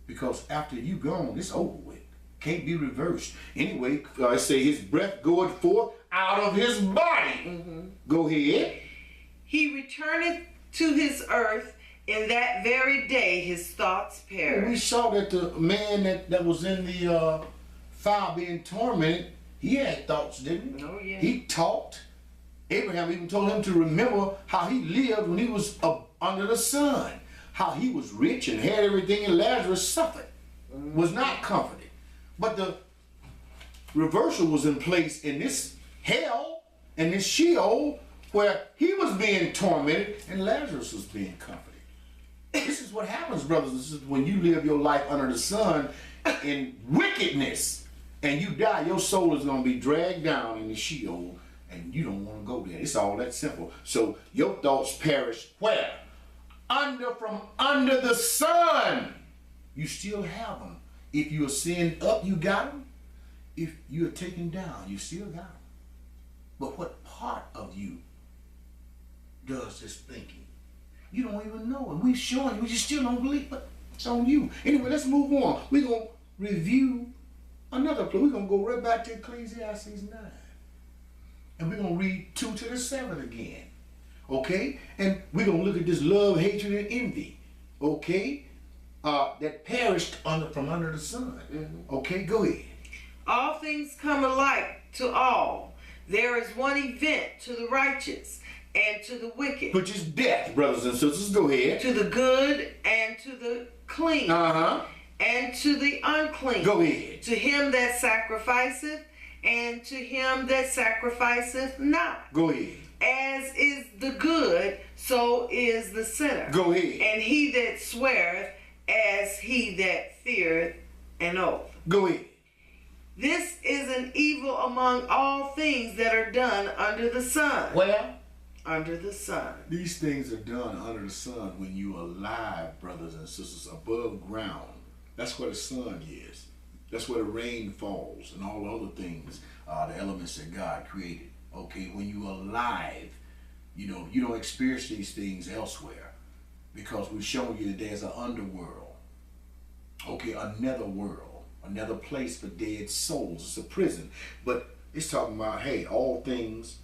Because after you gone, it's over with. Can't be reversed. Anyway, I say his breath goeth forth out of his body. Mm-hmm. Go ahead. He returneth to his earth. In that very day his thoughts perish. We saw that the man that was in the fire being tormented, he had thoughts, didn't he? Oh, yeah. He talked. Abraham even told him to remember how he lived when he was under the sun. How he was rich and had everything, and Lazarus suffered, was not comforted. But the reversal was in place in this hell and this Sheol where he was being tormented and Lazarus was being comforted. This is what happens, brothers and sisters, when you live your life under the sun in wickedness and you die, your soul is going to be dragged down in the Sheol and you don't want to go there. It's all that simple. So your thoughts perish where? From under the sun. You still have them. If you ascend up, you got them. If you are taken down, you still got them. But what part of you does this thinking? You don't even know. And we're showing you, you still don't believe, but it's on you. Anyway, let's move on. We're going to review Another place. We're going to go right back to Ecclesiastes 9. And we're going to read 2 to the 7 again. Okay? And we're going to look at this love, hatred, and envy. Okay? That perished from under the sun. Okay? Go ahead. All things come alike to all. There is one event to the righteous and to the wicked. Which is death, brothers and sisters. Go ahead. To the good and to the clean. And to the unclean. Go ahead. To him that sacrificeth and to him that sacrificeth not. Go ahead. As is the good, so is the sinner. Go ahead. And he that sweareth, as he that feareth an oath. Go ahead. This is an evil among all things that are done under the sun. Well, under the sun. These things are done under the sun when you are alive, brothers and sisters, above ground. That's where the sun is. That's where the rain falls and all the other things, the elements that God created. Okay, when you are alive, you don't experience these things elsewhere, because we've shown you that there's an underworld. Okay, a netherworld, another place for dead souls. It's a prison, but it's talking about, hey, all things.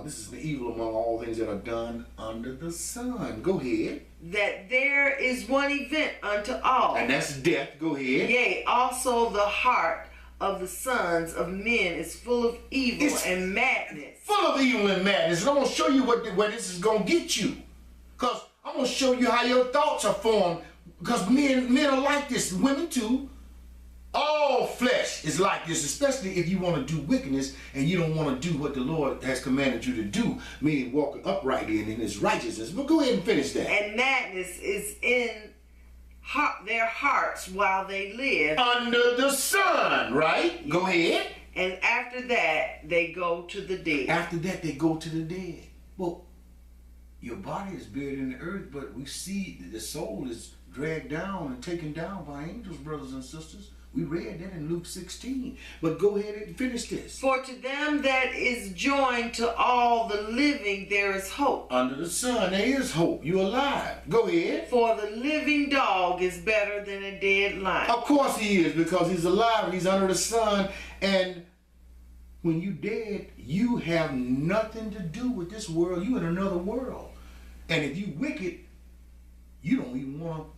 This is the evil among all things that are done under the sun. Go ahead. That there is one event unto all. And that's death. Go ahead. Yea, also the heart of the sons of men is full of evil and madness. Full of evil and madness. And I'm going to show you where this is going to get you. Because I'm going to show you how your thoughts are formed. Because men are like this. Women too. All flesh is like this, especially if you want to do wickedness and you don't want to do what the Lord has commanded you to do, meaning walk uprightly and in his righteousness. But go ahead and finish that. And madness is in their hearts while they live. Under the sun, right? Go ahead. And after that, they go to the dead. After that, they go to the dead. Well, your body is buried in the earth, but we see that the soul is dragged down and taken down by angels, brothers and sisters. We read that in Luke 16. But go ahead and finish this. For to them that is joined to all the living there is hope. Under the sun there is hope. You're alive. Go ahead. For the living dog is better than a dead lion. Of course he is, because he's alive and he's under the sun. And when you're dead, you have nothing to do with this world. You're in another world. And if you're wicked, you don't even want to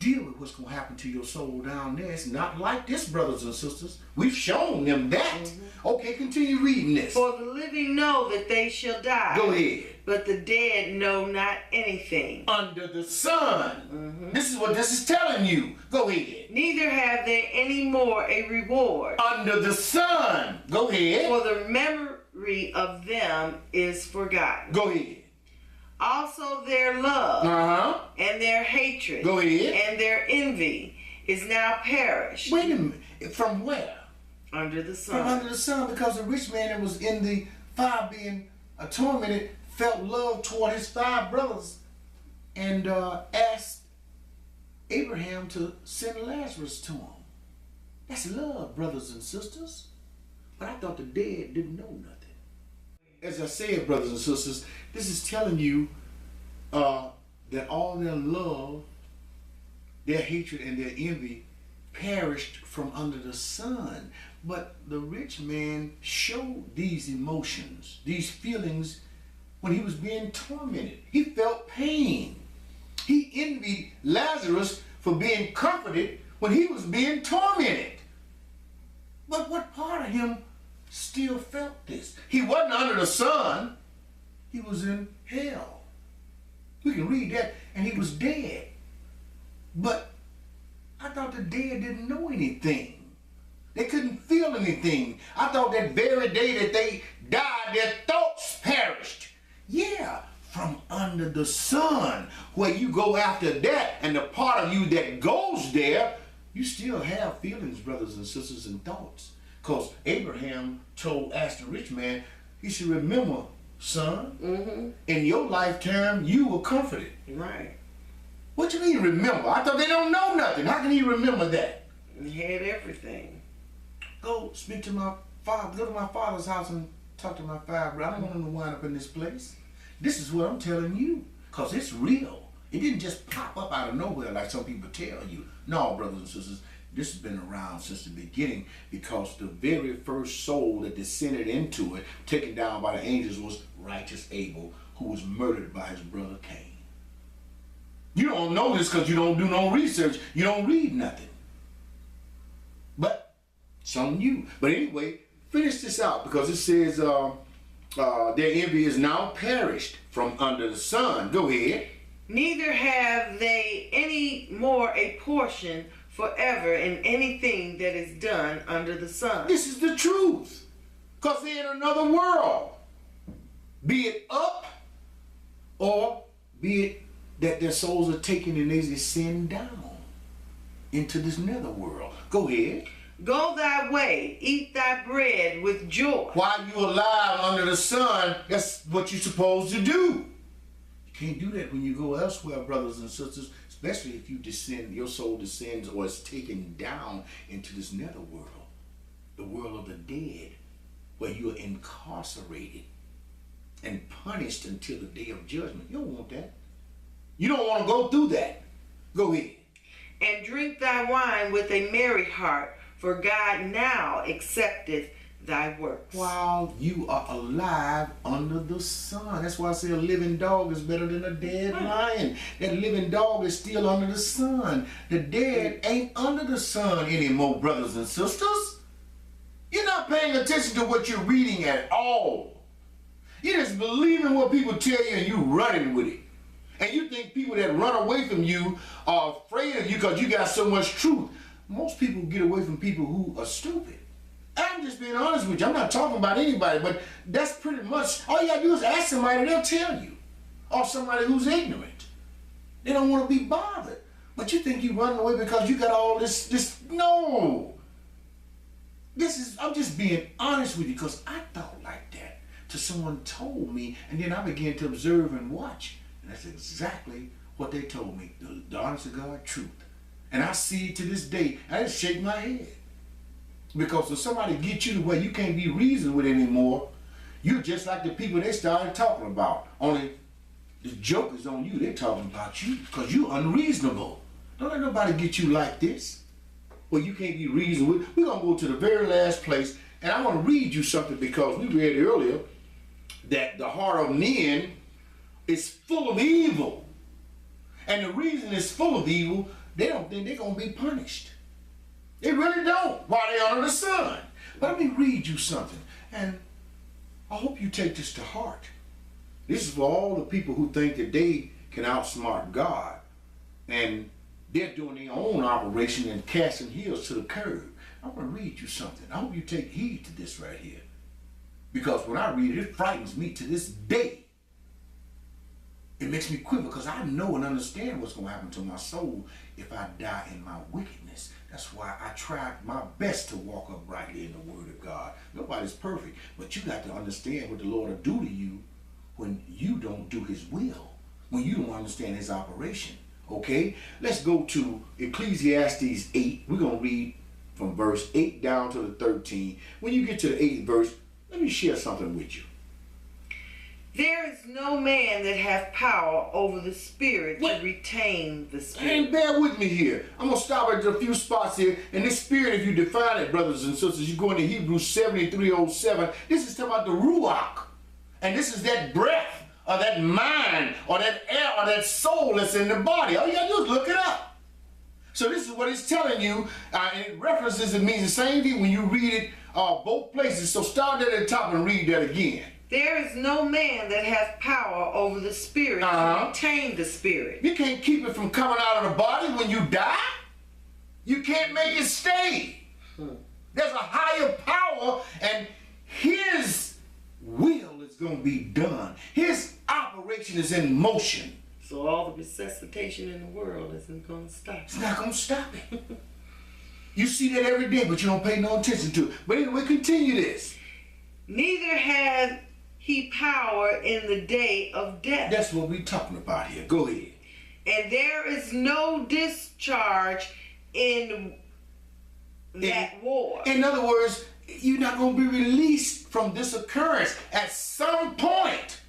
deal with what's going to happen to your soul down there. It's not like this, brothers and sisters. We've shown them that. Okay, continue reading this. For the living know that they shall die. Go ahead. But the dead know not anything. Under the sun. This is what this is telling you. Go ahead. Neither have they any more a reward. Under the sun. Go ahead. For the memory of them is forgotten. Go ahead. Also their love and their hatred Go ahead. and their envy is now perished. Wait a minute. From where? Under the sun. From under the sun, because the rich man that was in the fire being tormented felt love toward his 5 brothers and asked Abraham to send Lazarus to him. That's love, brothers and sisters. But I thought the dead didn't know nothing. As I said, brothers and sisters, this is telling you that all their love, their hatred, and their envy perished from under the sun. But the rich man showed these emotions, these feelings, when he was being tormented. He felt pain. He envied Lazarus for being comforted when he was being tormented. But what part of him still felt this? He wasn't under the sun. He was in hell. We can read that, and he was dead. But I thought the dead didn't know anything. They couldn't feel anything. I thought that very day that they died, their thoughts perished. Yeah, from under the sun, where you go after that, and the part of you that goes there, you still have feelings, brothers and sisters, and thoughts. Because Abraham asked the rich man, he should remember, son, in your lifetime, you were comforted. Right. What you mean remember? I thought they don't know nothing. How can he remember that? He had everything. Go speak to my father, go to my father's house and talk to my father. I don't want him to wind up in this place. This is what I'm telling you, because it's real. It didn't just pop up out of nowhere like some people tell you. No, brothers and sisters, This has been around since the beginning, because the very first soul that descended into it, taken down by the angels, was righteous Abel, who was murdered by his brother Cain. You don't know this because you don't do no research. You don't read nothing. But some you. But anyway, finish this out, because it says their envy is now perished from under the sun. Go ahead. Neither have they any more a portion forever in anything that is done under the sun. This is the truth, because they're in another world. Be it up, or be it that their souls are taken and they descend down into this nether world. Go ahead. Go thy way, eat thy bread with joy. While you're alive under the sun, that's what you're supposed to do. You can't do that when you go elsewhere, brothers and sisters, especially if you descend, your soul descends or is taken down into this nether world, the world of the dead, where you are incarcerated and punished until the day of judgment. You don't want that. You don't want to go through that. Go ahead. And drink thy wine with a merry heart, for God now accepteth thy works. While you are alive under the sun. That's why I say a living dog is better than a dead lion. That living dog is still under the sun. The dead ain't under the sun anymore, brothers and sisters. You're not paying attention to what you're reading at all. You're just believing what people tell you and you running with it. And you think people that run away from you are afraid of you because you got so much truth. Most people get away from people who are stupid. I'm just being honest with you. I'm not talking about anybody, but that's pretty much, all you gotta do is ask somebody, they'll tell you. Or somebody who's ignorant. They don't want to be bothered. But you think you're running away because you got all this, no. I'm just being honest with you, because I thought like that till someone told me, and then I began to observe and watch. And that's exactly what they told me. The honest to God truth. And I see it to this day. I just shake my head. Because when somebody gets you to where you can't be reasoned with anymore, you're just like the people they started talking about. Only the joke is on you. They're talking about you because you're unreasonable. Don't let nobody get you like this. Well, you can't be reasoned with. We're going to go to the very last place. And I want to read you something, because we read earlier that the heart of men is full of evil. And the reason it's full of evil, they don't think they're going to be punished. They really don't while they're under the sun. But let me read you something. And I hope you take this to heart. This is for all the people who think that they can outsmart God. And they're doing their own operation and casting heels to the curb. I'm going to read you something. I hope you take heed to this right here. Because when I read it, it frightens me to this day. It makes me quiver, because I know and understand what's going to happen to my soul if I die in my wickedness. That's why I try my best to walk uprightly in the Word of God. Nobody's perfect, but you got to understand what the Lord will do to you when you don't do His will, when you don't understand His operation. Okay? Let's go to Ecclesiastes 8. We're going to read from verse 8 down to the 13. When you get to the 8th verse, let me share something with you. There is no man that hath power over the spirit to retain the spirit. And bear with me here. I'm going to stop at a few spots here. And this spirit, if you define it, brothers and sisters, you go into Hebrews 73:07. This is talking about the ruach. And this is that breath, or that mind, or that air, or that soul that's in the body. All you got to do is look it up. So this is what it's telling you. And it references, it means the same thing when you read it both places. So start at the top and read that again. There is no man that hath power over the spirit to retain the spirit. You can't keep it from coming out of the body when you die. You can't make it stay. There's a higher power, and His will is going to be done. His operation is in motion. So all the resuscitation in the world isn't going to stop. It's not going to stop it. You see that every day, but you don't pay no attention to it. But anyway, continue this. Neither hath He power in the day of death. That's what we're talking about here. Go ahead. And there is no discharge in that war. In other words, you're not going to be released from this occurrence. At some point,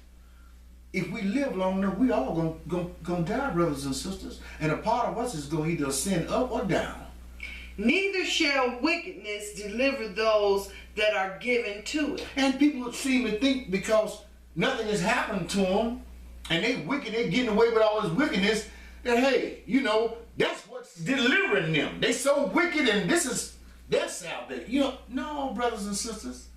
if we live long enough, we all going to die, brothers and sisters. And a part of us is going to either ascend up or down. Neither shall wickedness deliver those that are given to it. And people seem to think because nothing has happened to them, and they wicked, they're getting away with all this wickedness, that hey, you know, that's what's delivering them. They so wicked and this is their salvation. You know, no, brothers and sisters.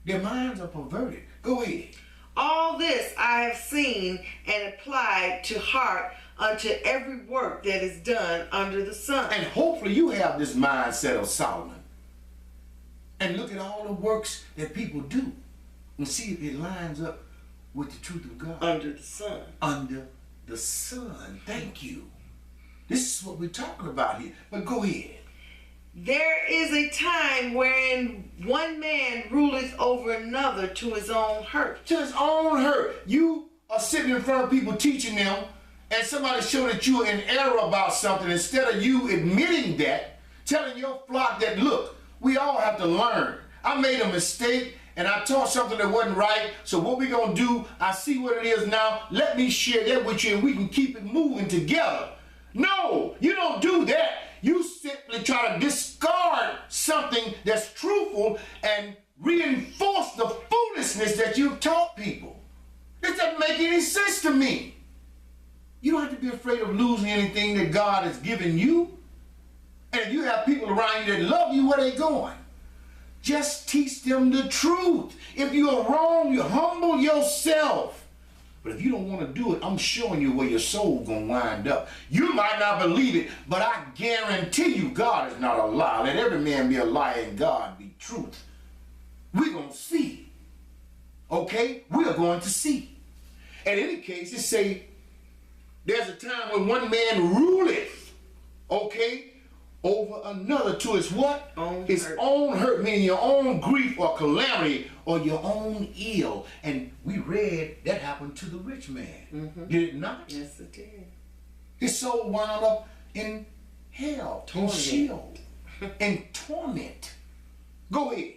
Their minds are perverted. Go ahead. All this I have seen and applied to heart unto every work that is done under the sun. And hopefully you have this mindset of Solomon. And look at all the works that people do and see if it lines up with the truth of God. Under the sun. Under the sun. Thank you. This is what we're talking about here. But go ahead. There is a time wherein one man ruleth over another to his own hurt. To his own hurt. You are sitting in front of people teaching them, and somebody show that you're in error about something. Instead of you admitting that, telling your flock that, look, we all have to learn. I made a mistake and I taught something that wasn't right. So what we're going to do, I see what it is now. Let me share that with you and we can keep it moving together. No, you don't do that. You simply try to discard something that's truthful and reinforce the foolishness that you've taught people. This doesn't make any sense to me. You don't have to be afraid of losing anything that God has given you. And if you have people around you that love you, where they going? Just teach them the truth. If you are wrong, you humble yourself. But if you don't want to do it, I'm showing you where your soul's going to wind up. You might not believe it, but I guarantee you God is not a lie. Let every man be a liar and God be truth. We're going to see. Okay? We are going to see. In any case, it say, there's a time when one man ruleth, okay, over another to his what? His own hurt, meaning your own grief or calamity or your own ill. And we read that happened to the rich man. Mm-hmm. Did it not? Yes, it did. His soul wound up in hell, in Sheol, in torment. Go ahead.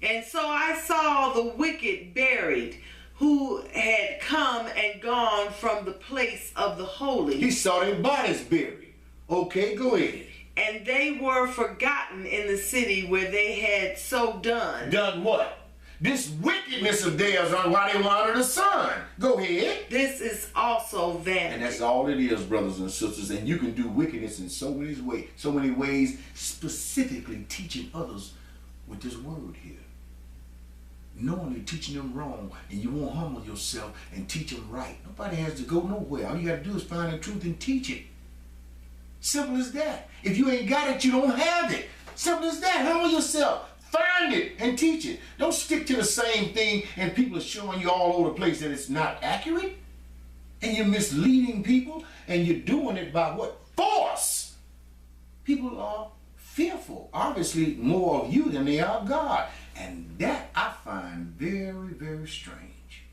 And so I saw the wicked buried, who had come and gone from the place of the holy. He saw their bodies buried. Okay, go ahead. And they were forgotten in the city where they had so done. Done what? This wickedness of theirs on why they were under the sun. Go ahead. This is also vanity. And that's all it is, brothers and sisters. And you can do wickedness in so many ways, specifically teaching others with this word here. Knowingly teaching them wrong, and you won't humble yourself and teach them right. Nobody has to go nowhere. All you got to do is find the truth and teach it. Simple as that. If you ain't got it, you don't have it. Simple as that. Humble yourself. Find it and teach it. Don't stick to the same thing and people are showing you all over the place that it's not accurate. And you're misleading people and you're doing it by what? Force. People are fearful. Obviously more of you than they are of God. And that I find very, very strange.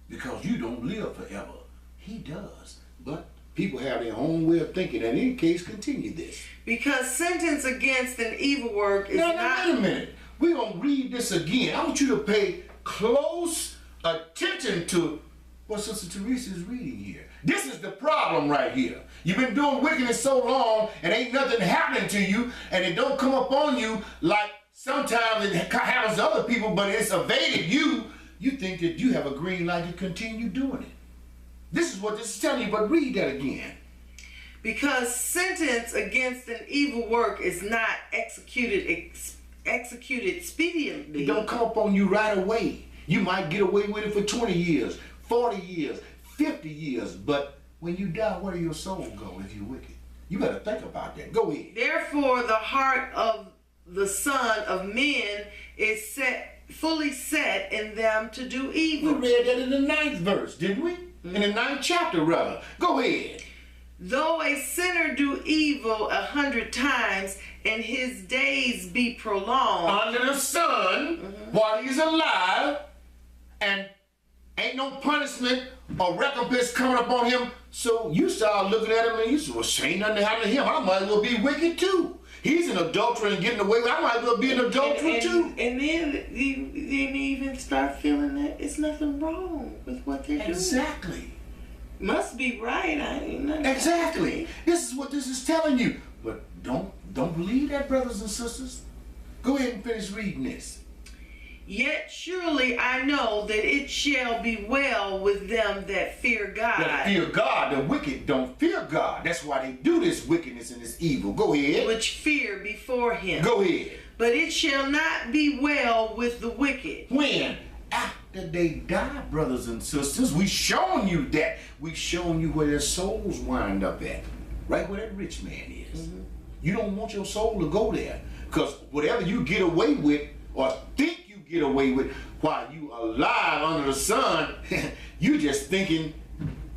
Because you don't live forever. He does. But people have their own way of thinking. And in any case, continue this. Because sentence against an evil work is Now, not... wait a minute. We're going to read this again. I want you to pay close attention to what Sister Teresa is reading here. This is the problem right here. You've been doing wickedness so long and ain't nothing happening to you and it don't come upon you like sometimes it happens to other people, but it's evaded you. You think that you have a green light to continue doing it. This is what this is telling you, but read that again. Because sentence against an evil work is not executed expediently. It don't come upon you right away. You might get away with it for 20 years, 40 years, 50 years, but when you die, where do your soul go if you're wicked? You better think about that. Go ahead. Therefore, the heart of the Son of Men is fully set in them to do evil. We read that in the 9th verse, didn't we? In the 9th chapter, rather. Go ahead. Though a sinner do evil 100 times and his days be prolonged under the sun, while he's alive, and ain't no punishment or recompense coming upon him, so you start looking at him and you say, well, ain't nothing happening to him. I might as well be wicked too. He's an adulterer and getting away with it. I might as well be an adulterer too. And then you even start feeling that it's nothing wrong with what they're doing. Exactly. Must be right. I ain't nothing. Exactly. This is what this is telling you. But don't believe that, brothers and sisters. Go ahead and finish reading this. Yet surely I know that it shall be well with them that fear God. That fear God. The wicked don't fear God. That's why they do this wickedness and this evil. Go ahead. Which fear before him. Go ahead. But it shall not be well with the wicked. When? After they die, brothers and sisters. We showing you that. We showing you where their souls wind up at. Right where that rich man is. Mm-hmm. You don't want your soul to go there. Because whatever you get away with or think you get away with while you alive under the sun, you just thinking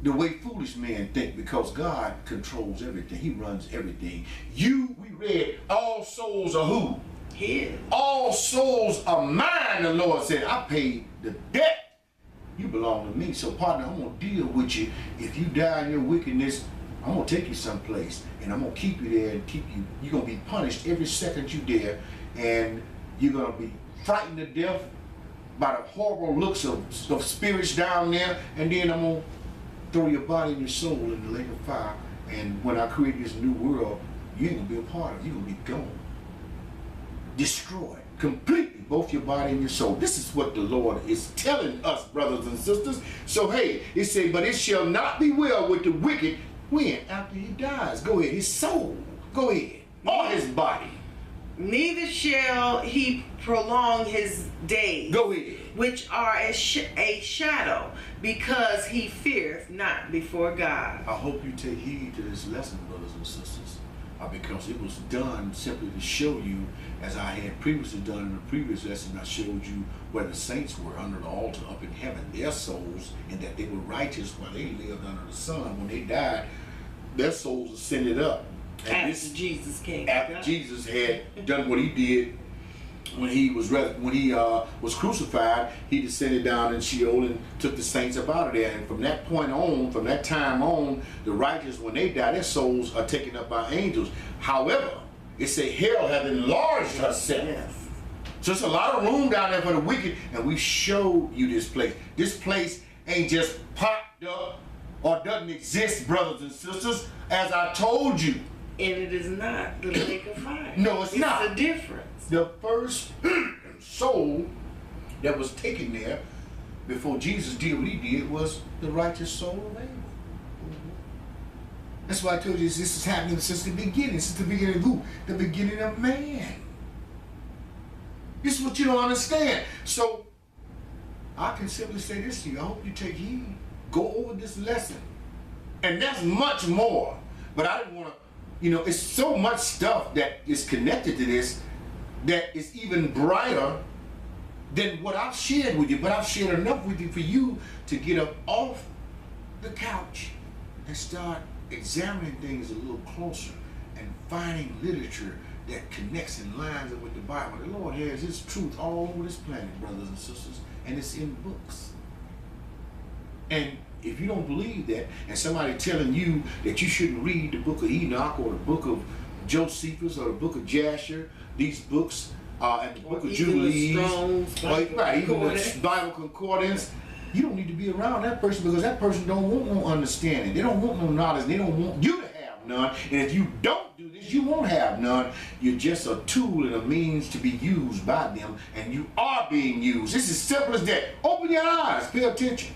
the way foolish men think, because God controls everything. He runs everything. We read, all souls are who? His. All souls are mine, the Lord said. I paid the debt. You belong to me. So partner, I'm going to deal with you. If you die in your wickedness, I'm going to take you someplace and I'm going to keep you there and keep you. You're going to be punished every second you there, and you're going to be frightened to death by the horrible looks of spirits down there, and then I'm going to throw your body and your soul in the lake of fire, and when I create this new world, you ain't going to be a part of it. You're going to be gone. Destroyed completely, both your body and your soul. This is what the Lord is telling us, brothers and sisters. So hey, it says, but it shall not be well with the wicked. When? After he dies. Go ahead. His soul. Go ahead. Or his body. Neither shall he prolong his days. Go ahead. Which are a shadow, because he feareth not before God. I hope you take heed to this lesson, brothers and sisters, because it was done simply to show you, as I had previously done in the previous lesson, I showed you where the saints were under the altar up in heaven, their souls, and that they were righteous while they lived under the sun. When they died, their souls ascended up. And after Jesus came. After Jesus had done what he did when he was crucified, he descended down in Sheol and took the saints up out of there. And from that point on, from that time on, the righteous, when they die, their souls are taken up by angels. However, it say hell hath enlarged herself. Yes. So it's a lot of room down there for the wicked, and we show you this place. This place ain't just popped up or doesn't exist, brothers and sisters, as I told you. And it is not the lake of fire. No, it's not. It's the difference. The first soul that was taken there before Jesus did what he did was the righteous soul of Abel. That's why I told you this is happening since the beginning. Since the beginning of who? The beginning of man. This is what you don't understand. So I can simply say this to you. I hope you take heed. Go over this lesson. And that's much more. But I didn't want to, it's so much stuff that is connected to this that is even brighter than what I've shared with you. But I've shared enough with you for you to get up off the couch and start examining things a little closer and finding literature that connects and lines up with the Bible. The Lord has his truth all over this planet, brothers and sisters, and it's in books. And if you don't believe that, and somebody telling you that you shouldn't read the book of Enoch or the book of Josephus or the book of Jasher, these books, and the book of Jubilees, even the Bible Concordance, you don't need to be around that person, because that person don't want no understanding. They don't want no knowledge. They don't want you to have none. And if you don't do this, you won't have none. You're just a tool and a means to be used by them, and you are being used. It's as simple as that. Open your eyes. Pay attention.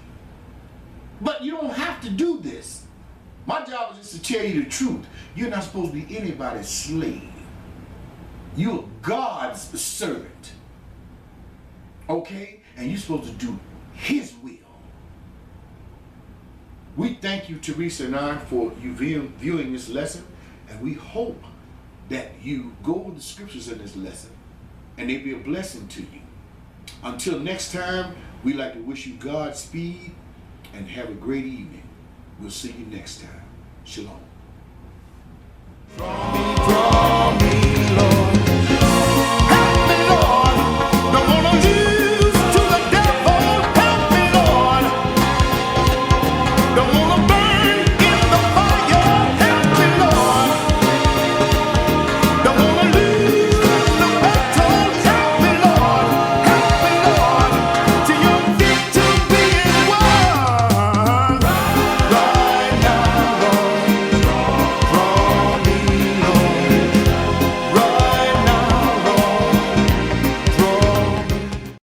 But you don't have to do this. My job is just to tell you the truth. You're not supposed to be anybody's slave. You're God's servant. Okay? And you're supposed to do his will. We thank you, Teresa and I, for you viewing this lesson, and we hope that you go over the scriptures in this lesson and they be a blessing to you. Until next time, we'd like to wish you Godspeed and have a great evening. We'll see you next time. Shalom.